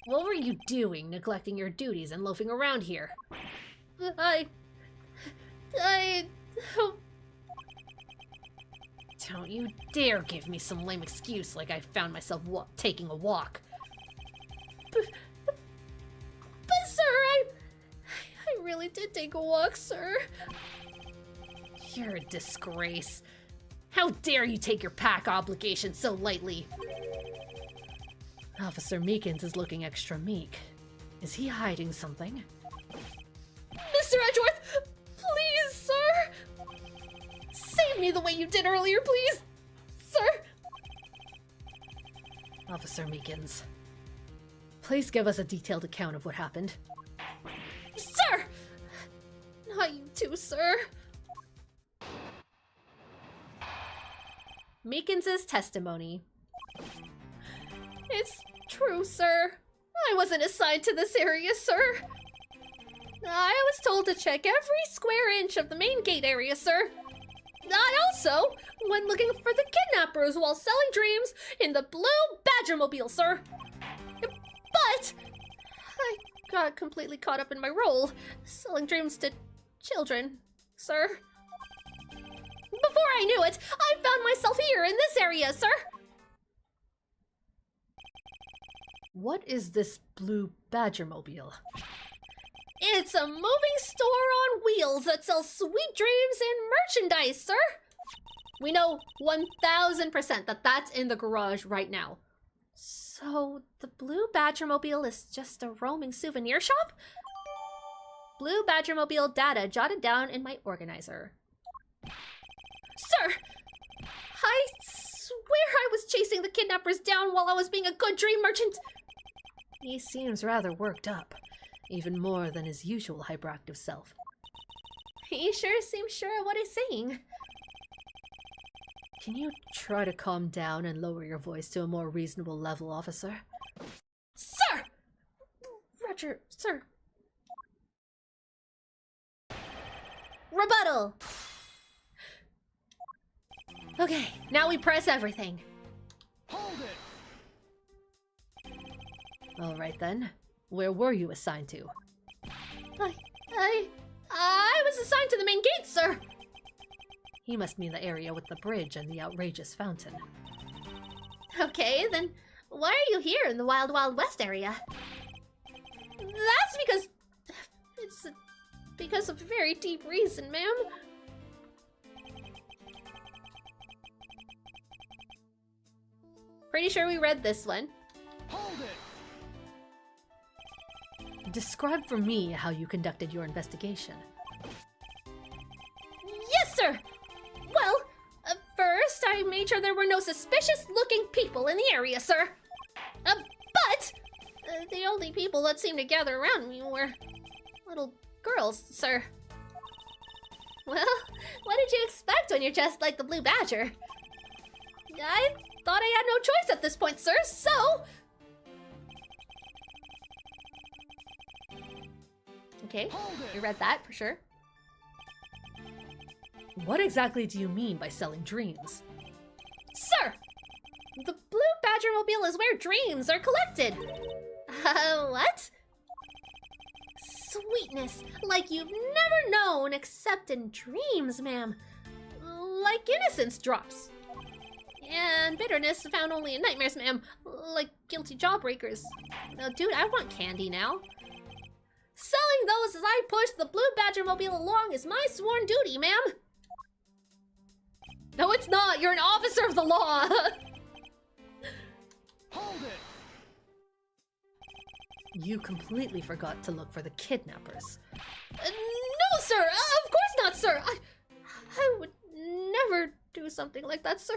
What were you doing, neglecting your duties and loafing around here? Don't you dare give me some lame excuse like I found myself taking a walk. But sir, I really did take a walk, sir. You're a disgrace. How dare you take your pack obligation so lightly? Officer Meekins is looking extra meek. Is he hiding something? Mr. Edgeworth, please, sir! Save me the way you did earlier, please! Sir! Officer Meekins, please give us a detailed account of what happened. Sir! Not you too, sir. Meekins' testimony. It's true, sir. I wasn't assigned to this area, sir. I was told to check every square inch of the main gate area, sir. I also went looking for the kidnappers while selling dreams in the blue Badgermobile, sir. But I got completely caught up in my role, selling dreams to children, sir. Before I knew it, I found myself here in this area, sir. What is this blue Badgermobile? It's a moving store on wheels that sells sweet dreams and merchandise, sir. We know 1000% that that's in the garage right now. So the blue Badgermobile is just a roaming souvenir shop? Blue Badgermobile data jotted down in my organizer. Sir! I swear I was chasing the kidnappers down while I was being a good dream merchant. He seems rather worked up, even more than his usual hyperactive self. He sure seems sure of what he's saying. Can you try to calm down and lower your voice to a more reasonable level, officer? Sir! Roger, sir. Rebuttal! Okay, now we press everything. Hold it! All right then. Where were you assigned to? I was assigned to the main gate, sir. He must mean the area with the bridge and the outrageous fountain. Okay, then why are you here in the Wild Wild West area? That's because... It's because of a very deep reason, ma'am. Pretty sure we read this one. Hold it! Describe for me how you conducted your investigation. Yes, sir! Well, first I made sure there were no suspicious-looking people in the area, sir. But the only people that seemed to gather around me were little girls, sir. Well, what did you expect when you're dressed like the Blue Badger? I thought I had no choice at this point, sir, so... Okay, you read that for sure. What exactly do you mean by selling dreams? Sir! The Blue Badgermobile is where dreams are collected. What? Sweetness, like you've never known except in dreams, ma'am. Like innocence drops. And bitterness found only in nightmares, ma'am. Like guilty jawbreakers. Dude, I want candy now. Selling those as I push the Blue Badgermobile along is my sworn duty, ma'am. No, it's not. You're an officer of the law. Hold it! You completely forgot to look for the kidnappers. No, sir. Of course not, sir. I would never do something like that, sir.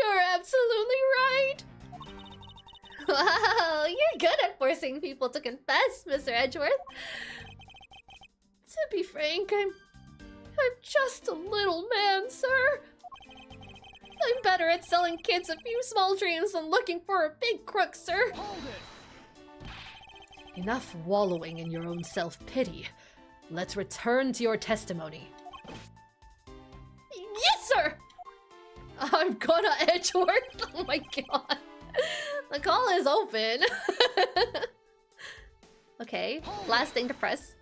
You're absolutely right. Wow, you're good at forcing people to confess, Mr. Edgeworth. To be frank, I'm just a little man, sir. I'm better at selling kids a few small dreams than looking for a big crook, sir. Hold it! Enough wallowing in your own self-pity. Let's return to your testimony. Yes, sir! I'm gonna Edgeworth. Oh my god. The call is open. Okay, last thing to press.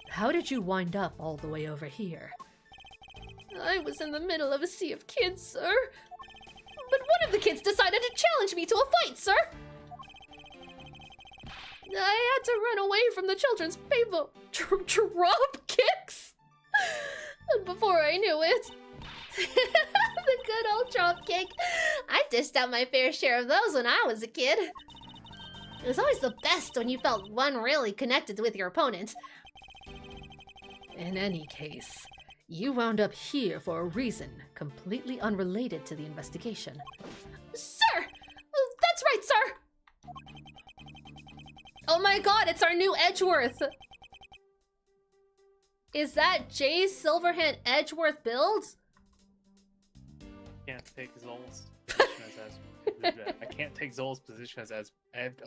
How did you wind up all the way over here? I was in the middle of a sea of kids, sir. But one of the kids decided to challenge me to a fight, sir. I had to run away from the children's painful drop kicks. And before I knew it, the good old drop kick. I dished out my fair share of those when I was a kid. It was always the best when you felt one really connected with your opponent. In any case, you wound up here for a reason completely unrelated to the investigation. Sir! That's right, sir! Oh my god, it's our new Edgeworth! Is that Jay Silverhand Edgeworth builds? Can't take Zol's position I can't take Zol's position as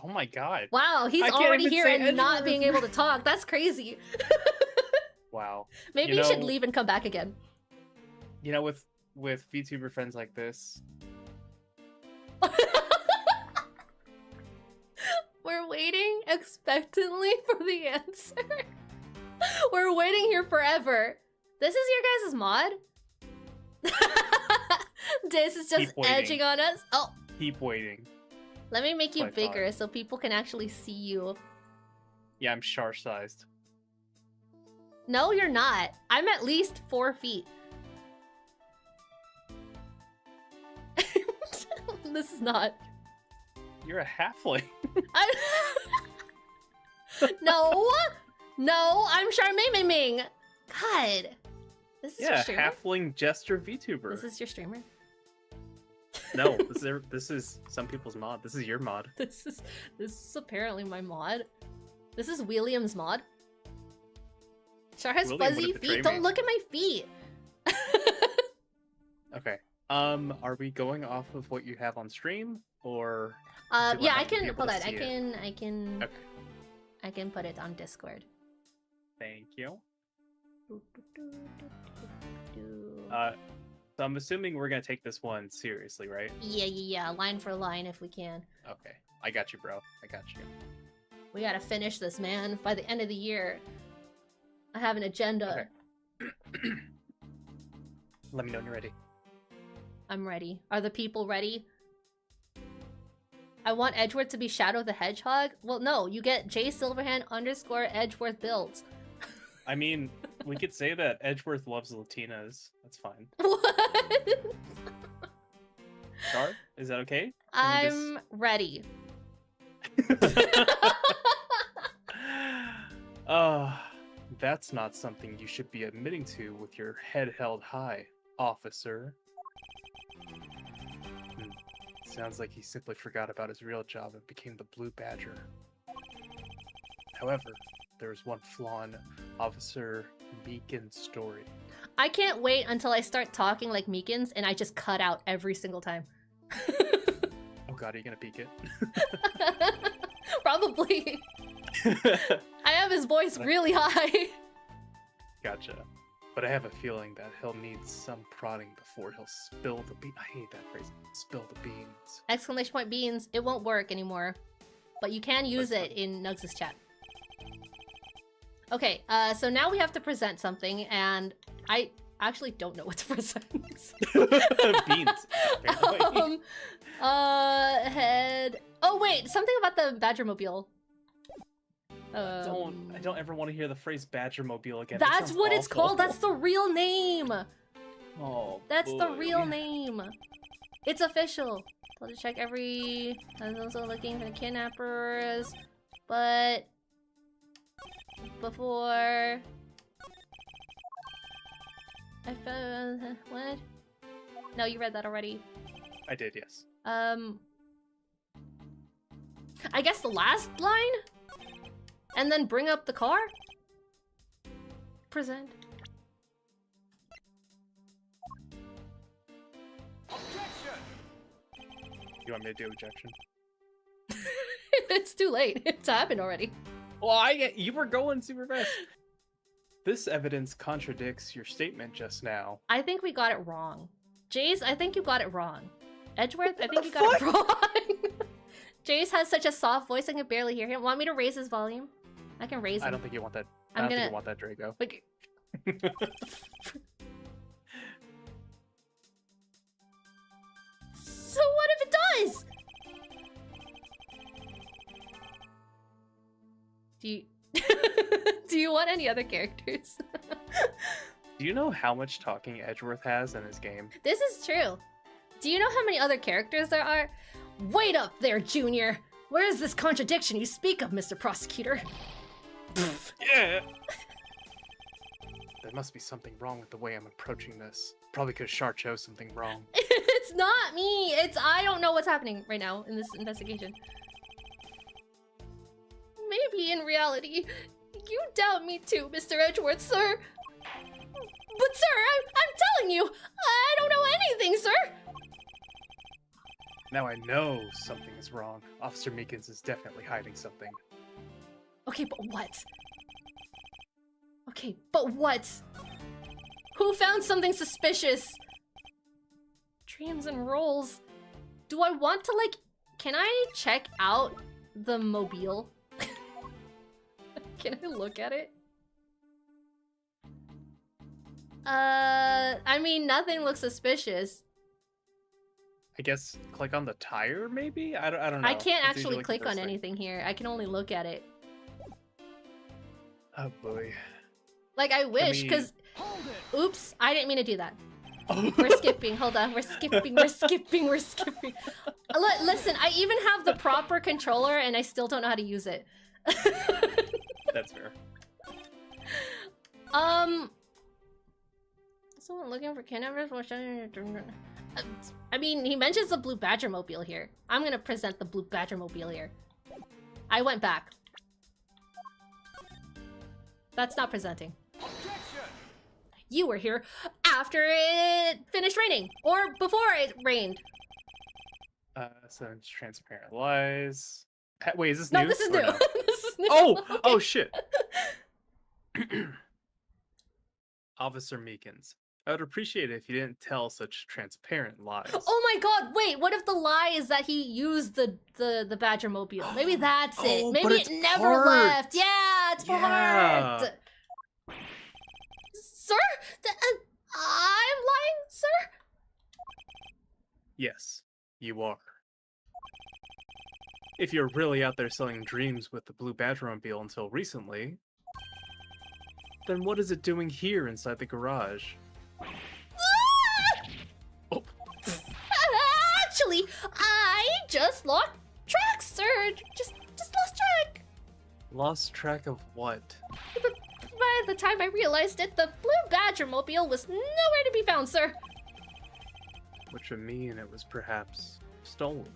oh my god. Wow, he's I can't already even here say and not Edgeworth. being able to talk. That's crazy. Wow. Maybe you should leave and come back again. You know, with VTuber friends like this, We're waiting expectantly for the answer. We're waiting here forever. This is your guys' mod? This is just Keep waiting. edging on us. Oh, keep waiting. let me make you By bigger far. so people can actually see you. Yeah, I'm Char-sized. No, you're not. I'm at least 4 feet. This is not. You're a halfling. I... No, I'm CharMaeMengMing. God. This is your Yeah, streamer? halfling jester VTuber. This is your streamer? No, this is some people's mod. This is your mod. This is apparently my mod. This is William's mod. Char has William fuzzy would've betrayed feet. Don't me. look at my feet. Okay. Are we going off of what you have on stream, or? Do Yeah, I have to be can able hold to on. see it? Okay. I can put it on Discord. Thank you. So I'm assuming we're gonna take this one seriously, right? Yeah, line for line if we can. Okay. I got you, bro. I got you. We gotta finish this, man, by the end of the year. I have an agenda. Okay. Let me know when you're ready. I'm ready. Are the people ready? I want Edgeworth to be Shadow the Hedgehog. Well, no, you get J Silverhand _ Edgeworth builds. I mean, we could say that Edgeworth loves Latinas. That's fine. What? Char, is that okay? I'm ready. That's not something you should be admitting to with your head held high, officer. Sounds like he simply forgot about his real job and became the Blue Badger. However, there is one flaw in Officer Meekin's story. I can't wait until I start talking like Meekins and I just cut out every single time. Oh god, are you gonna peek it? Probably. I have his voice really high. Gotcha. But I have a feeling that he'll need some prodding before he'll spill the beans. I hate that phrase. Spill the beans. Exclamation point beans. It won't work anymore. But you can use it in Nugs' chat. Okay, so now we have to present something, and I actually don't know what to present. Beans. apparently. Head... Oh, wait, something about the Badgermobile. I don't ever want to hear the phrase Badgermobile again. That's what it's called. That's the real name. Oh, That's the boy. real name. It's official. Let's check every. I was also looking for the kidnappers, but before I found what? No, you read that already. I did, yes. I guess the last line, and then bring up the car. Present. Objection! You want me to do objection? It's too late. It's happened already. Well, you were going super fast. This evidence contradicts your statement just now. I think we got it wrong. Jace, I think you got it wrong. Edgeworth, I think you got it wrong. Jace has such a soft voice I can barely hear him. Want me to raise his volume? I can raise him. I don't think you want that. I'm I don't think gonna- you want that, Draco. Like... So what if it does? Do you... Do you want any other characters? Do you know how much talking Edgeworth has in his game? This is true. Do you know how many other characters there are? Wait up there, Junior! Where is this contradiction you speak of, Mr. Prosecutor? Yeah! There must be something wrong with the way I'm approaching this. Probably because Char chose something wrong. It's not me! I don't know what's happening right now in this investigation. Maybe in reality, You doubt me too, Mr. Edgeworth, sir. But sir, I'm telling you, I don't know anything, sir. Now I know something is wrong. Officer Meekins is definitely hiding something. Okay, but what? Okay, but what? Who found something suspicious? Dreams and rolls. Do I want to, like, can I check out the mobile? Can I look at it? I mean, nothing looks suspicious. I guess click on the tire, maybe? I don't know. I can't It's usually actually the click first on thing. anything here. I can only look at it. Oh boy. Like, I wish, me- because... Hold it! Oops, I didn't mean to do that. Oh. We're skipping. Hold on. We're skipping. We're skipping. We're skipping. Listen, I even have the proper controller and I still don't know how to use it. That's fair. Someone looking for kidnappers? I mean, he mentions the Blue Badger Mobile here. I'm gonna present the Blue Badger Mobile here. I went back. That's not presenting. Objection! You were here after it finished raining, or before it rained. So it's transparent lies. Wait, is this No, new? this is or new. no? This is new. Oh shit. Officer Meekins, I would appreciate it if you didn't tell such transparent lies. Oh my god, wait, what if the lie is that he used the Badger Mobile? Maybe that's it. Oh, but Maybe it's it never parked. left. Yeah, it's Yeah. parked. Sir? I'm lying, sir? Yes, you are. If you're really out there selling dreams with the Blue Badgermobile until recently, then what is it doing here inside the garage? Oh, Actually, I just lost track, sir. Just lost track. lost track of what? By the time I realized it, the Blue Badger Mobile was nowhere to be found, sir. Which would mean it was perhaps stolen.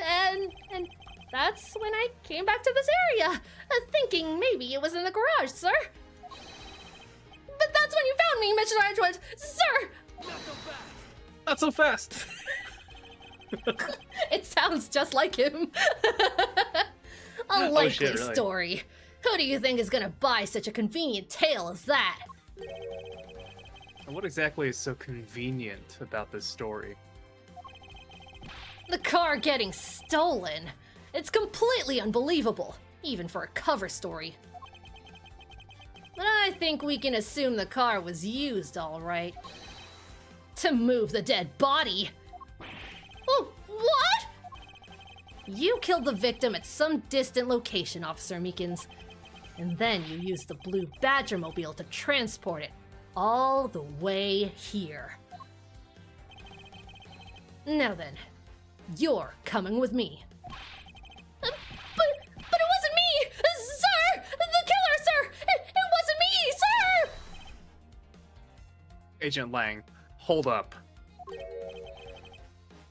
And that's when I came back to this area, thinking maybe it was in the garage, sir. But that's when you found me, Mr. Edgewood, sir. Not so fast! It sounds just like him. A likely really? story. Who do you think is gonna buy such a convenient tale as that? And what exactly is so convenient about this story? The car getting stolen. It's completely unbelievable, even for a cover story. But I think we can assume the car was used all right. To move the dead body. Oh, what? You killed the victim at some distant location, Officer Meekins. And then you used the Blue Badger Mobile to transport it all the way here. Now then, you're coming with me. But it wasn't me, sir! The killer, sir! It wasn't me, sir! Agent Lang, hold up.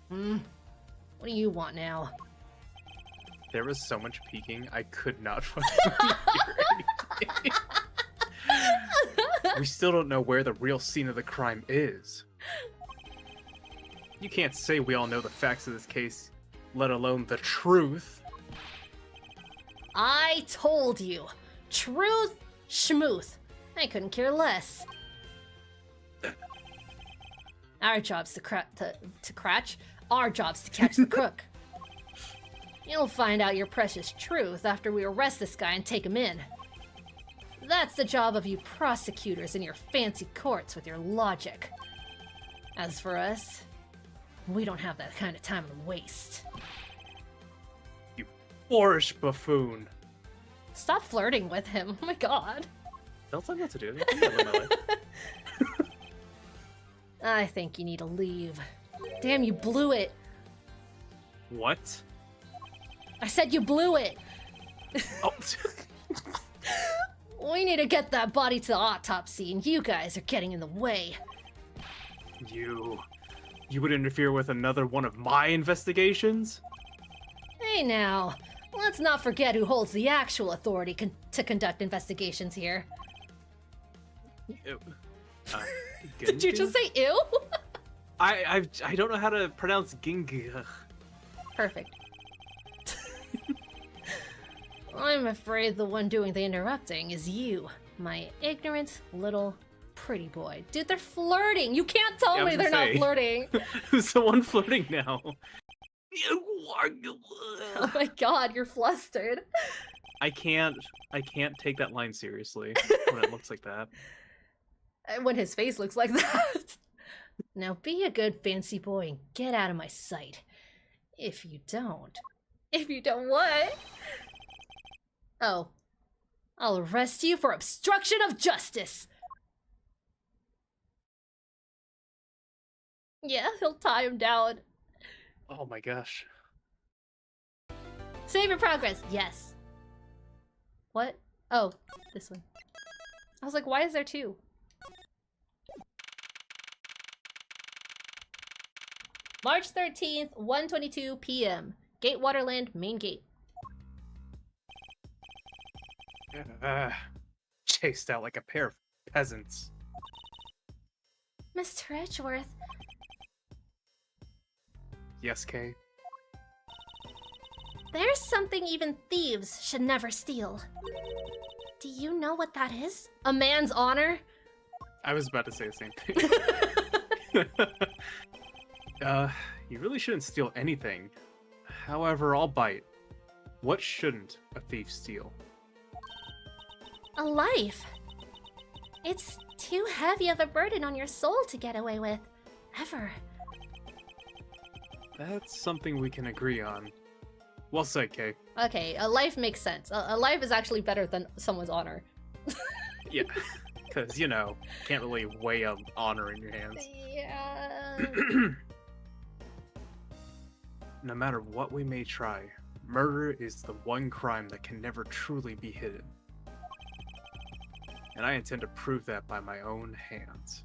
What do you want now? There was so much peeking, I could not fucking hear anything. We still don't know where the real scene of the crime is. You can't say we all know the facts of this case, let alone the truth. I told you. Truth, schmooth. I couldn't care less. Our job's to cratch. Our job's to catch the crook. You'll find out your precious truth after we arrest this guy and take him in. That's the job of you prosecutors in your fancy courts with your logic. As for us, we don't have that kind of time to waste. You boorish buffoon. Stop flirting with him. Oh my god. Don't tell me what to do. I live my life. I think you need to leave. Damn, you blew it. What? I said you blew it. Oh. We need to get that body to the autopsy, and you guys are getting in the way. You would interfere with another one of my investigations? Hey now, Let's not forget who holds the actual authority to conduct investigations here. Ew. Did you just say ew? I don't know how to pronounce ging. Perfect. I'm afraid the one doing the interrupting is you, my ignorant little pretty boy. Dude, they're flirting. You can't tell Yeah, I me was they're gonna not say. flirting. Who's the one flirting now? Oh my god, you're flustered. I can't take that line seriously when it looks like that. When his face looks like that. Now be a good fancy boy and get out of my sight. If you don't, If you don't what? oh, I'll arrest you for obstruction of justice. Yeah, he'll tie him down. Oh my gosh. Save your progress. Yes. What? Oh, this one. I was like, why is there two? March 13th, 1:22 p.m. Gatewaterland, main gate. Chased out like a pair of peasants. Mr. Edgeworth, Yes, Kay? there's something even thieves should never steal. Do you know what that is? A man's honor? I was about to say the same thing. You really shouldn't steal anything. However, I'll bite. What shouldn't a thief steal? A life. It's too heavy of a burden on your soul to get away with. Ever. That's something we can agree on. Well said, Kay. Okay, a life makes sense. A life is actually better than someone's honor. Yeah, because, you know, can't really weigh an honor in your hands. Yeah. No matter what we may try, murder is the one crime that can never truly be hidden. And I intend to prove that by my own hands.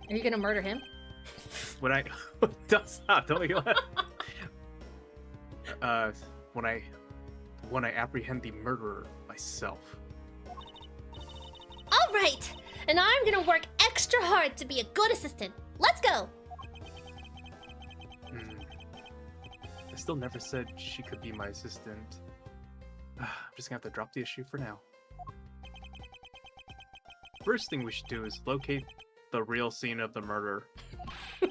Are you gonna murder him? When I... Don't stop, don't make it laugh. When I apprehend the murderer myself. All right, and I'm gonna work extra hard to be a good assistant. Let's go. I still never said she could be my assistant. I'm just gonna have to drop the issue for now. First thing we should do is locate the real scene of the murder. Oh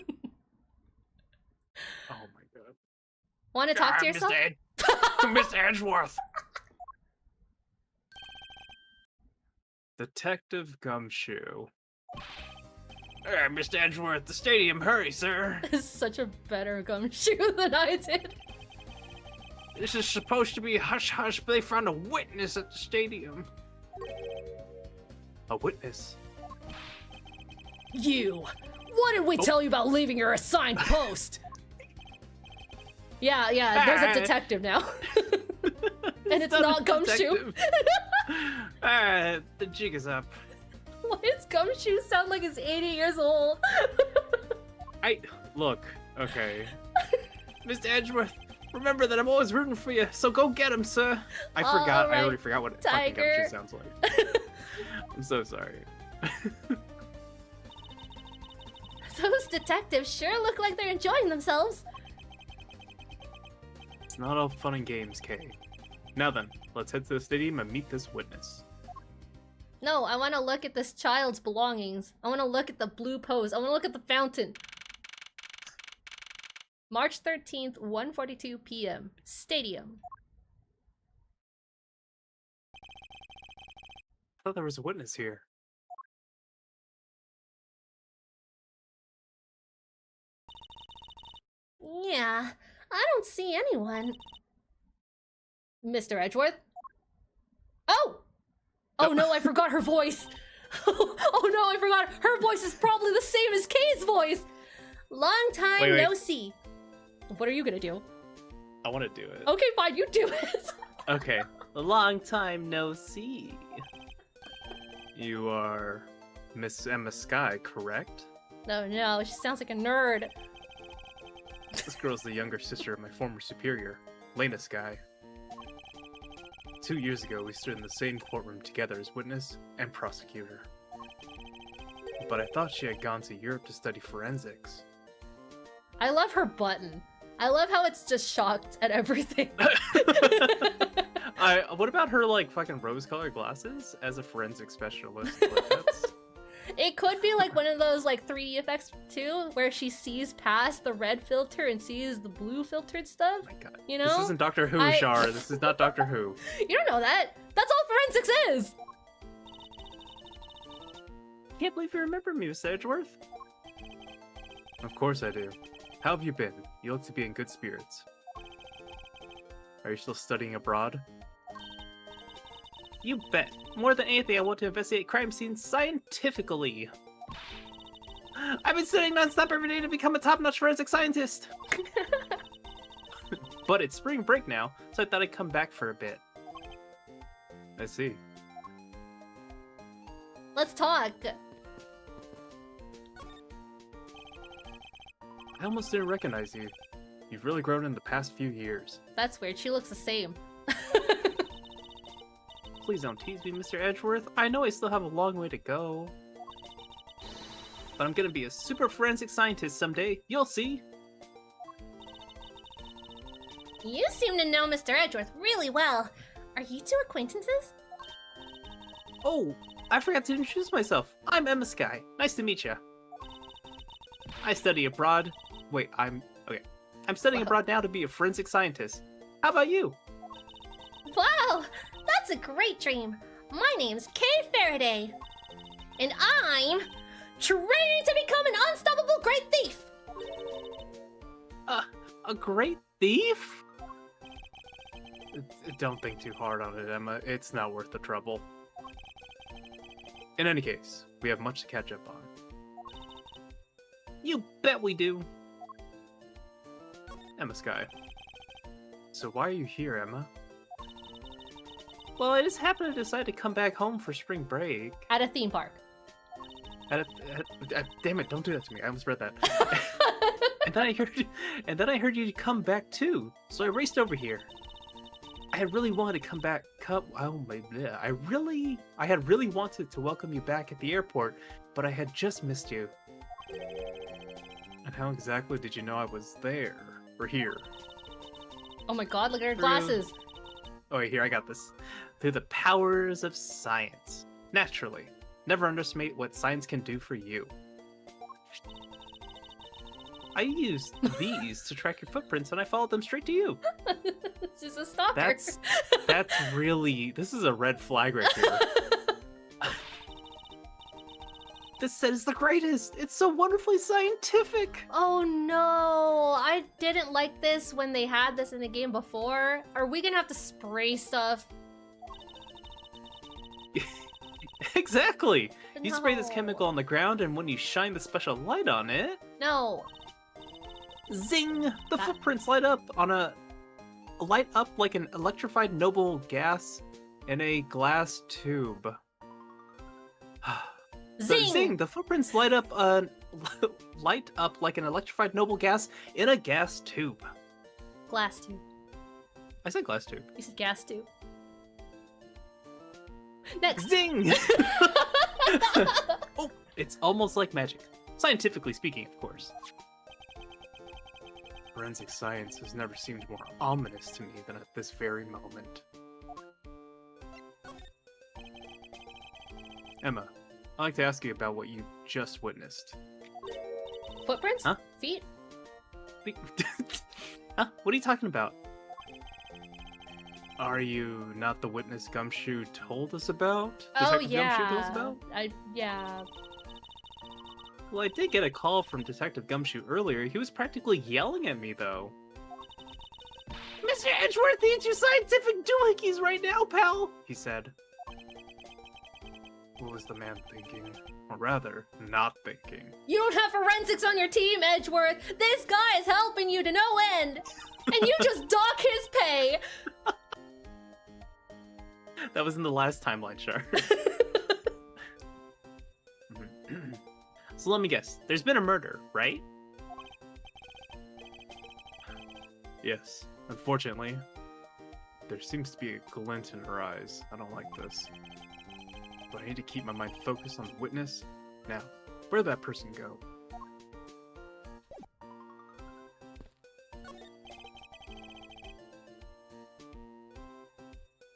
my god. Want to talk to yourself? Mr. Edgeworth! Detective Gumshoe. Mr. Edgeworth, the stadium, hurry, sir! This is such a better gumshoe than I did. This is supposed to be hush-hush, but they found a witness at the stadium. A witness? You! What did we tell you about leaving your assigned post? Yeah, there's a detective now. And it's not Gumshoe. The jig is up. Why does Gumshoe sound like he's 80 years old? Look, okay. Mr. Edgeworth, remember that I'm always rooting for you, so go get him, sir. I forgot. I already forgot what fucking Tiger. Gumshoe sounds like. I'm so sorry. Those detectives sure look like they're enjoying themselves. It's not all fun and games, Kay. Now then, let's head to the stadium and meet this witness. No, I want to look at this child's belongings. I want to look at the blue pose. I want to look at the fountain. March 13th, 1:42 p.m. Stadium. I thought there was a witness here. Yeah, I don't see anyone. Mr. Edgeworth? Oh! Oh no, I forgot her voice. Oh no, I forgot. Her voice is probably the same as Kay's voice. Long time Wait. no see. What are you gonna do? I want to do it. Okay, fine, you do it. Okay. A long time no see. You are Miss Emma Sky, correct? No, she sounds like a nerd. This girl's the younger sister of my former superior, Lena Sky. 2 years ago, we stood in the same courtroom together as witness and prosecutor. But I thought she had gone to Europe to study forensics. I love her button. I love how it's just shocked at everything. What about her, like, fucking rose-colored glasses as a forensic specialist? Like, that's... It could be like one of those like 3D effects too, where she sees past the red filter and sees the blue filtered stuff. Oh my god. You know? This isn't Doctor Who, Char. This is not Doctor Who. You don't know that. That's all forensics is. Can't believe you remember me, Mr. Edgeworth. Of course I do. How have you been? You look to be in good spirits. Are you still studying abroad? You bet. More than anything, I want to investigate crime scenes scientifically. I've been studying nonstop every day to become a top-notch forensic scientist. But it's spring break now, so I thought I'd come back for a bit. I see. Let's talk. I almost didn't recognize you. You've really grown in the past few years. That's weird. She looks the same. Please don't tease me, Mr. Edgeworth. I know I still have a long way to go. But I'm gonna be a super forensic scientist someday. You'll see. You seem to know Mr. Edgeworth really well. Are you two acquaintances? Oh, I forgot to introduce myself. I'm Emma Sky. Nice to meet you. I study abroad. Wait, I'm studying abroad now to be a forensic scientist. How about you? Wow, that's a great dream. My name's Kay Faraday. And I'm training to become an unstoppable great thief. A great thief? Don't think too hard on it, Emma. It's not worth the trouble. In any case, we have much to catch up on. You bet we do. Emma Sky. So why are you here, Emma? Well, I just happened to decide to come back home for spring break. At a theme park. Damn it! Don't do that to me. I almost read that. and then I heard you come back too. So I raced over here. I had really wanted to come back. I had really wanted to welcome you back at the airport, but I had just missed you. And how exactly did you know I was there or here? Oh my god, look at her glasses. Oh wait, here, I got this. Through the powers of science. Naturally. Never underestimate what science can do for you. I used these to track your footprints and I followed them straight to you. She's a stalker. That's really... This is a red flag right here. This set is the greatest! It's so wonderfully scientific! Oh no, I didn't like this when they had this in the game before. Are we gonna have to spray stuff? Exactly! You spray this No. chemical on the ground and when you shine the special light on it... No. Zing! The footprints light up like an electrified noble gas in a glass tube. Zing! Zing! The footprints light up like an electrified noble gas in a gas tube. Glass tube. I said glass tube. You said gas tube. Next. Zing! Oh, it's almost like magic. Scientifically speaking, of course. Forensic science has never seemed more ominous to me than at this very moment. Emma, I'd like to ask you about what you just witnessed. Footprints? Huh? Feet? Huh? What are you talking about? Are you not the witness Gumshoe told us about? Oh Detective yeah. Gumshoe told us about? Yeah. Well, I did get a call from Detective Gumshoe earlier. He was practically yelling at me, though. Mr. Edgeworth needs your scientific doohickeys right now, pal! He said. What was the man thinking? Or rather, not thinking. You don't have forensics on your team, Edgeworth. This guy is helping you to no end. And you just dock his pay. That was in the last timeline, Char. So let me guess. There's been a murder, right? Yes, unfortunately. There seems to be a glint in her eyes. I don't like this. But I need to keep my mind focused on the witness. Now, where'd that person go?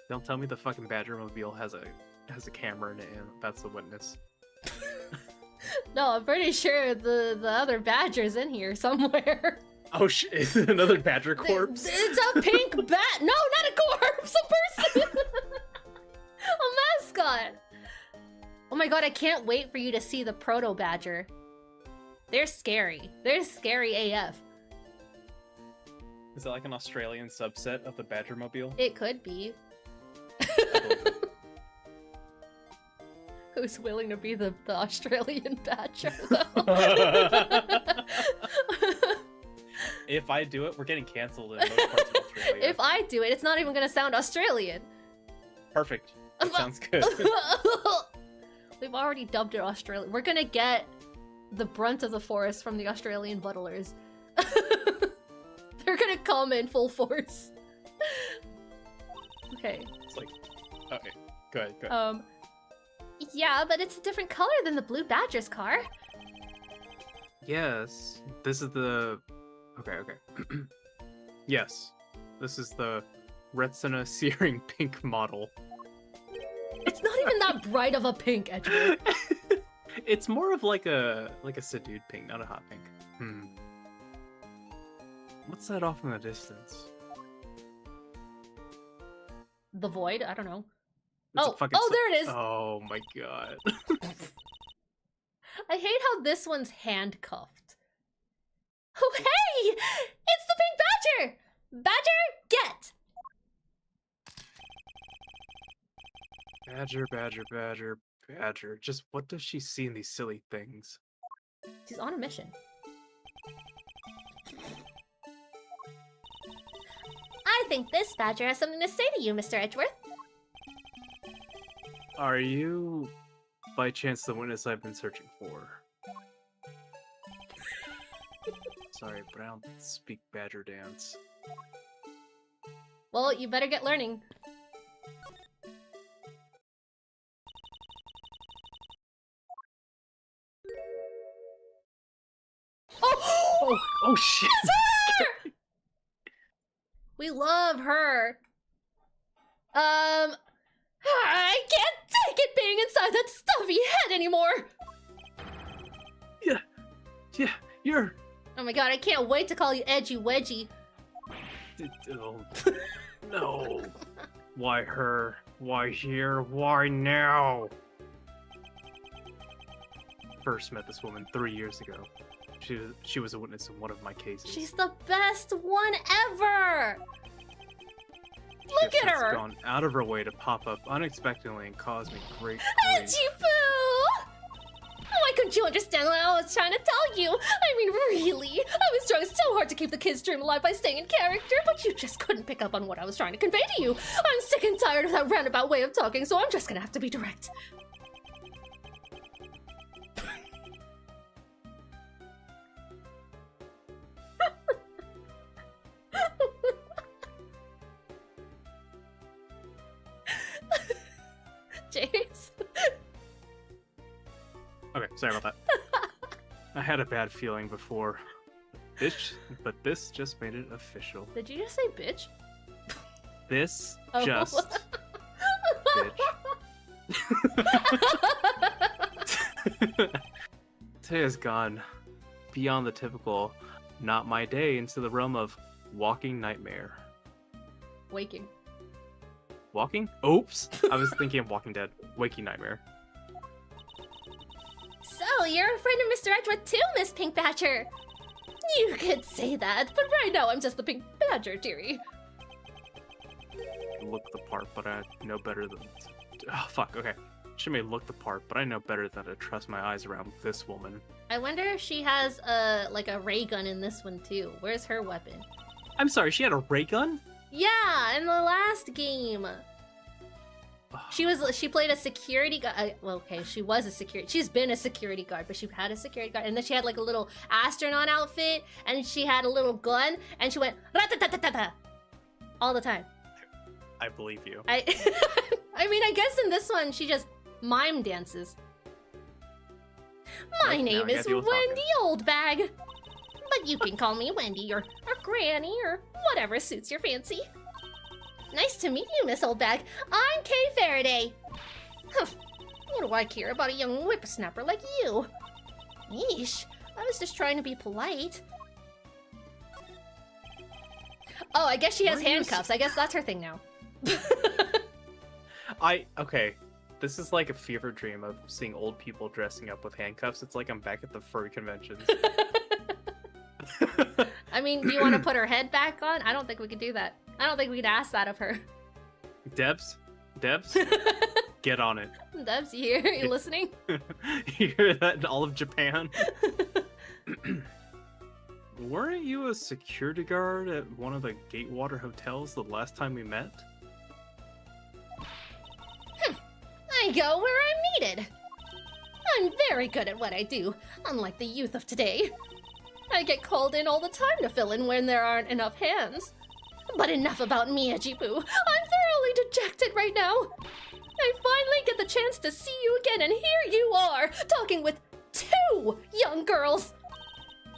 Don't tell me the fucking Badgermobile has a camera in it and that's the witness. No, I'm pretty sure the other badger's in here somewhere. Oh shit, is it another badger corpse? It's a pink bat. No, not a corpse. A person. A mascot. Oh my god, I can't wait for you to see the proto badger. They're scary. They're scary AF. Is that like an Australian subset of the Badgermobile? It could be. Who's willing to be the Australian badger, though? If I do it, we're getting canceled in most parts of Australia. If I do it, it's not even gonna sound Australian. Perfect. That sounds good. We've already dubbed it Australian. We're gonna get the brunt of the forest from the Australian buddlers. They're gonna come in full force. Okay. It's like, okay, good. Yeah, but it's a different color than the blue badger's car. Yes, this is the... Okay. Yes, this is the retina searing pink model. It's not even that bright of a pink, Edgewood. It's more of like a subdued pink, not a hot pink. What's that off in the distance? The void? I don't know. It's a Oh, fucking there it is! Oh my god. I hate how this one's handcuffed. Oh, hey! It's the pink badger! Badger, get! Badger. Just what does she see in these silly things? She's on a mission. I think this badger has something to say to you, Mr. Edgeworth. Are you, by chance, the witness I've been searching for? Sorry, but I don't speak badger dance. Well, you better get learning. Oh shit! It's her! We love her. I can't take it being inside that stuffy head anymore. Yeah, you're... Oh my god, I can't wait to call you Edgy Wedgie. Oh, no. Why her? Why here? Why now? First met this woman 3 years ago. She was a witness in one of my cases. She's the best one ever! Look She's at her! gone out of her way to pop up unexpectedly and cause me great grief. Edgy Poo! Why couldn't you understand what I was trying to tell you? I mean, really? I was trying so hard to keep the kids' dream alive by staying in character, but you just couldn't pick up on what I was trying to convey to you. I'm sick and tired of that roundabout way of talking, so I'm just gonna have to be direct. James? Okay, sorry about that. I had a bad feeling before. But this just made it official. Did you just say bitch? This Oh. just... bitch. Today has gone beyond the typical not my day into the realm of walking nightmare. Waking. Walking? Oops! I was thinking of Walking Dead. Waking nightmare. So, you're a friend of Mr. Edgeworth too, Miss Pink Badger! You could say that, but right now I'm just the Pink Badger, dearie. Look the part, but I know better than... Oh, fuck, okay. She may look the part, but I know better than to trust my eyes around this woman. I wonder if she has like a ray gun in this one too. Where's her weapon? I'm sorry, she had a ray gun? Yeah, in the last game. She played a security guard. Well, okay, she was a security. She's been a security guard, but she had a security guard, and then she had like a little astronaut outfit, and she had a little gun, and she went "Ra-ta-ta-ta-ta-ta" all the time. I believe you. I mean, I guess in this one, she just mime dances. My Nope, now name I gotta is deal with Wendy Oldbag. But you can call me Wendy or Granny or whatever suits your fancy. Nice to meet you, Miss Oldbag. I'm Kay Faraday. Huh. What do I care about a young whippersnapper like you? Yeesh, I was just trying to be polite. Oh, I guess she has handcuffs. I guess that's her thing now. Okay. This is like a fever dream of seeing old people dressing up with handcuffs. It's like I'm back at the furry conventions. I mean, do you want to put her head back on? I don't think we could do that. I don't think we could ask that of her. Debs? Get on it. Debs, you here? You listening? You hear that in all of Japan? Weren't you a security guard at one of the Gatewater hotels the last time we met? I go where I'm needed. I'm very good at what I do, unlike the youth of today. I get called in all the time to fill in when there aren't enough hands. But enough about me, Ejipu. I'm thoroughly dejected right now. I finally get the chance to see you again, and here you are, talking with 2 young girls.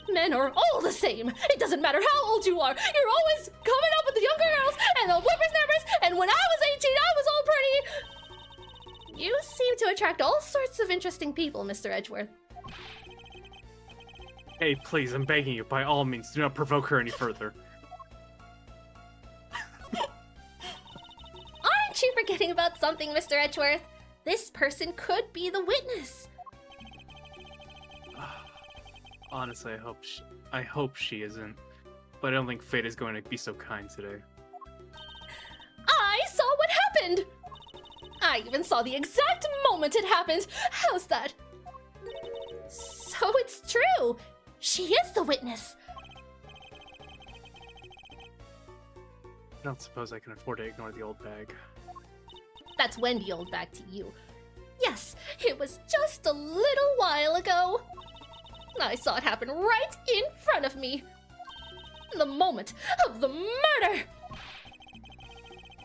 Men are all the same. It doesn't matter how old you are. You're always coming up with the younger girls and the whippersnappers, and when I was 18, I was all pretty. You seem to attract all sorts of interesting people, Mr. Edgeworth. Hey, please, I'm begging you, by all means, do not provoke her any further. Aren't you forgetting about something, Mr. Edgeworth? This person could be the witness. Honestly, I hope she isn't. But I don't think fate is going to be so kind today. I saw what happened! I even saw the exact moment it happened! How's that? So it's true! She is the witness! I don't suppose I can afford to ignore the old bag. That's Wendy Oldbag to you. Yes, it was just a little while ago. I saw it happen right in front of me. The moment of the murder!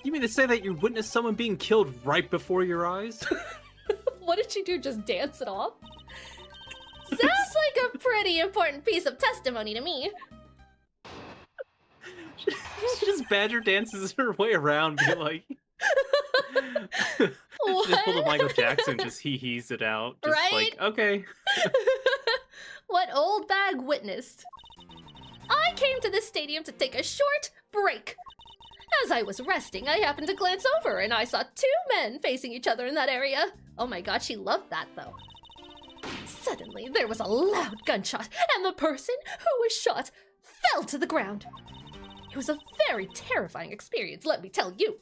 You mean to say that you witnessed someone being killed right before your eyes? What did she do, just dance it off? Sounds like a pretty important piece of testimony to me. She just badger dances her way around, be like... What? Just pull a Michael Jackson, just he-he's it out. Just Right? like, okay. What Oldbag witnessed. I came to this stadium to take a short break. As I was resting, I happened to glance over and I saw 2 men facing each other in that area. Oh my god, she loved that though. Suddenly, there was a loud gunshot, and the person who was shot fell to the ground. It was a very terrifying experience, let me tell you.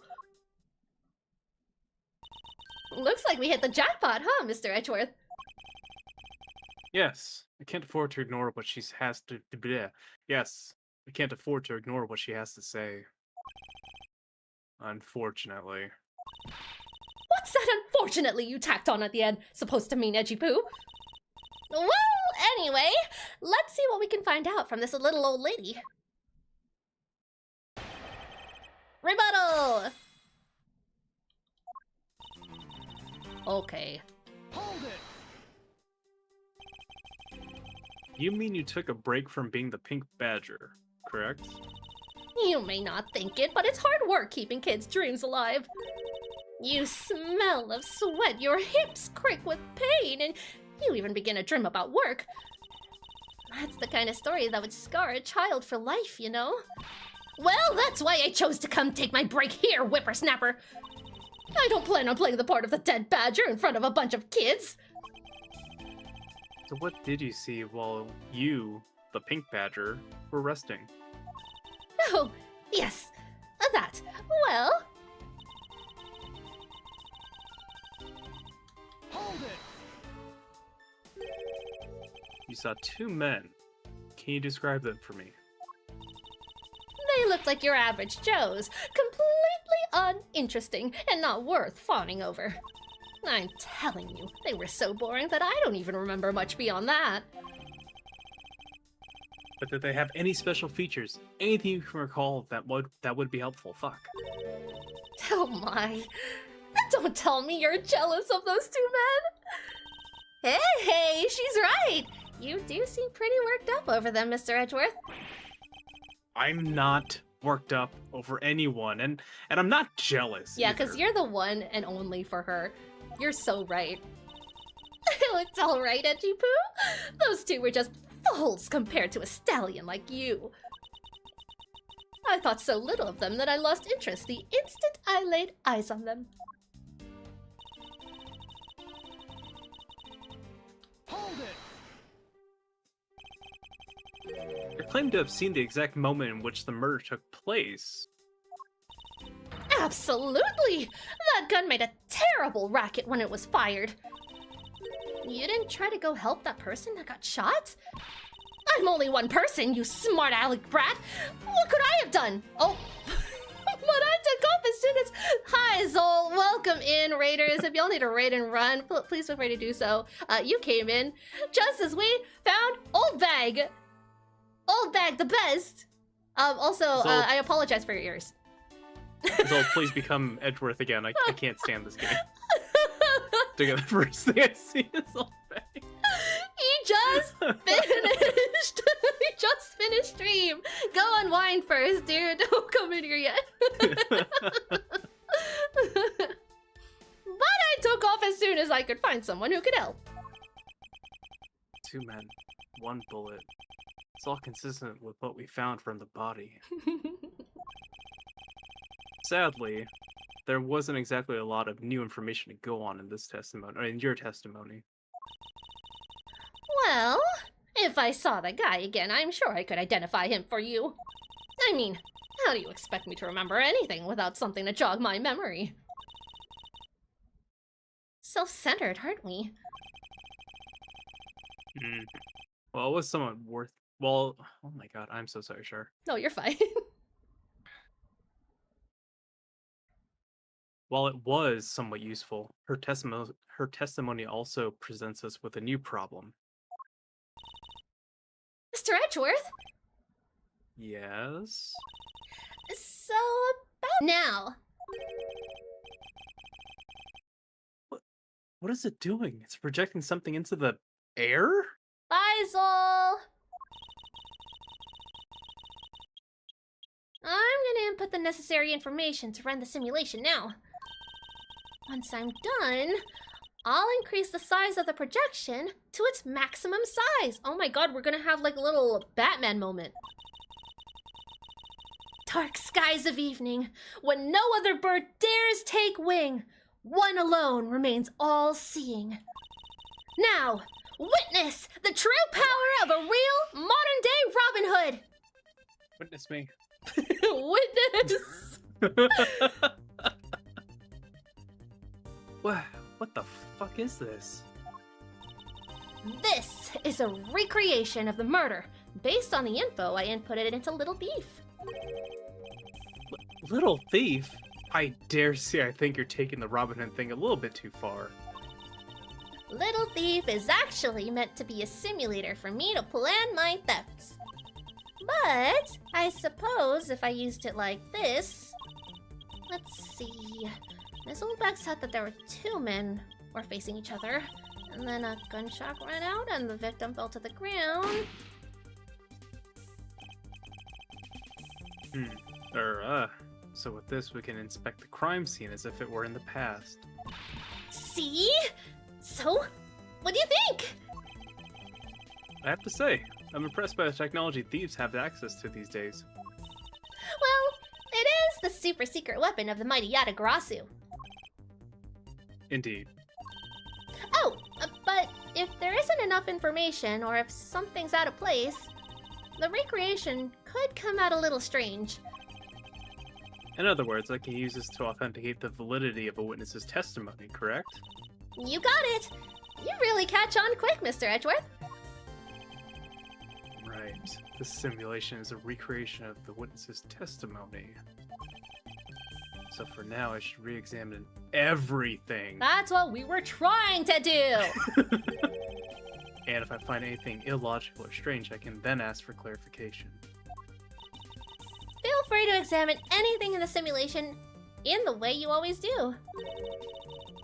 Looks like we hit the jackpot, huh, Mr. Edgeworth? Yes, I can't afford to ignore what she has to... Bleh. Yes, I can't afford to ignore what she has to say. Unfortunately. What's that unfortunately you tacked on at the end supposed to mean, Edgy Poo? Well, anyway, let's see what we can find out from this little old lady. Rebuttal! Okay. Hold it! You mean you took a break from being the Pink Badger, correct? You may not think it, but it's hard work keeping kids' dreams alive. You smell of sweat, your hips creak with pain, and you even begin to dream about work. That's the kind of story that would scar a child for life, you know? Well, that's why I chose to come take my break here, whippersnapper. I don't plan on playing the part of the dead badger in front of a bunch of kids. So what did you see while you, the Pink Badger, were resting? Oh, yes, that. Well, Hold it! You saw 2 men. Can you describe them for me? they looked like your average Joes, completely uninteresting and not worth fawning over. I'm telling you, they were so boring that I don't even remember much beyond that. But did they have any special features? Anything you can recall that would be helpful? Fuck. Oh my. Don't tell me you're jealous of those two men. Hey, she's right. You do seem pretty worked up over them, Mr. Edgeworth. I'm not worked up over anyone, and I'm not jealous. Yeah, because either. you're the one and only for her. You're so right. It's alright, Edgy Poo. Those two were just fools compared to a stallion like you. I thought so little of them that I lost interest the instant I laid eyes on them. Hold it! You claim to have seen the exact moment in which the murder took place. Absolutely! That gun made a terrible racket when it was fired. You didn't try to go help that person that got shot? I'm only one person, you smart aleck brat! What could I have done? Oh, but I took off as soon as... Hi, Zol. Welcome in, raiders. If y'all need a raid and run, please feel free to do so. You came in just as we found Old Bag. Old Bag, the best. Also, Zol. I apologize for your ears. So please become Edgeworth again. I can't stand this game. The first thing I see is all bang. He just finished. He just finished stream. Go unwind first, dude. Don't come in here yet. But I took off as soon as I could find someone who could help. 2 men, 1 bullet. It's all consistent with what we found from the body. Sadly, there wasn't exactly a lot of new information to go on in this testimony, or in your testimony. Well, if I saw the guy again, I'm sure I could identify him for you. I mean, how do you expect me to remember anything without something to jog my memory? Self-centered, aren't we? Well, it was somewhat worth... Well, oh my god, I'm so sorry, Char. No, you're fine. While it was somewhat useful, her testimony also presents us with a new problem. Mr. Edgeworth? Yes? So, about now. What is it doing? It's projecting something into the air? Faisal! I'm gonna input the necessary information to run the simulation now. Once I'm done, I'll increase the size of the projection to its maximum size. Oh my god, we're gonna have like a little Batman moment. Dark skies of evening, when no other bird dares take wing, one alone remains all-seeing. Now, witness the true power of a real modern-day Robin Hood. Witness me. Witness! What the fuck is this? This is a recreation of the murder, based on the info I inputted into Little Thief. Little Thief? I dare say I think you're taking the Robin Hood thing a little bit too far. Little Thief is actually meant to be a simulator for me to plan my thefts. But I suppose if I used it like this... Let's see... Miss Oldback said that there were 2 men were facing each other, and then a gunshot ran out and the victim fell to the ground. So with this we can inspect the crime scene as if it were in the past. See? So, what do you think? I have to say, I'm impressed by the technology thieves have access to these days. Well, it is the super secret weapon of the mighty Yatagarasu. Indeed. Oh, but if there isn't enough information or if something's out of place, the recreation could come out a little strange. In other words, I can use this to authenticate the validity of a witness's testimony, correct? You got it! You really catch on quick, Mr. Edgeworth. Right. This simulation is a recreation of the witness's testimony. So for now, I should re-examine everything. That's what we were trying to do! And if I find anything illogical or strange, I can then ask for clarification. Feel free to examine anything in the simulation in the way you always do.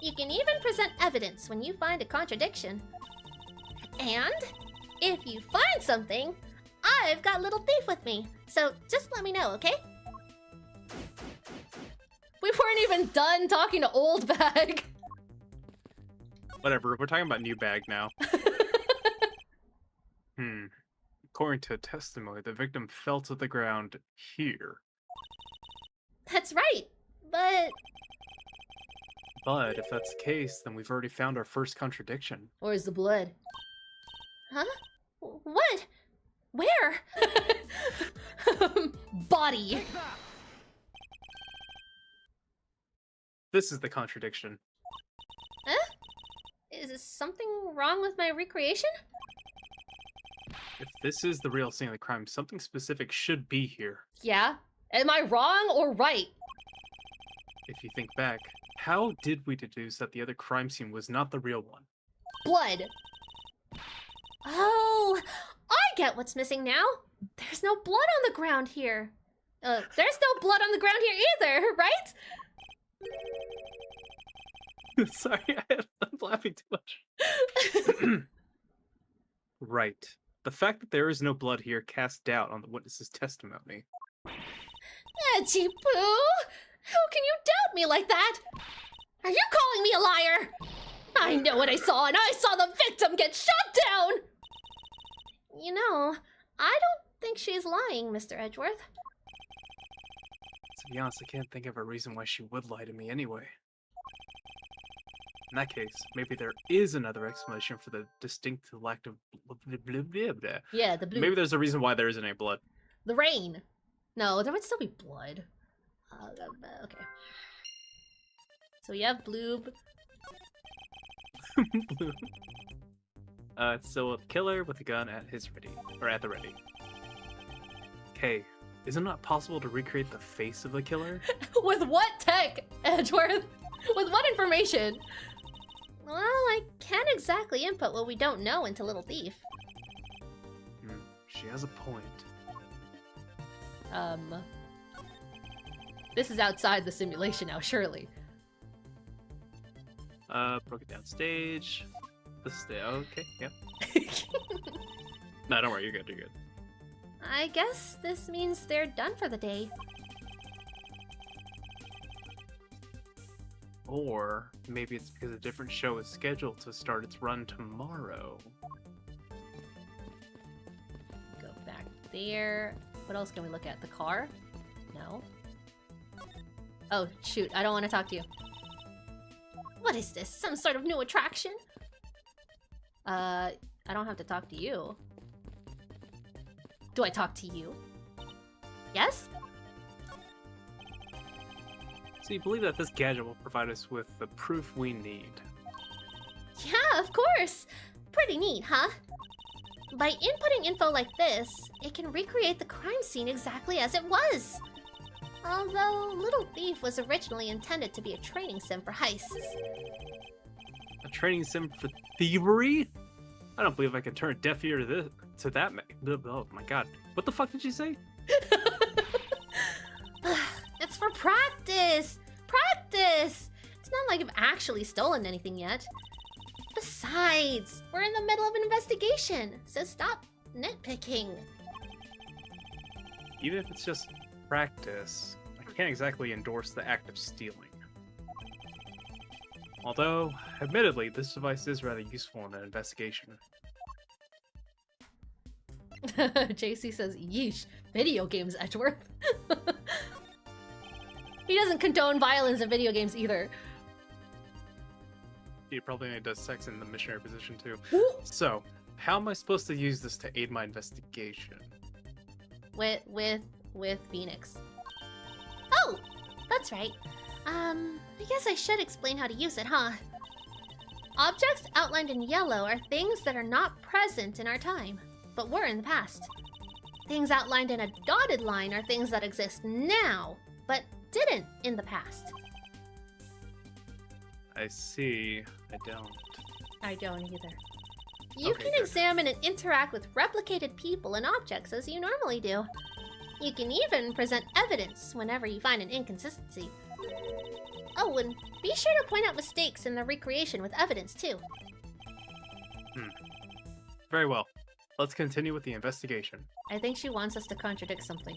You can even present evidence when you find a contradiction. And if you find something, I've got Little Thief with me. So just let me know, okay? We weren't even done talking to Old Bag. Whatever, we're talking about new bag now. According to testimony, the victim fell to the ground here. That's right, but... But if that's the case, then we've already found our first contradiction. Where's the blood? Huh? What? Where? Body. Take that! This is the contradiction. Is something wrong with my recreation? If this is the real scene of the crime, something specific should be here. Yeah? Am I wrong or right? If you think back, how did we deduce that the other crime scene was not the real one? Blood. Oh, I get what's missing now. There's no blood on the ground here. There's no blood on the ground here either, right? Sorry, I'm laughing too much. Right. The fact that there is no blood here casts doubt on the witness's testimony. Edgy Poo! How can you doubt me like that? Are you calling me a liar? I know what I saw, and I saw the victim get shot down! You know, I don't think she's lying, Mr. Edgeworth. To be honest, I can't think of a reason why she would lie to me anyway. In that case, maybe there is another explanation for the distinct lack of Yeah, the blue. Maybe there's a reason why there isn't any blood. The rain. No, there would still be blood. Okay. So we have Bloob. It's still a killer with a gun at his ready, or at the ready. Okay, isn't it possible to recreate the face of the killer? With what tech, Edgeworth? With what information? Well, I can't exactly input what we don't know into Little Thief. She has a point. This is outside the simulation now, surely. Broke it down stage. This is the okay, yeah. No, don't worry, you're good, you're good. I guess this means they're done for the day. Or maybe it's because a different show is scheduled to start its run tomorrow. Go back there. What else can we look at? The car? No. Oh, shoot. I don't want to talk to you. What is this? Some sort of new attraction? I don't have to talk to you. Do I talk to you? Yes? So you believe that this gadget will provide us with the proof we need? Yeah, of course! Pretty neat, huh? By inputting info like this, it can recreate the crime scene exactly as it was. Although, Little Thief was originally intended to be a training sim for heists. A training sim for thievery? I don't believe I can turn a deaf ear to this. To that. Oh my god. What the fuck did you say? It's for practice! Practice! It's not like I've actually stolen anything yet. Besides, we're in the middle of an investigation, so stop nitpicking. Even if it's just practice, I can't exactly endorse the act of stealing. Although, admittedly, this device is rather useful in an investigation. JC says, yeesh, video games, Edgeworth. He doesn't condone violence in video games either. He probably only does sex in the missionary position too. So, how am I supposed to use this to aid my investigation? With Phoenix. Oh, that's right. I guess I should explain how to use it, huh? Objects outlined in yellow are things that are not present in our time, but were in the past. Things outlined in a dotted line are things that exist now, but didn't in the past. I see. I don't. I don't either. You Okay, can good. examine and interact with replicated people and objects as you normally do. You can even present evidence whenever you find an inconsistency. Oh, and be sure to point out mistakes in the recreation with evidence, too. Very well. Let's continue with the investigation. I think she wants us to contradict something.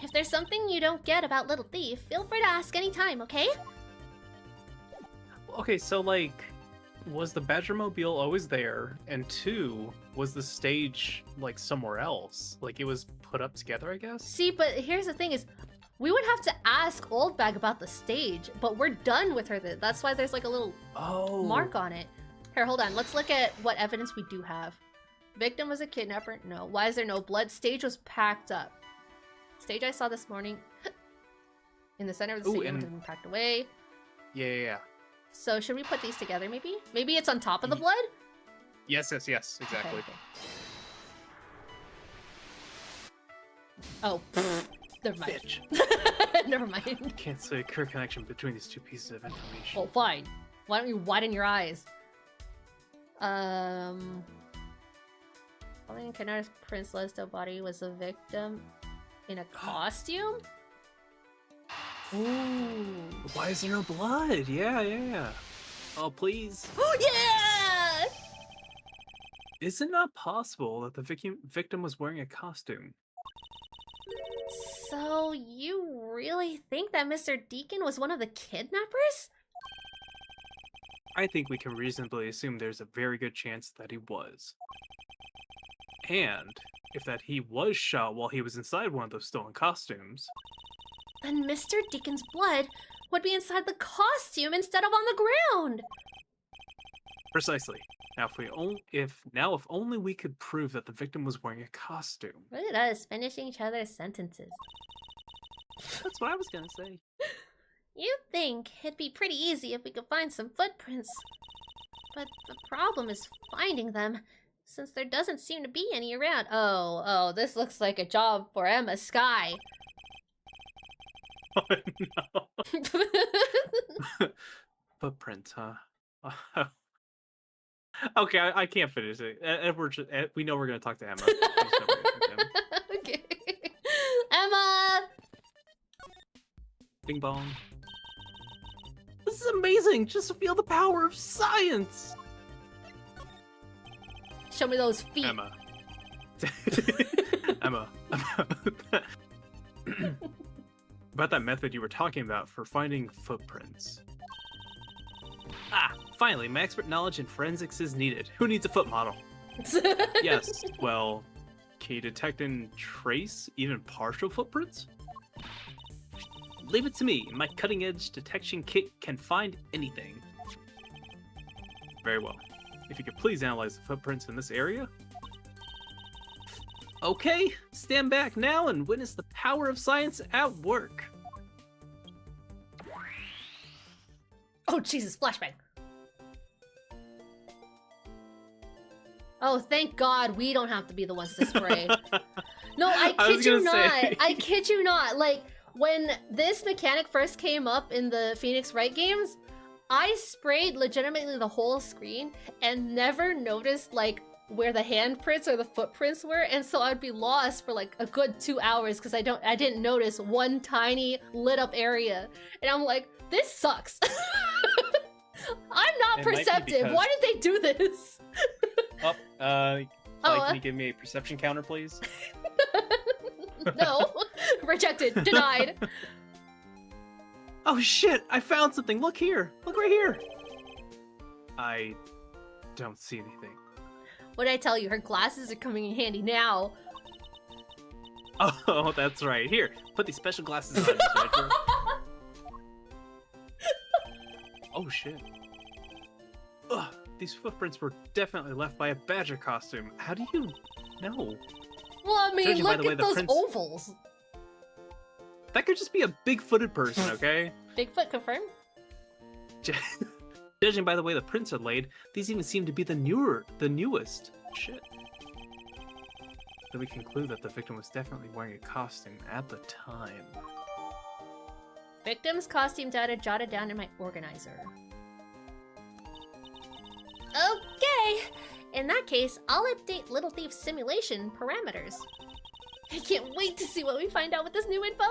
If there's something you don't get about Little Thief, feel free to ask anytime, okay? Okay, so like, was the Badgermobile always there? And 2, was the stage like somewhere else? Like it was put up together, I guess? See, but here's the thing is, we would have to ask Oldbag about the stage, but we're done with her. That's why there's like a little mark on it. Here, hold on. Let's look at what evidence we do have. Victim was a kidnapper? No. Why is there no blood? Stage was packed up. Stage I saw this morning in the center of the stadium has been packed away. Yeah. So should we put these together maybe? Maybe it's on top of the blood? Yes, exactly. Okay. Oh, never mind. Bitch. Never mind. Can't see a clear connection between these 2 pieces of information. Well, fine. Why don't you widen your eyes? Following Kennard's Prince Lesto body was a victim in a costume? Ooh. Why is there no blood? Yeah. Oh, please. Oh, yeah! Is it not possible that the victim was wearing a costume? So, you really think that Mr. Deacon was one of the kidnappers? I think we can reasonably assume there's a very good chance that he was. And if that he was shot while he was inside one of those stolen costumes, Then Mr. Deacon's blood would be inside the costume instead of on the ground! precisely. Now, if only we could prove that the victim was wearing a costume. Look at us finishing each other's sentences. That's what I was gonna say. You'd think it'd be pretty easy if we could find some footprints. But the problem is finding them, since there doesn't seem to be any around. Oh, this looks like a job for Emma Sky. Oh no. Footprints, huh? Okay, I can't finish it. We know we're gonna talk to Emma. We just know we're gonna talk to Emma. Okay. Emma! Bing bong. This is amazing! Just to feel the power of science! Show me those feet. Emma. Emma. About that method you were talking about for finding footprints. Ah, finally, my expert knowledge in forensics is needed. Who needs a foot model? Yes, well, can you detect and trace even partial footprints? Leave it to me. My cutting-edge detection kit can find anything. Very well. If you could please analyze the footprints in this area. Okay, stand back now and witness the power of science at work. Oh, Jesus, flashbang. Oh, thank God we don't have to be the ones to spray. No, I kid you not. I kid you not. Like, when this mechanic first came up in the Phoenix Wright games, I sprayed legitimately the whole screen and never noticed, like, where the handprints or the footprints were, and so I'd be lost for like a good 2 hours because I didn't notice one tiny lit up area, and I'm like, this sucks. I'm not perceptive. Why did they do this? Can you give me a perception counter, please? No, rejected, denied. Oh shit! I found something. Look here. Look right here. I don't see anything. What did I tell you? Her glasses are coming in handy now. Oh, that's right. Here, put these special glasses on. Oh shit. Ugh, these footprints were definitely left by a badger costume. How do you know? Well, I mean, Judging by look the way at the those prints- ovals. That could just be a big-footed person, okay? Bigfoot confirmed? Judging by the way the prints are laid, these even seem to be the newest. Shit. Then we conclude that the victim was definitely wearing a costume at the time. Victim's costume data jotted down in my organizer. Okay! In that case, I'll update Little Thief's simulation parameters. I can't wait to see what we find out with this new info!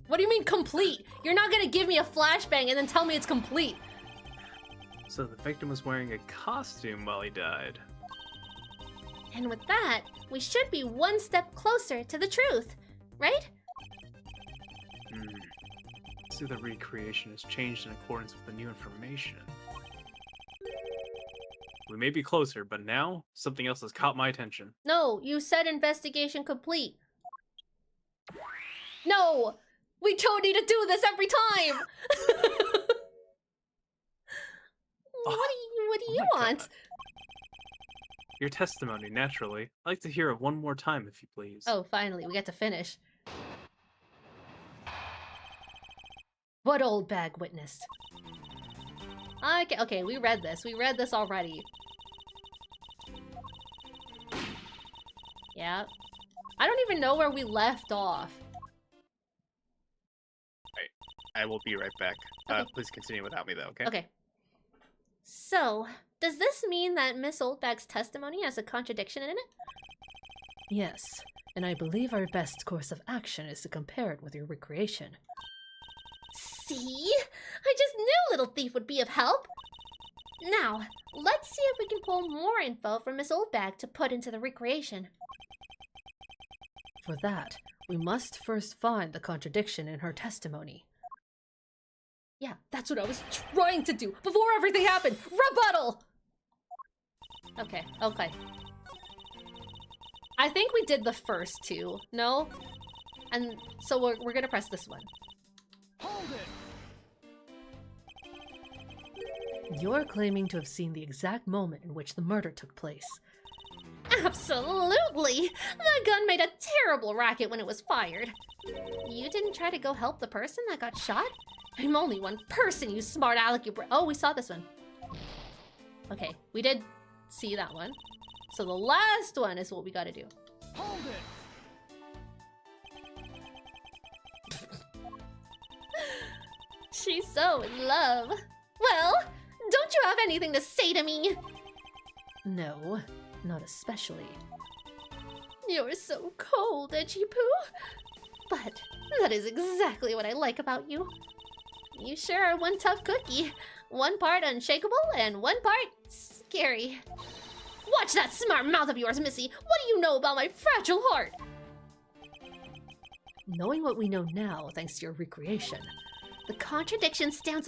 What do you mean complete? You're not gonna give me a flashbang and then tell me it's complete. So the victim was wearing a costume while he died. And with that, we should be one step closer to the truth, right? So the recreation has changed in accordance with the new information. We may be closer, but now something else has caught my attention. No, you said investigation complete. No! We don't need to do this every time! What do you my want? God. Your testimony, naturally. I'd like to hear it one more time, if you please. Oh, finally, we get to finish. What old bag witnessed? Okay, we read this. We read this already. Yeah. I don't even know where we left off. I will be right back. Okay. Please continue without me, though, okay? Okay. So, does this mean that Miss Oldbag's testimony has a contradiction in it? Yes, and I believe our best course of action is to compare it with your recreation. See? I just knew Little Thief would be of help! Now, let's see if we can pull more info from Miss Oldbag to put into the recreation. For that, we must first find the contradiction in her testimony. Yeah, that's what I was trying to do before everything happened! Rebuttal! Okay. I think we did the first two, no? And so we're gonna press this one. Hold it! You're claiming to have seen the exact moment in which the murder took place. Absolutely! The gun made a terrible racket when it was fired. You didn't try to go help the person that got shot? I'm only one person, you smart aleck, you Oh, we saw this one. Okay, we did see that one. So the last one is what we gotta do. Hold it! She's so in love. Well, don't you have anything to say to me? No, not especially. You're so cold, Edgy Poo. But that is exactly what I like about you. You sure are one tough cookie. One part unshakable and one part scary. Watch that smart mouth of yours, Missy. What do you know about my fragile heart? Knowing what we know now, thanks to your recreation, The contradiction stands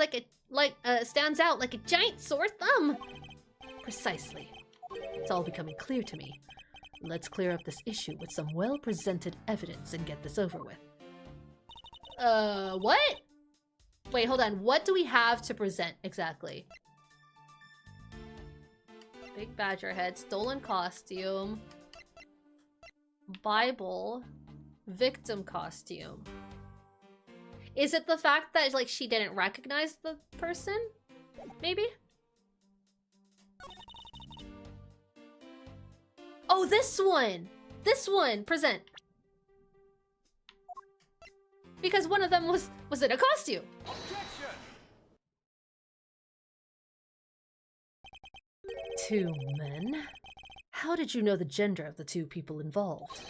stands out like a giant sore thumb. precisely. It's all becoming clear to me. Let's clear up this issue with some well-presented evidence and get this over with. What? Wait, hold on. What do we have to present exactly? Big badger head, stolen costume, Bible, victim costume. Is it the fact that, like, she didn't recognize the person? Maybe? Oh, this one! This one! Present. Because one of them was in a costume. Objection! Two men? How did you know the gender of the two people involved?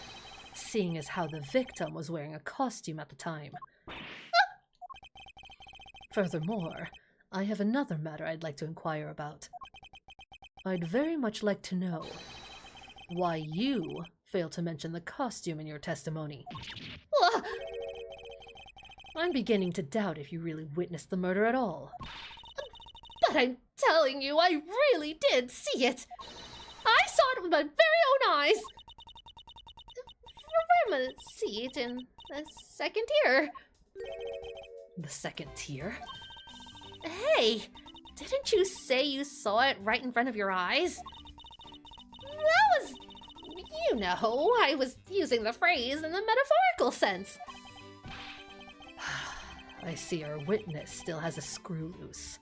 Seeing as how the victim was wearing a costume at the time. Furthermore, I have another matter I'd like to inquire about. I'd very much like to know why you failed to mention the costume in your testimony. Ugh. I'm beginning to doubt if you really witnessed the murder at all. But I'm telling you, I really did see it. I saw it with my very own eyes. From a seat in the second tier. The second tier? Hey, didn't you say you saw it right in front of your eyes? That was, you know, I was using the phrase in the metaphorical sense. I see our witness still has a screw loose,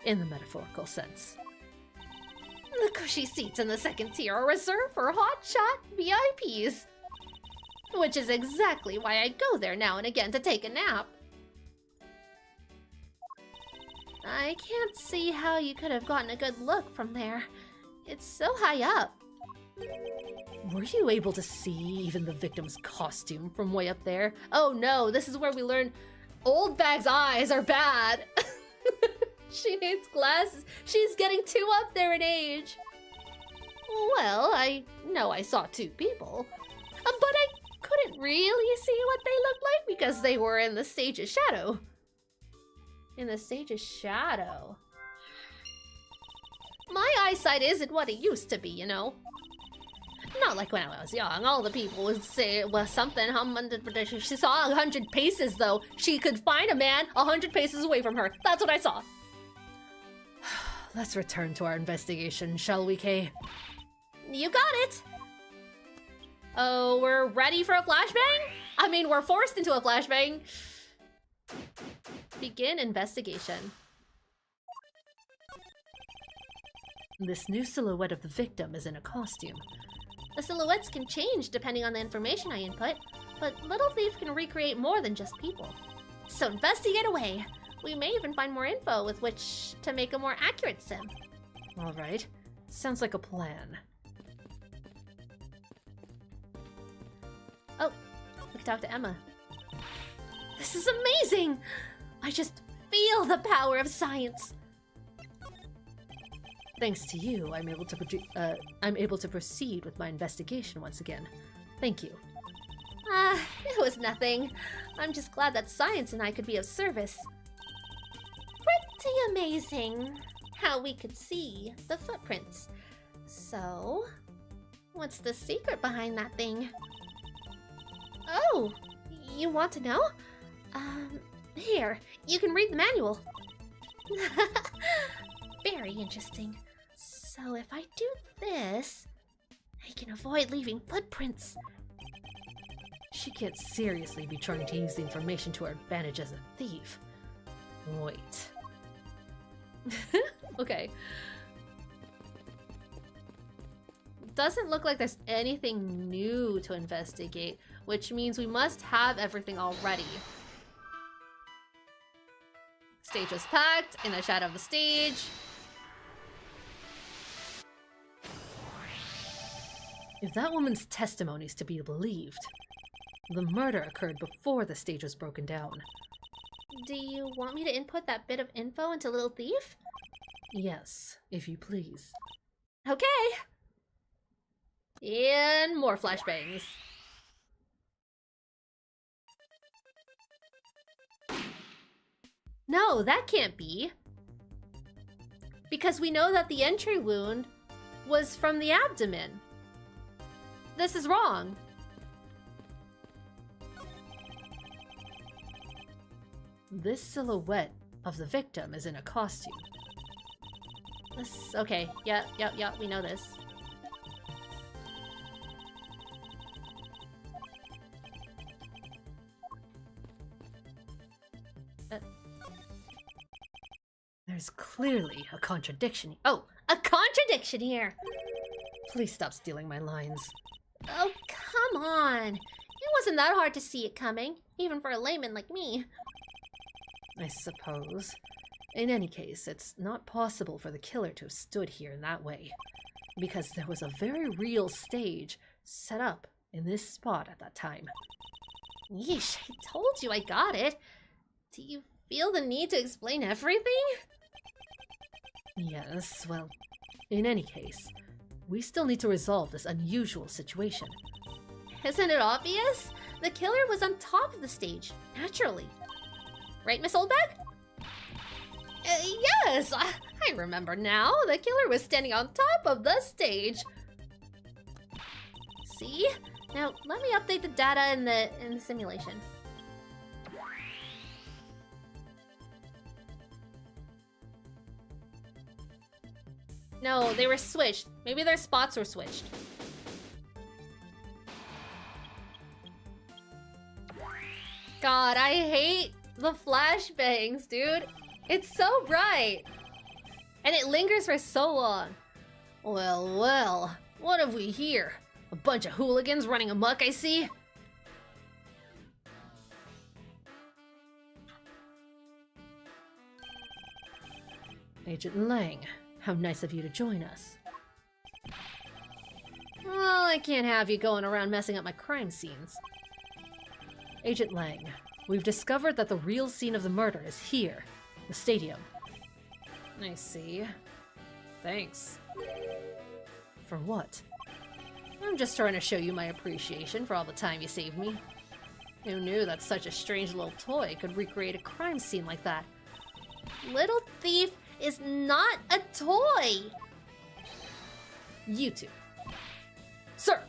in the metaphorical sense. The cushy seats in the second tier are reserved for hotshot VIPs. Which is exactly why I go there now and again to take a nap. I can't see how you could have gotten a good look from there. It's so high up. Were you able to see even the victim's costume from way up there? Oh no, this is where we learn old bag's eyes are bad. She needs glasses. She's getting too up there in age. Well, I know I saw two people, but I couldn't really see what they looked like because they were in the stage's shadow. In the stage's shadow? My eyesight isn't what it used to be, you know? Not like when I was young. All the people would say it was something. She saw 100 paces, though. She could find a man 100 paces away from her. That's what I saw. Let's return to our investigation, shall we, Kay? You got it. Oh, we're ready for a flashbang? I mean, we're forced into a flashbang. Begin investigation. This new silhouette of the victim is in a costume. The silhouettes can change depending on the information I input, but Little Thief can recreate more than just people. So investigate away. We may even find more info with which to make a more accurate sim. All right. Sounds like a plan. Oh, we can talk to Emma. This is amazing! I just feel the power of science. Thanks to you, I'm able to proceed with my investigation once again. Thank you. It was nothing. I'm just glad that science and I could be of service. Pretty amazing how we could see the footprints. So, what's the secret behind that thing? Oh, you want to know? Here, you can read the manual. Very interesting. So if I do this, I can avoid leaving footprints. She can't seriously be trying to use the information to her advantage as a thief. Wait. Okay. Doesn't look like there's anything new to investigate, which means we must have everything already. Stage was packed, in the shadow of the stage. If that woman's testimony is to be believed, the murder occurred before the stage was broken down. Do you want me to input that bit of info into Little Thief? Yes, if you please. Okay. And more flashbangs. No, that can't be. Because we know that the entry wound was from the abdomen. This is wrong. This silhouette of the victim is in a costume. This, okay, yeah, we know this. There's clearly a contradiction. Oh, a contradiction here. Please stop stealing my lines. Oh, come on. It wasn't that hard to see it coming, even for a layman like me. I suppose. In any case, it's not possible for the killer to have stood here in that way, because there was a very real stage set up in this spot at that time. Yeesh, I told you I got it. Do you feel the need to explain everything? Yes, well, in any case, we still need to resolve this unusual situation. Isn't it obvious? The killer was on top of the stage, naturally. Right, Miss Oldbag? Yes, I remember now. The killer was standing on top of the stage. See? Now, let me update the data in the simulation. No, they were switched. Maybe their spots were switched. God, I hate the flashbangs, dude. It's so bright. And it lingers for so long. Well, well, what have we here? A bunch of hooligans running amok, I see. Agent Lang, how nice of you to join us. Well, I can't have you going around messing up my crime scenes. Agent Lang, we've discovered that the real scene of the murder is here, the stadium. I see. Thanks. For what? I'm just trying to show you my appreciation for all the time you saved me. Who knew that such a strange little toy could recreate a crime scene like that? Little Thief is not a toy! You two. Sir!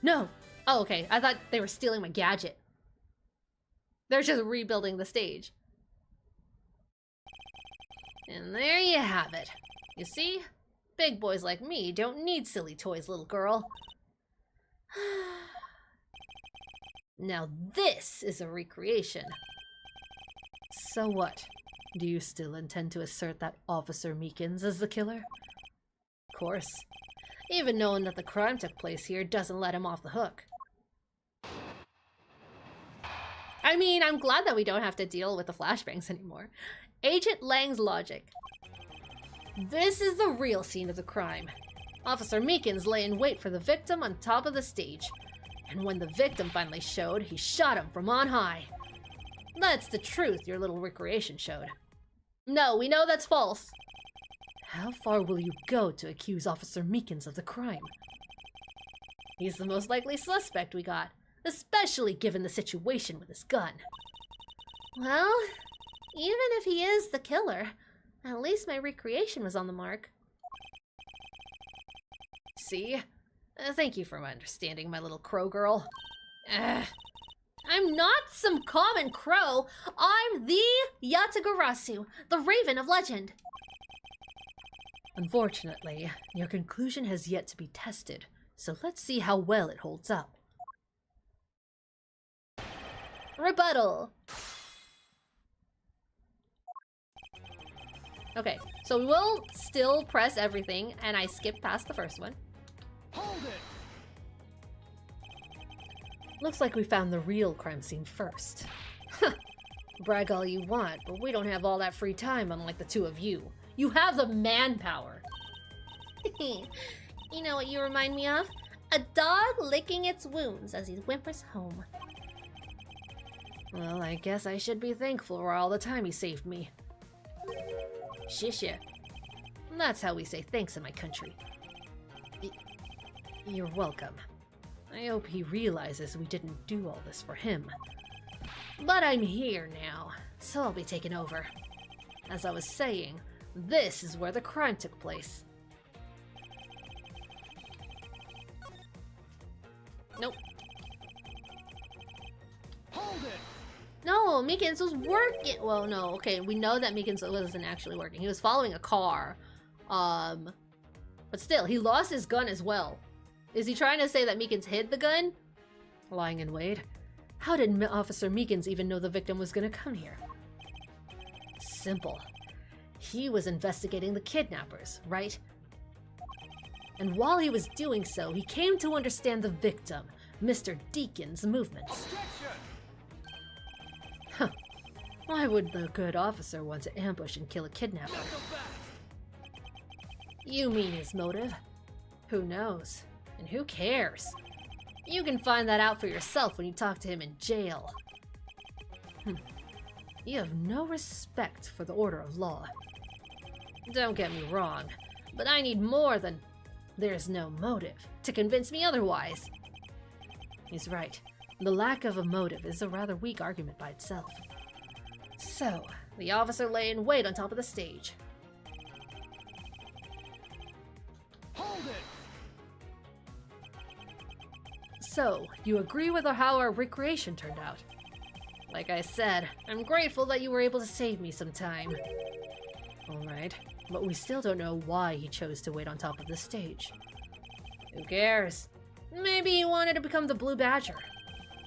No! Oh, okay. I thought they were stealing my gadget. They're just rebuilding the stage. And there you have it. You see? Big boys like me don't need silly toys, little girl. Now this is a recreation. So what? Do you still intend to assert that Officer Meekins is the killer? Of course. Even knowing that the crime took place here doesn't let him off the hook. I mean, I'm glad that we don't have to deal with the flashbangs anymore. Agent Lang's logic. This is the real scene of the crime. Officer Meekins lay in wait for the victim on top of the stage. And when the victim finally showed, he shot him from on high. That's the truth your little recreation showed. No, we know that's false. How far will you go to accuse Officer Meekins of the crime? He's the most likely suspect we got, especially given the situation with his gun. Well, even if he is the killer, at least my recreation was on the mark. See? Thank you for understanding, my little crow girl. I'm not some common crow. I'm the Yatagarasu, the Raven of Legend. Unfortunately, your conclusion has yet to be tested, so let's see how well it holds up. Rebuttal. Okay, so we will still press everything, and I skipped past the first one. Hold it! Looks like we found the real crime scene first. Brag all you want, but we don't have all that free time, unlike the two of you. You have the manpower. You know what you remind me of? A dog licking its wounds as he whimpers home. Well, I guess I should be thankful for all the time he saved me. Shisha. That's how we say thanks in my country. You're welcome. I hope he realizes we didn't do all this for him. But I'm here now, so I'll be taking over. As I was saying, this is where the crime took place. Nope. Hold it! No, Meekins was working. Well, no, okay, we know that Meekins wasn't actually working. He was following a car. But still, he lost his gun as well. Is he trying to say that Meekins hid the gun? Lying in wait? How did Officer Meekins even know the victim was gonna come here? Simple. He was investigating the kidnappers, right? And while he was doing so, he came to understand the victim, Mr. Deacon's movements. Huh. Why would the good officer want to ambush and kill a kidnapper? You mean his motive? Who knows? And who cares? You can find that out for yourself when you talk to him in jail. You have no respect for the order of law. Don't get me wrong, but I need more than "there's no motive" to convince me otherwise. He's right. The lack of a motive is a rather weak argument by itself. So, the officer lay in wait on top of the stage. Hold it! So, you agree with how our recreation turned out? Like I said, I'm grateful that you were able to save me some time. Alright, but we still don't know why he chose to wait on top of the stage. Who cares? Maybe he wanted to become the Blue Badger.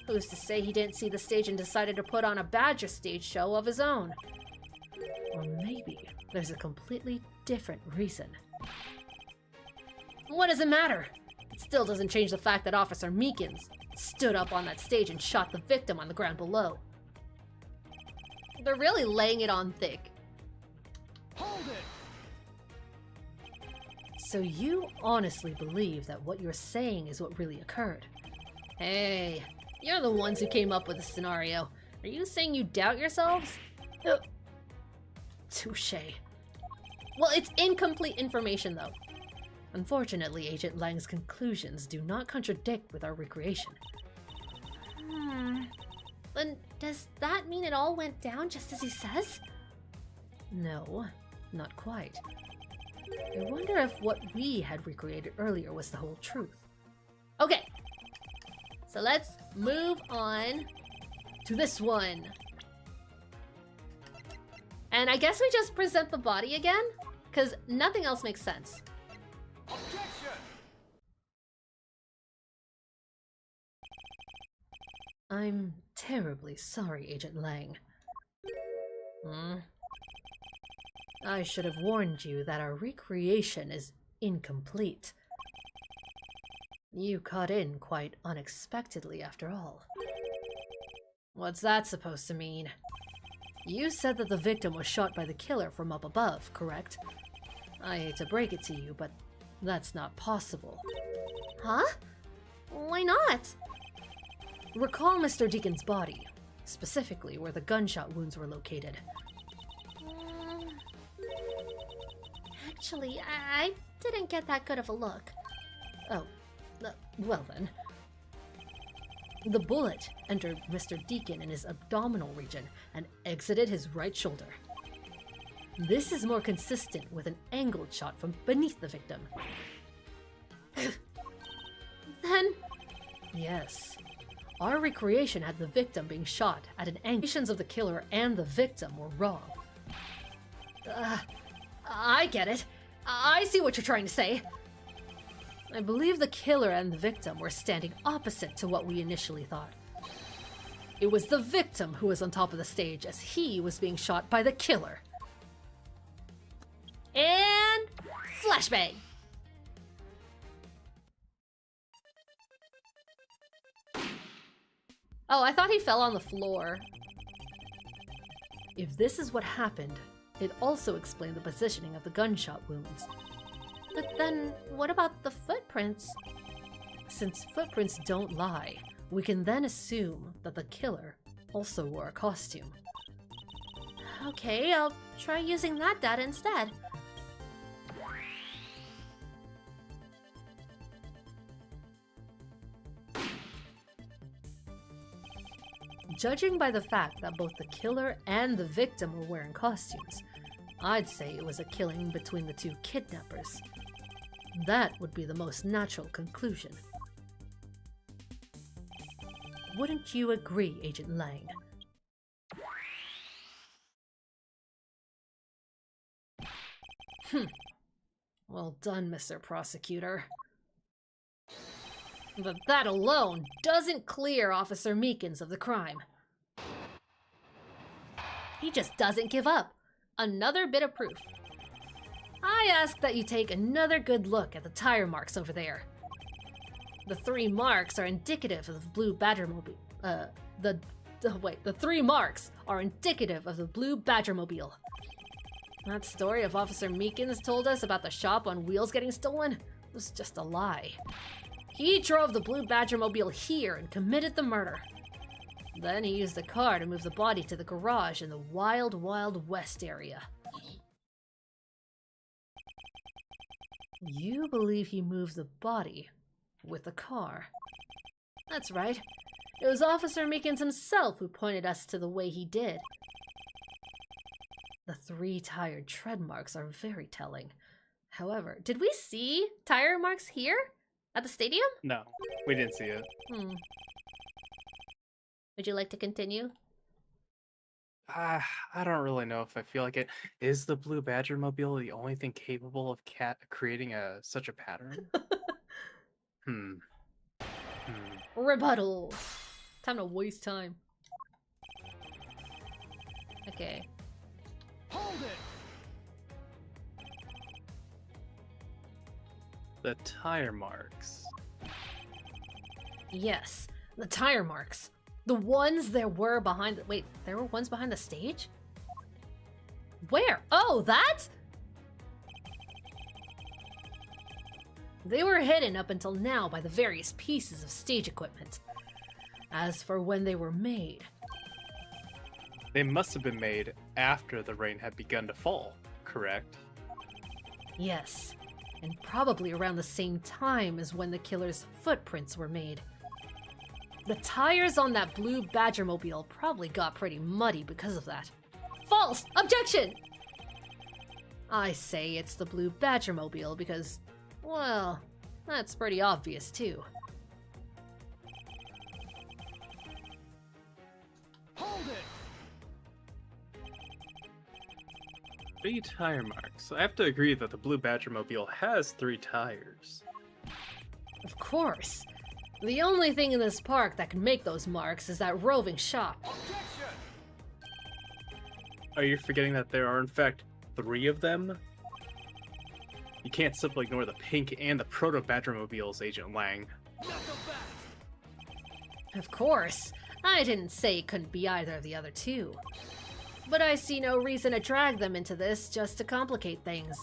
Who's to say he didn't see the stage and decided to put on a Badger stage show of his own? Or maybe there's a completely different reason. What does it matter? It still doesn't change the fact that Officer Meekins stood up on that stage and shot the victim on the ground below. They're really laying it on thick. Hold it! So you honestly believe that what you're saying is what really occurred? Hey, you're the ones who came up with the scenario. Are you saying you doubt yourselves? Touché. Well, it's incomplete information, though. Unfortunately, Agent Lang's conclusions do not contradict with our recreation. Then does that mean it all went down just as he says? No, not quite. I wonder if what we had recreated earlier was the whole truth. Okay. So let's move on to this one. And I guess we just present the body again, because nothing else makes sense. Objection! I'm terribly sorry, Agent Lang. I should have warned you that our recreation is incomplete. You caught in quite unexpectedly after all. What's that supposed to mean? You said that the victim was shot by the killer from up above, correct? I hate to break it to you, but that's not possible. Huh? Why not? Recall Mr. Deacon's body, specifically where the gunshot wounds were located. Actually, I didn't get that good of a look. Oh, well then. The bullet entered Mr. Deacon in his abdominal region and exited his right shoulder. This is more consistent with an angled shot from beneath the victim. Then... Yes. Our recreation had the victim being shot at an angle. Actions of the killer and the victim were wrong. I get it. I see what you're trying to say. I believe the killer and the victim were standing opposite to what we initially thought. It was the victim who was on top of the stage as he was being shot by the killer. And... flashbang! Oh, I thought he fell on the floor. If this is what happened, it also explained the positioning of the gunshot wounds. But then, what about the footprints? Since footprints don't lie, we can then assume that the killer also wore a costume. Okay, I'll try using that data instead. Judging by the fact that both the killer and the victim were wearing costumes, I'd say it was a killing between the two kidnappers. That would be the most natural conclusion. Wouldn't you agree, Agent Lang? Well done, Mr. Prosecutor. But that alone doesn't clear Officer Meekins of the crime. He just doesn't give up. Another bit of proof. I ask that you take another good look at the tire marks over there. The 3 marks are indicative of the blue Badgermobile. The 3 marks are indicative of the blue Badgermobile. That story of Officer Meekins told us about the shop on wheels getting stolen was just a lie. He drove the blue Badgermobile here and committed the murder. Then he used the car to move the body to the garage in the Wild Wild West area. You believe he moved the body with the car? That's right. It was Officer Meekins himself who pointed us to the way he did. The 3 tired tread marks are very telling. However, Did we see tire marks here? At the stadium? No, we didn't see it. Would you like to continue? I don't really know if I feel like it. Is the blue Badgermobile the only thing capable of creating such a pattern? Rebuttal. Time to waste time. Okay. Hold it! The tire marks. Yes, the tire marks. The ones there were behind the— wait, there were ones behind the stage? Where? Oh, that? They were hidden up until now by the various pieces of stage equipment. As for when they were made, They must have been made after the rain had begun to fall, correct? yes, and probably around the same time as when the killer's footprints were made. The tires on that blue Badgermobile probably got pretty muddy because of that. False! Objection! I say it's the blue Badgermobile because, well, that's pretty obvious too. Hold it! 3 tire marks. I have to agree that the blue Badgermobile has 3 tires. Of course. The only thing in this park that can make those marks is that roving shop. Objection! Are you forgetting that there are in fact 3 of them? You can't simply ignore the pink and the proto Badgermobiles, Agent Lang. Not so fast! Of course. I didn't say it couldn't be either of the other two. But I see no reason to drag them into this just to complicate things.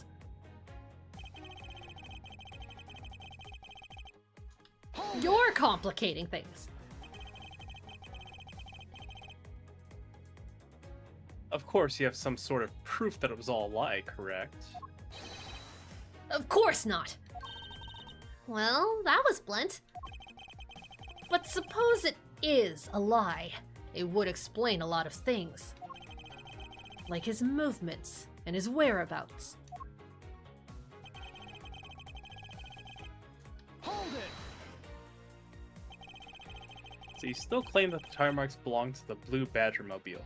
You're complicating things. Of course, you have some sort of proof that it was all a lie, correct? Of course not. Well, that was blunt. But suppose it is a lie. It would explain a lot of things. Like his movements and his whereabouts. Hold it! So you still claim that the tire marks belong to the blue Badgermobile.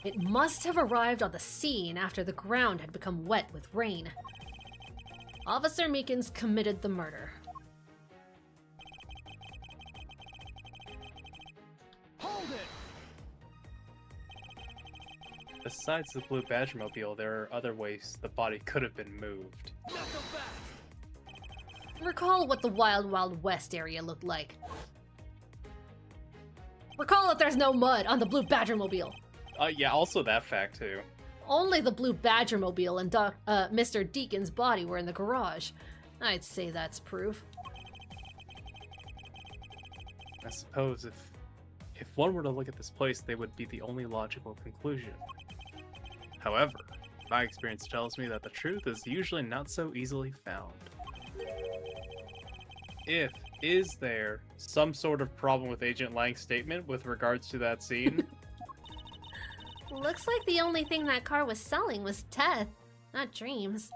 It must have arrived on the scene after the ground had become wet with rain. Officer Meekins committed the murder. Hold it! Besides the blue Badgermobile, there are other ways the body could have been moved. Not so fast! Recall what the Wild Wild West area looked like. Recall that there's no mud on the blue Badgermobile. Yeah, also that fact too. Only the blue Badgermobile and Mr. Deacon's body were in the garage. I'd say that's proof. I suppose if one were to look at this place, they would be the only logical conclusion. However, my experience tells me that the truth is usually not so easily found. Is there some sort of problem with Agent Lang's statement with regards to that scene? Looks like the only thing that car was selling was death, not dreams.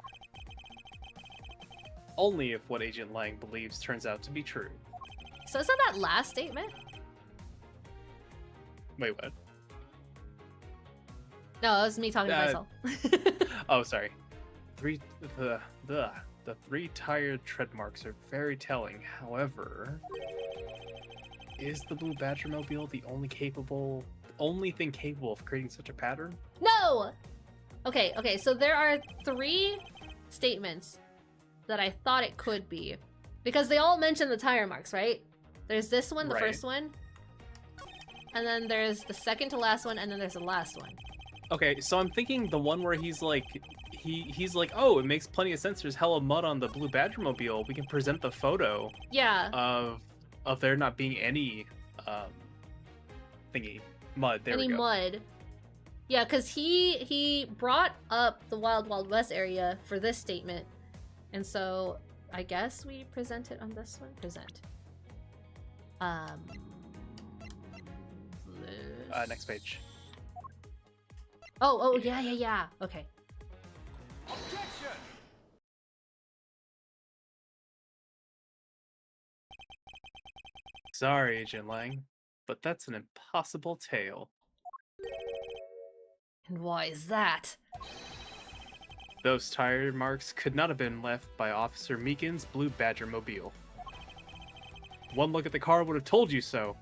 Only if what Agent Lang believes turns out to be true. So is that that last statement? Wait, what? No, it was me talking to myself. Oh, sorry. The 3-tired tread marks are very telling. However, is the blue Badgermobile the only thing capable of creating such a pattern? No! Okay, so there are 3 statements that I thought it could be. Because they all mention the tire marks, right? There's this one, the Right. first one. And then there's the second to last one, and then there's the last one. Okay, so I'm thinking the one where he's like, he's like, oh, it makes plenty of sense. There's hella mud on the blue Badgermobile. We can present the photo Yeah. of there not being any thingy mud. There Any we go. mud. Yeah, because he brought up the Wild Wild West area for this statement. And so I guess we present it on this one. Present. Next page. Oh, yeah. Okay. Objection! Sorry, Agent Lang, but that's an impossible tale. And why is that? Those tire marks could not have been left by Officer Meekin's blue Badgermobile. One look at the car would have told you so.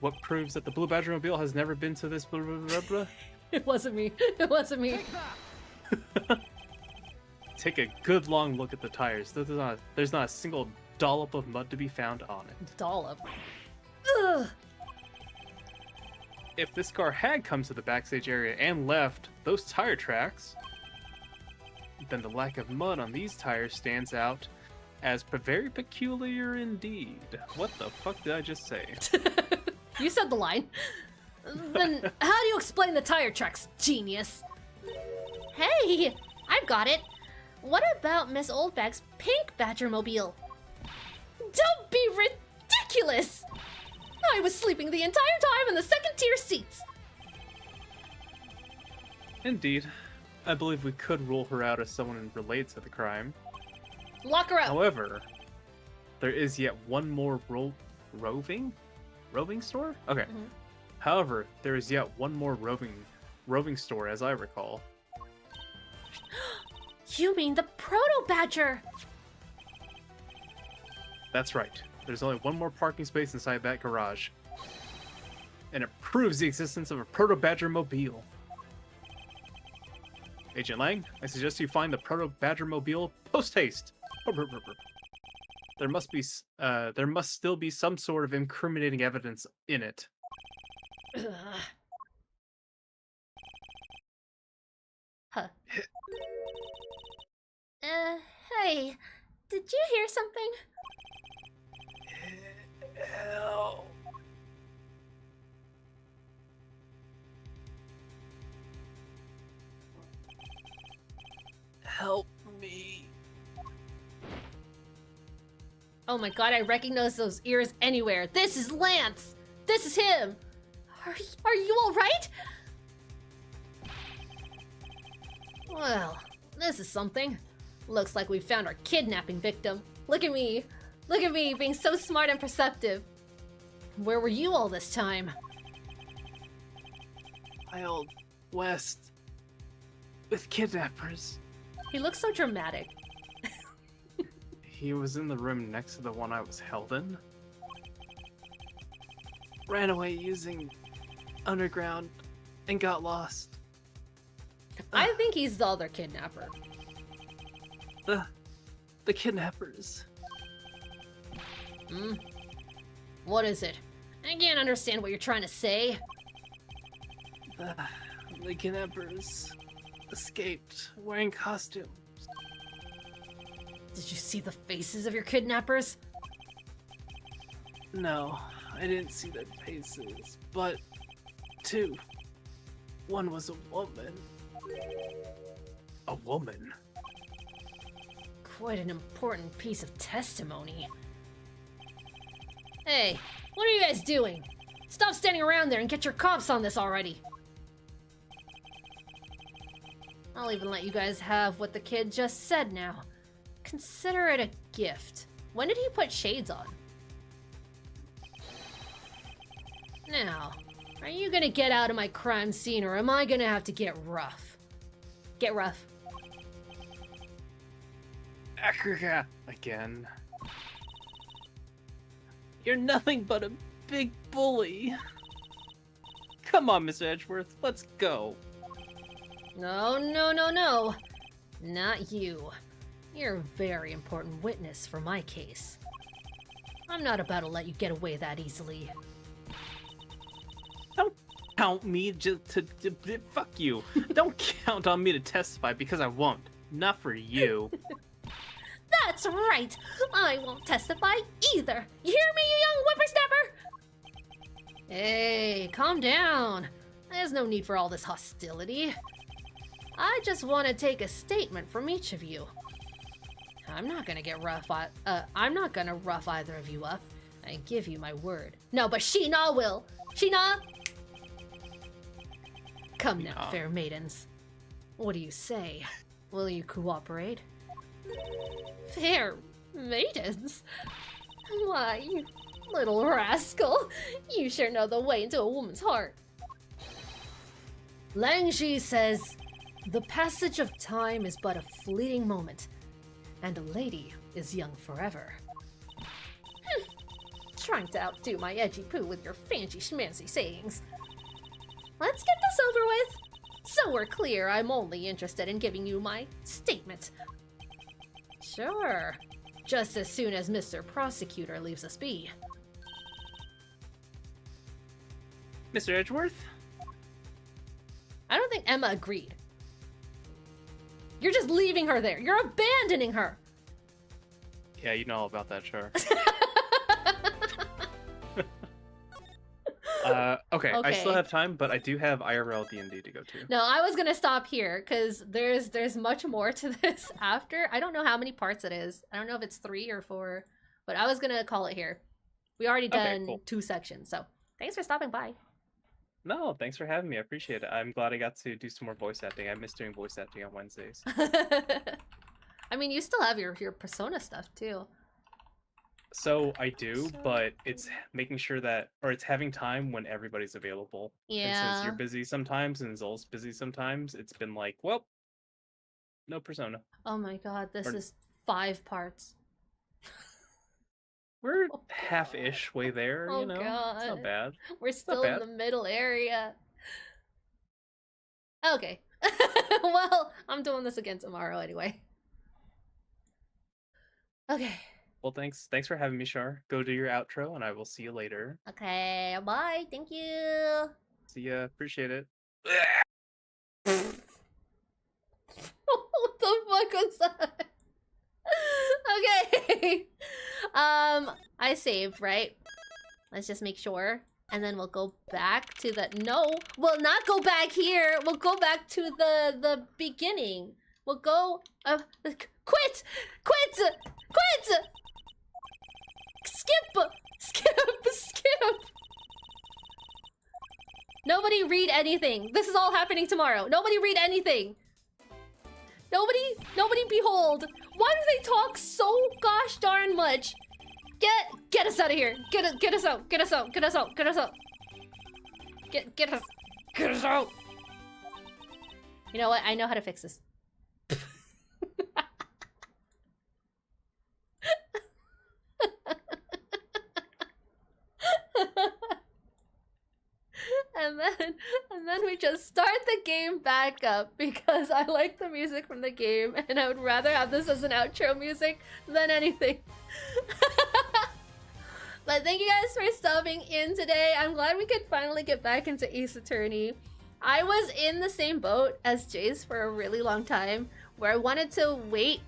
What proves that the blue Badgermobile has never been to this blah, blah, blah, blah? It wasn't me. It wasn't me. Take that! Take a good long look at the tires. There's not a single dollop of mud to be found on it. Dollop. Ugh. If this car had come to the backstage area and left those tire tracks, then the lack of mud on these tires stands out as very peculiar indeed. What the fuck did I just say? You said the line. Then how do you explain the tire tracks, genius? Hey, I've got it. What about Miss Oldbag's pink Badgermobile? Don't be ridiculous! I was sleeping the entire time in the second-tier seats. Indeed. I believe we could rule her out as someone related to the crime. Lock her out. However, there is yet one more roving store? Okay. Mhm. However, there is yet one more roving store as I recall. You mean the Proto-Badger? That's right. There's only one more parking space inside that garage. And it proves the existence of a Proto-Badger mobile. Agent Lang, I suggest you find the Proto-Badger mobile post-haste. There must still be some sort of incriminating evidence in it. Ugh. Huh. Hey, did you hear something? Help me. Oh my god, I recognize those ears anywhere. This is Lance! This is him! Are you alright? Well, this is something. Looks like we found our kidnapping victim. Look at me. Look at me being so smart and perceptive. Where were you all this time? Wild West. With kidnappers. He looks so dramatic. He was in the room next to the one I was held in. Ran away using underground and got lost. I think he's the other kidnapper. The kidnappers. Hmm? What is it? I can't understand what you're trying to say. The kidnappers escaped wearing costumes. Did you see the faces of your kidnappers? No, I didn't see their faces, but two. One was a woman. A woman? Quite an important piece of testimony. Hey, what are you guys doing? Stop standing around there and get your cops on this already. I'll even let you guys have what the kid just said now. Consider it a gift. When did he put shades on? Now, are you gonna get out of my crime scene or am I gonna have to get rough? Get rough. Again. You're nothing but a big bully. Come on, Mr. Edgeworth, let's go. No, no, no, no. Not you. You're a very important witness for my case. I'm not about to let you get away that easily. Don't count me to fuck you. Don't count on me to testify because I won't. Not for you. That's right! I won't testify either! You hear me, you young whippersnapper? Hey, calm down. There's no need for all this hostility. I just want to take a statement from each of you. I'm not gonna get rough. I'm not gonna rough either of you up. I give you my word. No, but Sheena will. Sheena! Come now, Sheena. fair maidens. What do you say? Will you cooperate? Fair maidens? Why, you little rascal. You sure know the way into a woman's heart. Langshi says, the passage of time is but a fleeting moment, and a lady is young forever. Trying to outdo my edgy poo with your fancy schmancy sayings. Let's get this over with. So we're clear, I'm only interested in giving you my statement. Sure. Just as soon as Mr. Prosecutor leaves us be. Mr. Edgeworth? I don't think Emma agreed. You're just leaving her there. You're abandoning her. Yeah, you know all about that, Char. Okay, I still Okay. have time, but I do have IRL D&D to go to. No, I was gonna stop here because there's much more to this after. I don't know how many parts it is. I don't know if it's 3 or 4, but I was gonna call it here. We already Okay, done cool. 2 sections, so thanks for stopping by. No, thanks for having me. I appreciate it. I'm glad I got to do some more voice acting. I miss doing voice acting on Wednesdays. I mean, you still have your Persona stuff too. So I do, but it's making sure that, or it's having time when everybody's available. And since Yeah. you're busy sometimes and Zol's busy sometimes, it's been like, well, no Persona. Oh my god, this Or- is 5 parts. We're half-ish way there, Oh you know? It's God. not bad. We're still in bad. the middle area. Okay. Well, I'm doing this again tomorrow anyway. Okay. Well, thanks for having me, Shar. Go do your outro, and I will see you later. Okay, bye. Thank you. See ya. Appreciate it. What the fuck was that? Okay. I saved, right? Let's just make sure. And then we'll go back to the... No, we'll not go back here. We'll go back to the beginning. We'll go... Quit! Quit! Quit! Skip! Skip! Skip! Nobody read anything. This is all happening tomorrow. Nobody read anything. Nobody behold. Why do they talk so gosh darn much? Get us out of here. Get us out. Get us out. Get us out. Get us out. Get us out. You know what? I know how to fix this. And then we just start the game back up because I like the music from the game and I would rather have this as an outro music than anything. But thank you guys for stopping in today. I'm glad we could finally get back into Ace Attorney. I was in the same boat as Jace for a really long time where I wanted to wait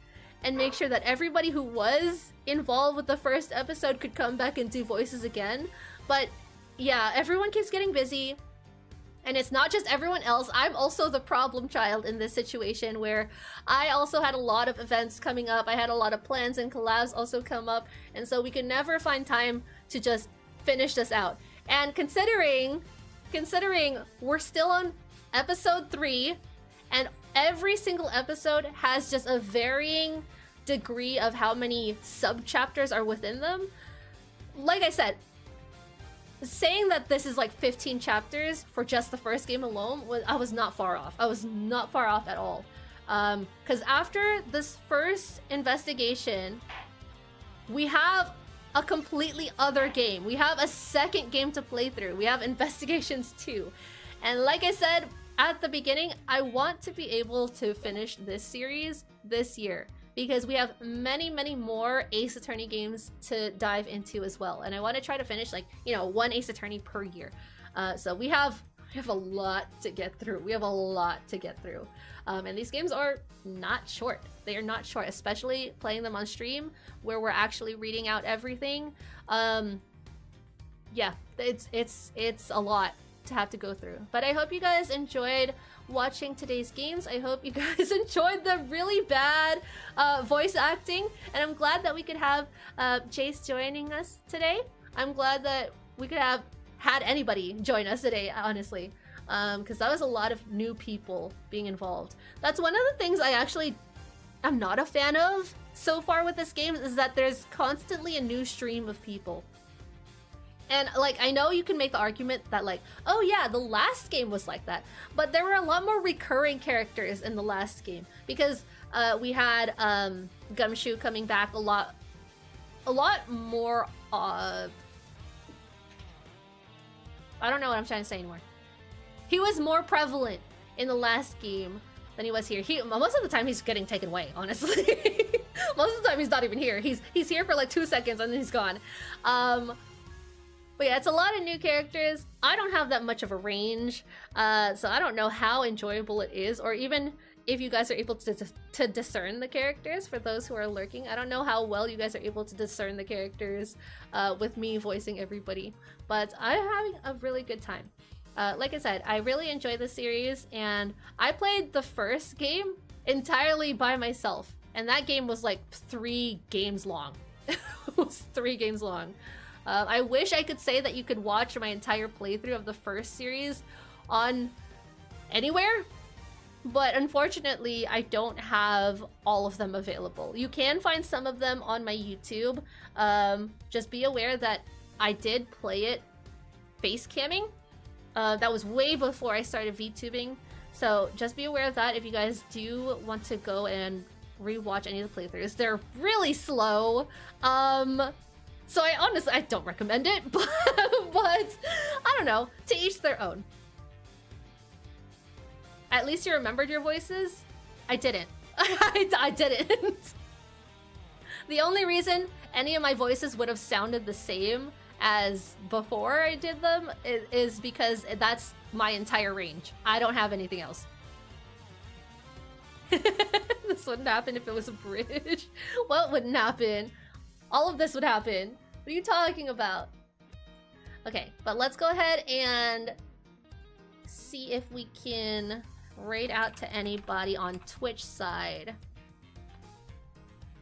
and make sure that everybody who was involved with the first episode could come back and do voices again. But yeah, everyone keeps getting busy. And it's not just everyone else. I'm also the problem child in this situation where I also had a lot of events coming up. I had a lot of plans and collabs also come up. And so we could never find time to just finish this out. And considering we're still on episode 3 and every single episode has just a varying degree of how many sub-chapters are within them. Like I said, saying that this is like 15 chapters for just the first game alone, I was not far off. I was not far off at all. Because after this first investigation, we have a completely other game. We have a second game to play through. We have Investigations 2. And like I said at the beginning, I want to be able to finish this series this year, because we have many, many more Ace Attorney games to dive into as well. And I want to try to finish, like, you know, 1 Ace Attorney per year. So we have a lot to get through. We have a lot to get through. And these games are not short. They are not short, especially playing them on stream where we're actually reading out everything. Yeah, it's a lot to have to go through. But I hope you guys enjoyed watching today's games. I hope you guys enjoyed the really bad voice acting, and I'm glad that we could have Jace joining us today. I'm glad that we could have had anybody join us today, honestly, because that was a lot of new people being involved. That's one of the things I'm not a fan of so far with this game, is that there's constantly a new stream of people. And, like, I know you can make the argument that, like, oh yeah, the last game was like that. But there were a lot more recurring characters in the last game. Because we had Gumshoe coming back a lot more... I don't know what I'm trying to say anymore. He was more prevalent in the last game than he was here. Most of the time he's getting taken away, honestly. Most of the time he's not even here. He's here for, like, 2 seconds and then he's gone. But yeah, it's a lot of new characters. I don't have that much of a range, so I don't know how enjoyable it is, or even if you guys are able to discern the characters for those who are lurking. I don't know how well you guys are able to discern the characters with me voicing everybody, but I'm having a really good time. Like I said, I really enjoy the series, and I played the first game entirely by myself, and that game was like 3 games long. It was 3 games long. I wish I could say that you could watch my entire playthrough of the first series on anywhere, but unfortunately I don't have all of them available. You can find some of them on my YouTube. Just be aware that I did play it face camming. That was way before I started VTubing, so just be aware of that if you guys do want to go and rewatch any of the playthroughs. They're really slow, so I don't recommend it, but I don't know, to each their own. At least you remembered your voices. I didn't. I didn't. The only reason any of my voices would have sounded the same as before I did them is because that's my entire range. I don't have anything else. This wouldn't happen if it was a bridge. What wouldn't happen? All of this would happen. What are you talking about? Okay, but let's go ahead and see if we can raid out to anybody on Twitch side.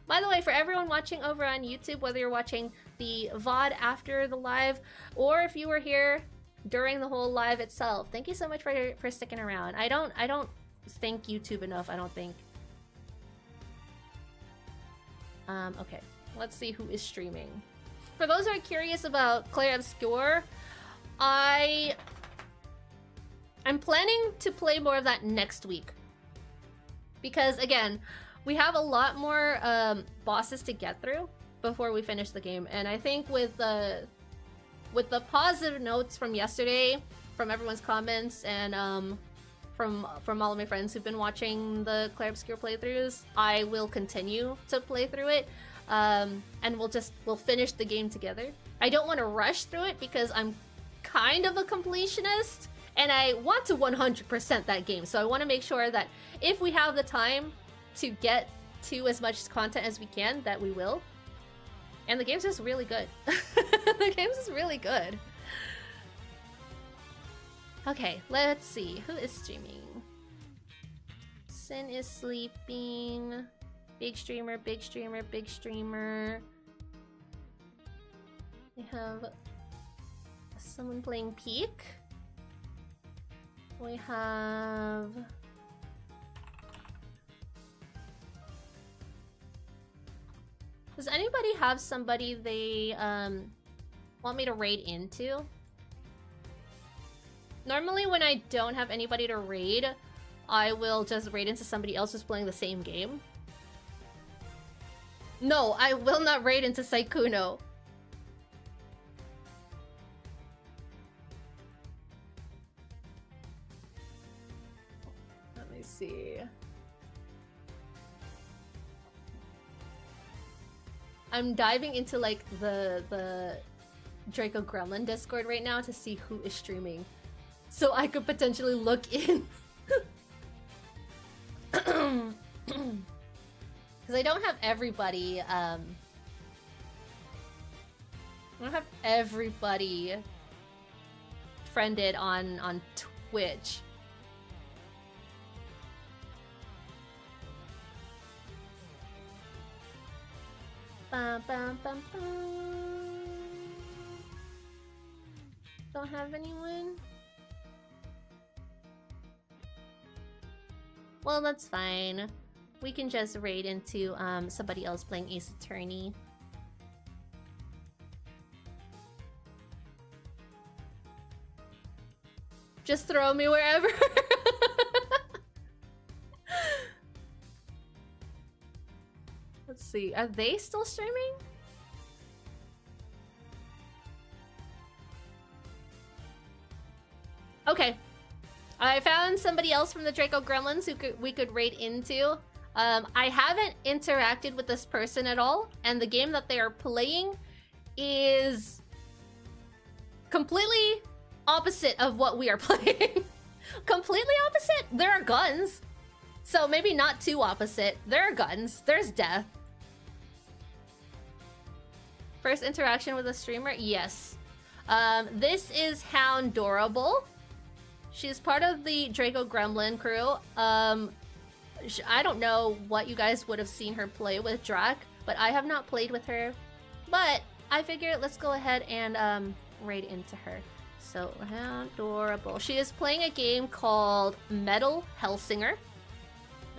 By the way, for everyone watching over on YouTube, whether you're watching the VOD after the live, or if you were here during the whole live itself, thank you so much for sticking around. I don't thank YouTube enough, I don't think. Okay, let's see who is streaming. For those who are curious about Clair Obscure, I'm planning to play more of that next week. Because again, we have a lot more bosses to get through before we finish the game, and I think with the positive notes from yesterday, from everyone's comments, and from all of my friends who've been watching the Clair Obscure playthroughs, I will continue to play through it, and we'll finish the game together. I don't want to rush through it because I'm kind of a completionist, and I want to 100% that game. So I want to make sure that if we have the time to get to as much content as we can, that we will. And the game's just really good. The game's just really good. Okay, let's see. Who is streaming? Sin is sleeping. Big streamer, big streamer, big streamer. We have someone playing Peak. We have... Does anybody have somebody they want me to raid into? Normally when I don't have anybody to raid, I will just raid into somebody else who's playing the same game. No, I will not raid into Saikuno. Let me see. I'm diving into like the Draco-Gremlin Discord right now to see who is streaming, so I could potentially look in. Because I don't have everybody. I don't have everybody friended on Twitch. Bum, bum, bum, bum. Don't have anyone? Well, that's fine. We can just raid into somebody else playing Ace Attorney. Just throw me wherever. Let's see, are they still streaming? Okay. I found somebody else from the Draco-Gremlins who we could raid into. I haven't interacted with this person at all, and the game that they are playing is completely opposite of what we are playing. Completely opposite? There are guns. So maybe not too opposite. There are guns. There's death. First interaction with a streamer? Yes. This is Houndorable. She's part of the Draco-Gremlin crew. I don't know what you guys would have seen her play with Drac, but I have not played with her. But I figured let's go ahead and raid into her. So, Houndorable. She is playing a game called Metal Hellsinger.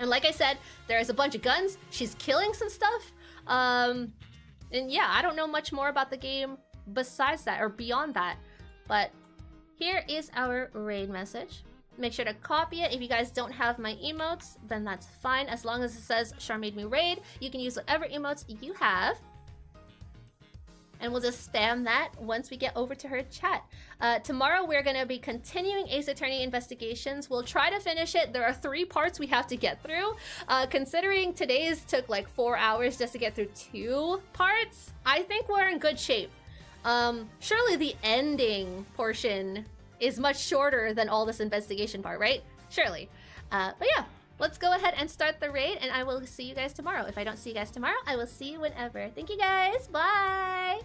And like I said, there's a bunch of guns. She's killing some stuff. And yeah, I don't know much more about the game besides that or beyond that. But here is our raid message. Make sure to copy it. If you guys don't have my emotes, then that's fine. As long as it says CharMaeMengMing raid, you can use whatever emotes you have. And we'll just spam that once we get over to her chat. Tomorrow we're going to be continuing Ace Attorney investigations. We'll try to finish it. There are 3 parts we have to get through. Considering today's took like 4 hours just to get through 2 parts, I think we're in good shape. Surely the ending portion is much shorter than all this investigation part, right? Surely. But yeah, let's go ahead and start the raid, and I will see you guys tomorrow. If I don't see you guys tomorrow, I will see you whenever. Thank you guys. Bye!